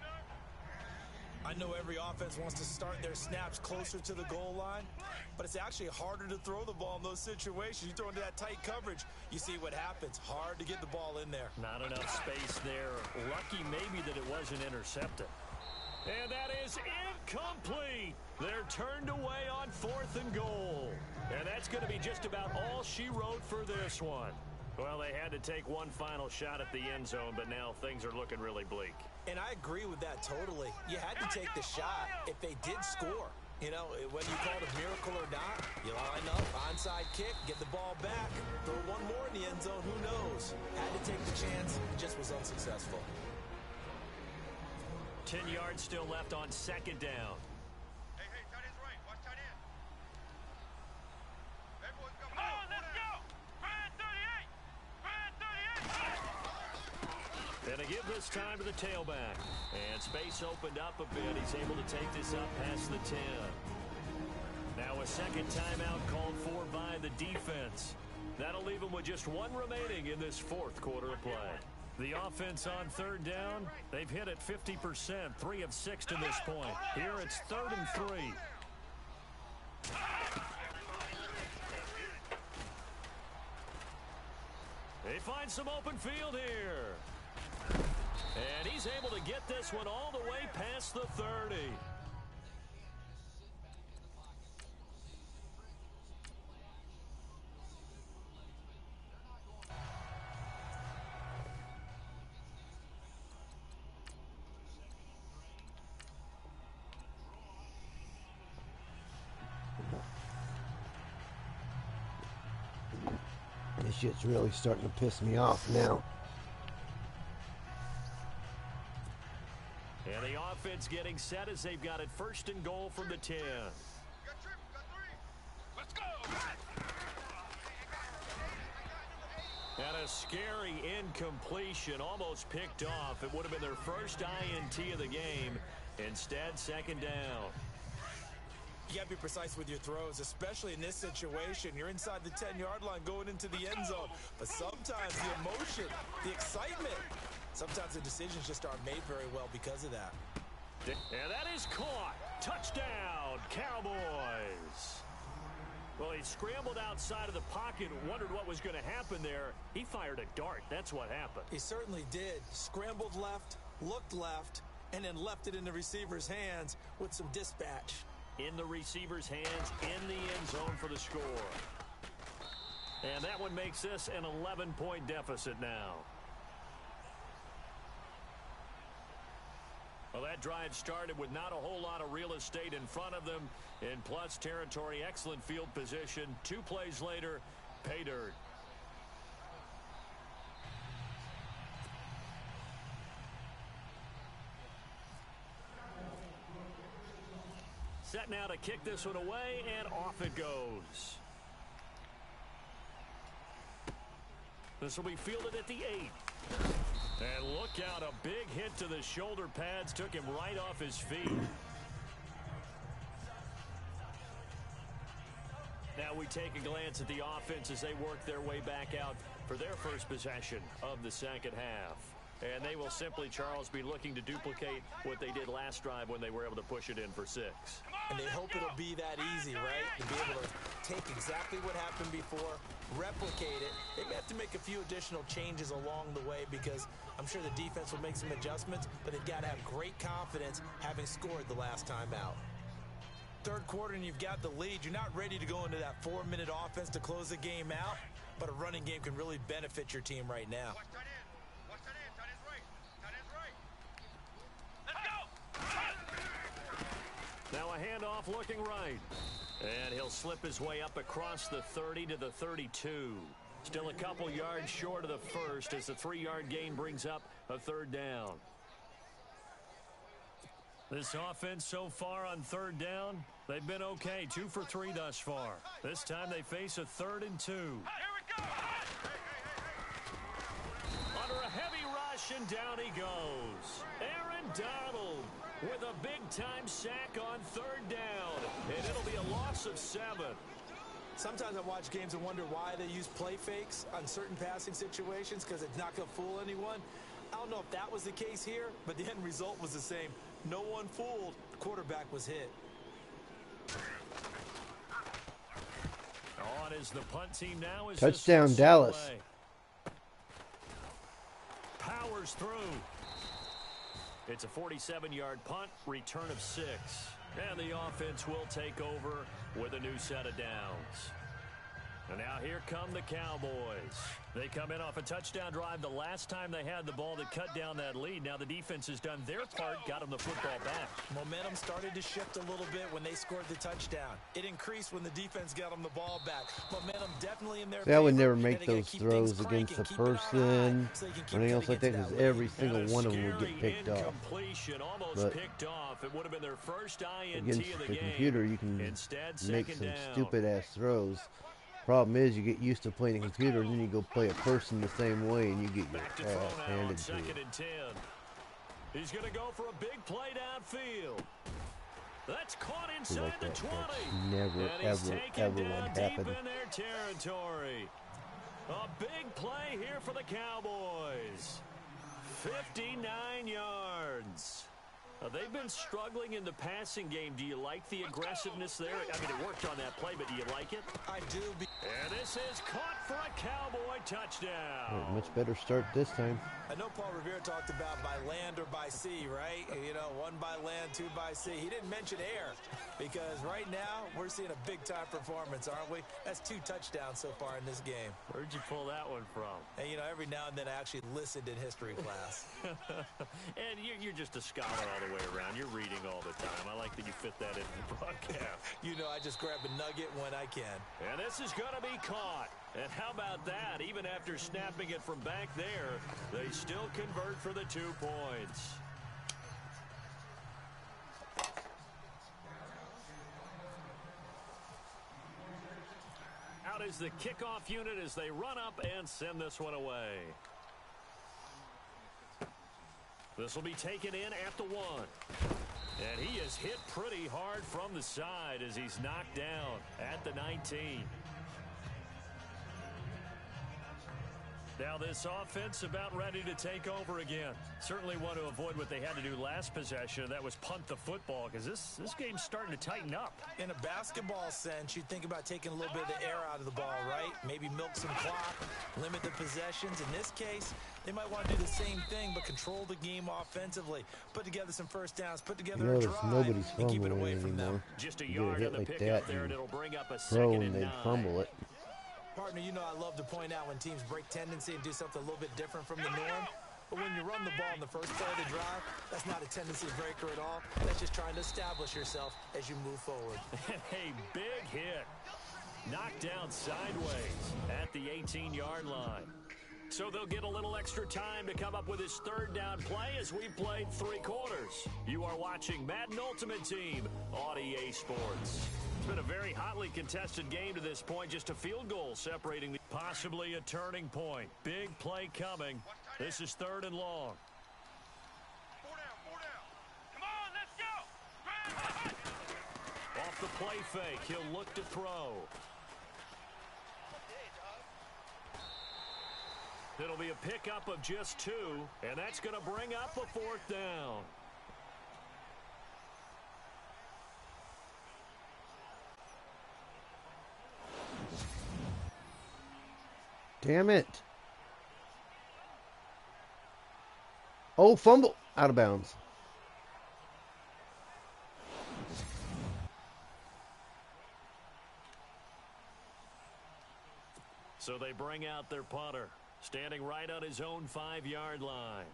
I know every offense wants to start their snaps closer to the goal line, but it's actually harder to throw the ball in those situations. You throw into that tight coverage, you see what happens. Hard to get the ball in there. Not enough space there. Lucky maybe that it wasn't intercepted. And that is incomplete. They're turned away on 4th and goal. And that's going to be just about all she wrote for this one. Well, they had to take one final shot at the end zone, but now things are looking really bleak. And I agree with that totally. You had to take the shot if they did score. You know, whether you call it a miracle or not, you line up, onside kick, get the ball back, throw one more in the end zone, who knows? Had to take the chance, just was unsuccessful. 10 yards still left on 2nd down. Hey, tight end's right. Watch tight end. Hey, boys, come on, let's go. Red 38. Red 38. And to give this time to the tailback. And space opened up a bit. He's able to take this up past the 10. Now a 2nd timeout called for by the defense. That'll leave him with just 1 remaining in this 4th quarter of play. The offense on 3rd down, they've hit it 50%, 3 of 6 to this point. Here it's 3rd and 3. They find some open field here. And he's able to get this one all the way past the 30. This shit's really starting to piss me off now. And the offense getting set as they've got it 1st and goal from the 10. Got 3. Let's go. And a scary incompletion, almost picked off. It would have been their first INT of the game. Instead, 2nd down. You got to be precise with your throws, especially in this situation. You're inside the 10-yard line going into the end zone. But sometimes the emotion, the excitement, sometimes the decisions just aren't made very well because of that. And that is caught. Touchdown, Cowboys. Well, he scrambled outside of the pocket and wondered what was going to happen there. He fired a dart. That's what happened. He certainly did. Scrambled left, looked left, and then left it in the receiver's hands with some dispatch. in the receiver's hands in the end zone for the score. And that one makes this an 11-point deficit now. Well, that drive started with not a whole lot of real estate in front of them. In plus territory, excellent field position. 2 plays later, pay dirt. Set now to kick this one away, and off it goes. This will be fielded at the 8. And look out, a big hit to the shoulder pads took him right off his feet. Now we take a glance at the offense as they work their way back out for their first possession of the second half. And they will simply, Charles, be looking to duplicate what they did last drive when they were able to push it in for 6. And they hope it'll be that easy, right? To be able to take exactly what happened before, replicate it. They may have to make a few additional changes along the way because I'm sure the defense will make some adjustments, but they've got to have great confidence having scored the last time out. Third quarter and you've got the lead. You're not ready to go into that 4-minute offense to close the game out, but a running game can really benefit your team right now. Watch that in. Watch that in. That is right. That is right. Let's go. Now a handoff looking right. And he'll slip his way up across the 30 to the 32. Still a couple yards short of the first as the 3-yard gain brings up a third down. This offense so far on third down, they've been okay. 2 for 3 thus far. This time they face a 3rd and 2. Here we go. Under a heavy rush, and down he goes. Aaron Donald with a big-time sack on 3rd down. And it'll be a loss of 7. Sometimes I watch games and wonder why they use play fakes on certain passing situations because it's not going to fool anyone. I don't know if that was the case here, but the end result was the same. No one fooled. The quarterback was hit. On is the punt team now. Is touchdown, Dallas. Powers through. It's a 47-yard punt, return of 6. And the offense will take over with a new set of downs. And now here come the Cowboys. They come in off a touchdown drive the last time they had the ball to cut down that lead. Now the defense has done their part, got them the football back. Momentum started to shift a little bit when they scored the touchdown. It increased when the defense got them the ball back. Momentum definitely in their See, I would favor. never make those throws against a person or anything else like that because every single one of them would get picked off. But picked off. It would have been their first INT against of the the game. computer, you can Instead, make second some down. stupid-ass throws. Problem is, you get used to playing a computer, and then you go play a person the same way, and you get Back to your throw ass now on handed to 2nd you. and 10. He's going to go for a big play downfield. That's caught inside Like the that. 20. That's never, And he's ever, taken ever down would deep happen. in their territory. A big play here for the Cowboys. 59 yards. They've been struggling in the passing game. Do you like the aggressiveness there? I mean, it worked on that play, but do you like it? I do. And this is caught for a Cowboy touchdown. Much better start this time. I know Paul Revere talked about by land or by sea, right? You know, 1 by land, 2 by sea. He didn't mention air because right now we're seeing a big-time performance, aren't we? That's 2 touchdowns so far in this game. Where'd you pull that one from? And, you know, every now and then I actually listened in history class. And you're just a scholar all the way around. You're reading all the time. I like that you fit that into the broadcast. You know, I just grab a nugget when I can. And this is going to be caught. And how about that? Even after snapping it from back there, they still convert for the 2 points. Out is the kickoff unit as they run up and send this one away. This will be taken in at the 1. And he is hit pretty hard from the side as he's knocked down at the 19. Now this offense about ready to take over again. Certainly want to avoid what they had to do last possession. That was punt the football, because this game's starting to tighten up. In a basketball sense, you think about taking a little bit of the air out of the ball, right? Maybe milk some clock, limit the possessions. In this case, they might want to do the same thing, but control the game offensively. Put together some first downs, put together a drive, nobody's and keep it fumbling away it from them. anymore. Just a You get a yard hit on the like pick that up there, and and it'll bring up a throw second and and they 9. fumble it. Partner, you know I love to point out when teams break tendency and do something a little bit different from the norm. But when you run the ball in the first play of the drive, that's not a tendency breaker at all. That's just trying to establish yourself as you move forward. A big hit. Knocked down sideways at the 18-yard line. So they'll get a little extra time to come up with his third down play as we played 3 quarters. You are watching Madden Ultimate Team on EA Sports. It's been a very hotly contested game to this point. Just a field goal separating possibly a turning point. Big play coming. This is 3rd and long. 4 down, 4 down. Come on, let's go. Off the play fake, he'll look to throw. It'll be a pickup of just 2, and that's going to bring up a 4th down. Damn it. Oh, fumble. Out of bounds. So they bring out their punter, standing right on his own 5-yard line.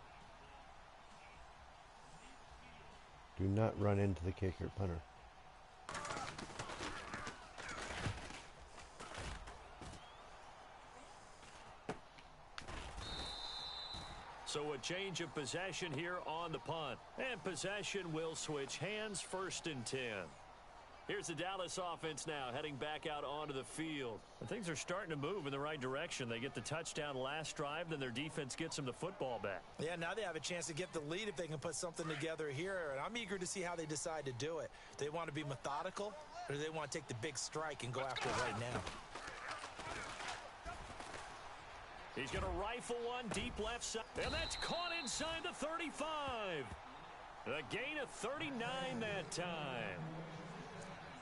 Do not run into the kicker, punter. So a change of possession here on the punt. And possession will switch hands, 1st and 10. Here's the Dallas offense now heading back out onto the field. And things are starting to move in the right direction. They get the touchdown last drive, then their defense gets them the football back. Yeah, now they have a chance to get the lead if they can put something together here. And I'm eager to see how they decide to do it. Do they want to be methodical, or do they want to take the big strike and go after it right now? He's going to rifle one deep left side. And that's caught inside the 35. A gain of 39 that time.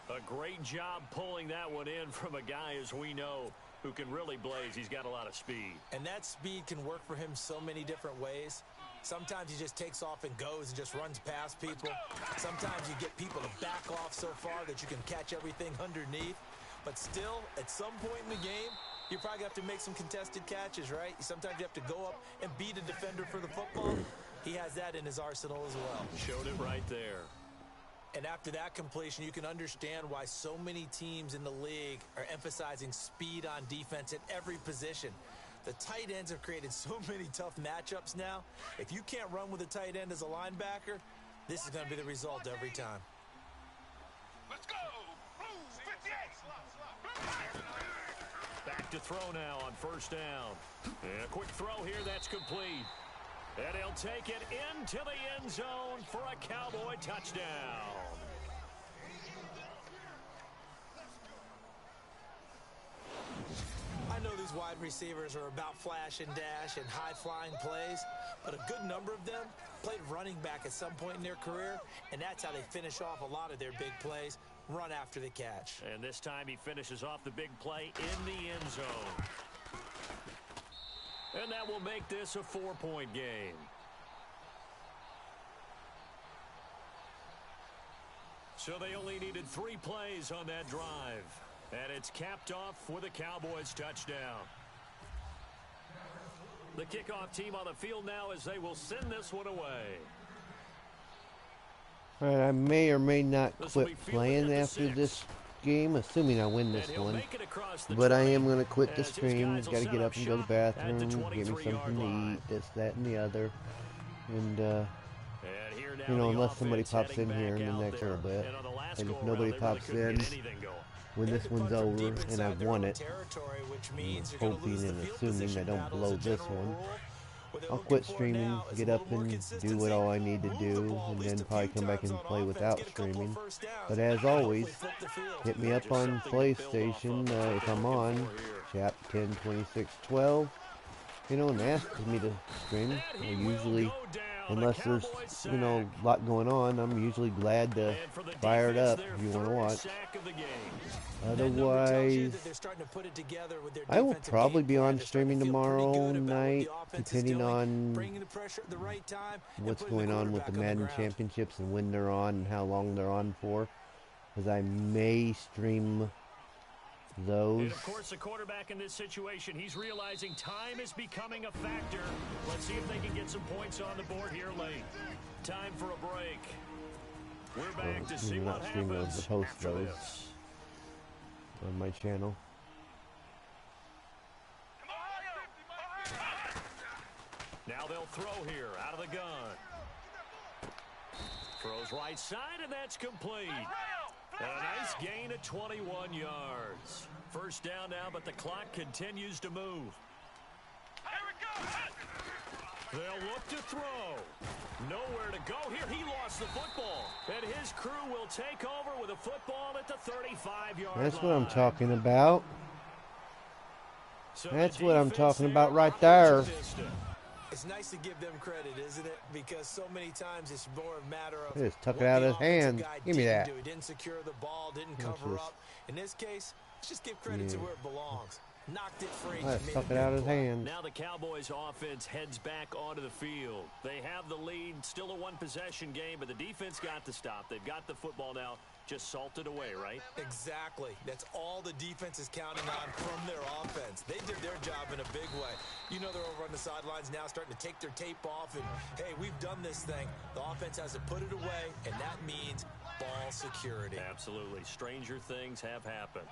A great job pulling that one in from a guy, as we know, who can really blaze. He's got a lot of speed. And that speed can work for him so many different ways. Sometimes he just takes off and goes and just runs past people. Sometimes you get people to back off so far that you can catch everything underneath. But still, at some point in the game, you probably have to make some contested catches, right? Sometimes you have to go up and beat a defender for the football. He has that in his arsenal as well. Showed it right there. And after that completion, you can understand why so many teams in the league are emphasizing speed on defense at every position. The tight ends have created so many tough matchups now. If you can't run with a tight end as a linebacker, this is going to be the result every time. Let's go. Blue 58. Back to throw now on 1st down. And a quick throw here, that's complete. And he'll take it into the end zone for a Cowboy touchdown. I know these wide receivers are about flash and dash and high-flying plays, but a good number of them played running back at some point in their career, and that's how they finish off a lot of their big plays, run after the catch. And this time he finishes off the big play in the end zone. And that will make this a 4-point game. So they only needed 3 plays on that drive. And it's capped off with a Cowboys touchdown. The kickoff team on the field now as they will send this one away. All right, I may or may not quit playing after this game, assuming I win this one. But I am going to quit the stream. Got to get up and go to the bathroom, get me something to eat, this, that, and the other. And, you know, unless somebody pops in here in the next little bit. And if nobody pops in when this one's over and I've won it, I'm hoping and assuming I don't blow this one, I'll quit streaming, get up and do what all I need to do, and then probably come back and play without streaming. But as always, hit me up on PlayStation if I'm on, Chap 102612. you know, and ask me to stream. And I he will usually, go down. A unless there's, Cowboys sack. you know, a lot going on, I'm usually glad to And for the fire it defense, up their if you want to third watch. sack of the game. That number tells you Otherwise, that they're starting to put it together with their I will defensive probably game be plan. on They're starting streaming to feel pretty tomorrow good about what night, the offense is depending doing, on bringing the pressure at the right time, and what's putting the going on with the quarterback on the Madden ground. Championships and when they're on and how long they're on for. Because I may stream those. And, of course, the quarterback in this situation, he's realizing time is becoming a factor. Let's see if they can get some points on the board here late. Time for a break. We're back to see what happens after this. On my channel. Now they'll throw here out of the gun. Throws right side, and that's complete. And a nice gain of 21 yards. First down now, but the clock continues to move. They'll look to throw. Nowhere to go here. He lost the football. And his crew will take over with a football at the 35-yard line. That's what I'm talking about. So That's the what I'm defense talking there about right offers there. a distance. It's nice to give them credit, isn't it? Because so many times it's more a matter of Just tuck it what out the of his offensive hand. guy Give me didn't that. do. He didn't secure the ball, didn't Watch cover this. up. In this case, let's just give credit to where it belongs. Knocked it free. Let's made tuck a it out big of his play. hand. Now the Cowboys offense heads back onto the field. They have the lead, still a one-possession game, but the defense got to stop. They've got the football now, just salted away, right? Exactly. That's all the defense is counting on from their offense. They did their job in a big way. You know they're over on the sidelines now starting to take their tape off, and, hey, we've done this thing. The offense has to put it away, and that means ball security. Absolutely. Stranger things have happened.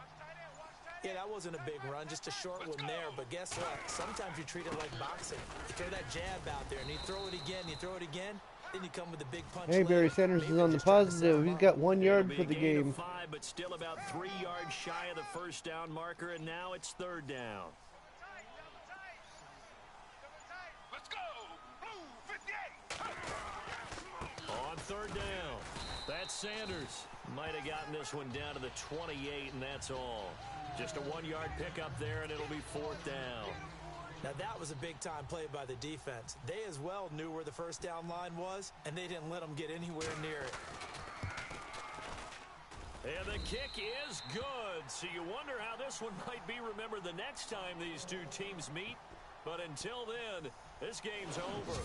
Yeah, that wasn't a big run, just a short one there. But guess what? Sometimes you treat it like boxing. You throw that jab out there, and you throw it again, then you come with a big punch. Hey, Barry later. Sanders Maybe is on the just trying to set positive. him He's up. got 1 It'll yard be for a the gain of game. 5, but still about 3 yards shy of the first down marker, and now it's third down. Let's go! Blue 58! On third down, that's Sanders. Might have gotten this one down to the 28, and that's all. Just a 1 yard pickup there, and it'll be fourth down. Now, that was a big-time play by the defense. They as well knew where the first down line was, and they didn't let them get anywhere near it. And the kick is good. So you wonder how this one might be remembered the next time these two teams meet. But until then, this game's over.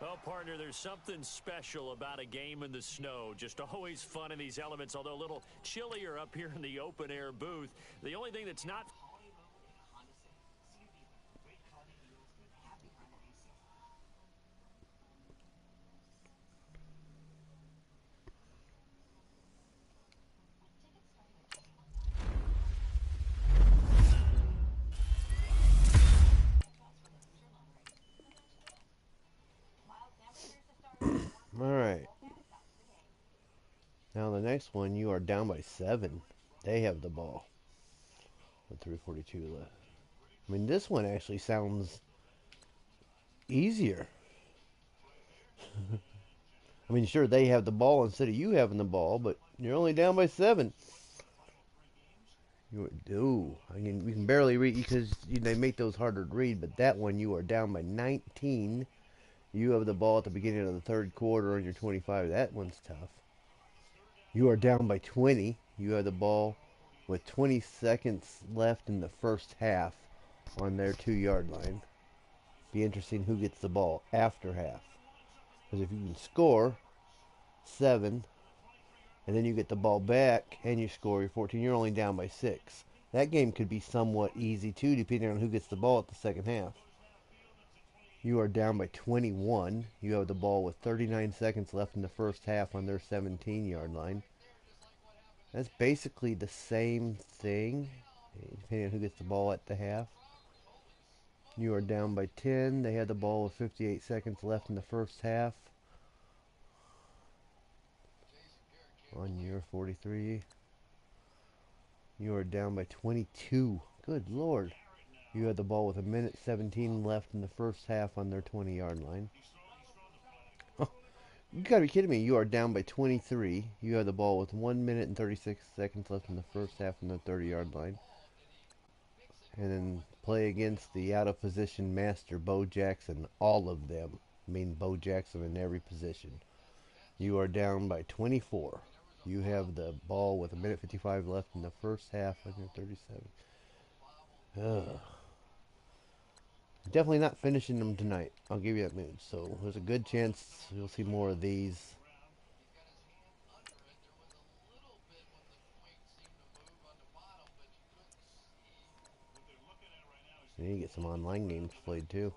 Well, partner, there's something special about a game in the snow. Just always fun in these elements, although a little chillier up here in the open-air booth. The only thing that's not... All right. Now the next one, you are down by 7. They have the ball. With 3:42 left. I mean, this one actually sounds easier. I mean, sure, they have the ball instead of you having the ball, but you're only down by 7. You do. I mean, we can barely read because they make those harder to read, but that one, you are down by 19. You have the ball at the beginning of the third quarter on your 25. That one's tough. You are down by 20. You have the ball with 20 seconds left in the first half on their 2 yard line. Be interesting who gets the ball after half. Because if you can score 7, and then you get the ball back and you score your 14, you're only down by 6. That game could be somewhat easy too, depending on who gets the ball at the second half. You are down by 21. You have the ball with 39 seconds left in the first half on their 17 yard line. That's basically the same thing, depending on who gets the ball at the half. You are down by 10. They had the ball with 58 seconds left in the first half. On your 43. You are down by 22. Good Lord. You had the ball with 1:17 left in the first half on their 20 yard line. Oh, you gotta be kidding me. You are down by 23. You have the ball with 1:36 left in the first half on the 30 yard line. And then play against the out of position master, Bo Jackson. All of them. I mean, Bo Jackson in every position. You are down by 24. You have the ball with 1:55 left in the first half. 137. Ugh. Definitely not finishing them tonight. I'll give you that mood. So there's a good chance you'll see more of these. You need to get some online games played too.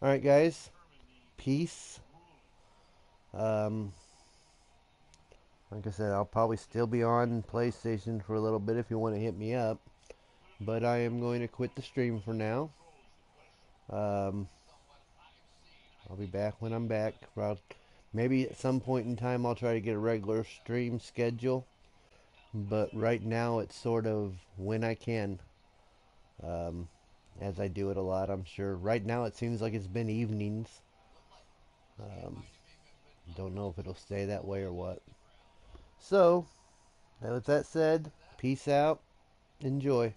Alright, guys. Peace. Like I said, I'll probably still be on PlayStation for a little bit if you want to hit me up. But I am going to quit the stream for now. I'll be back when I'm back. Maybe at some point in time I'll try to get a regular stream schedule. But right now it's sort of when I can. As I do it a lot, I'm sure. Right now it seems like it's been evenings. Don't know if it'll stay that way or what. So, with that said, peace out. Enjoy.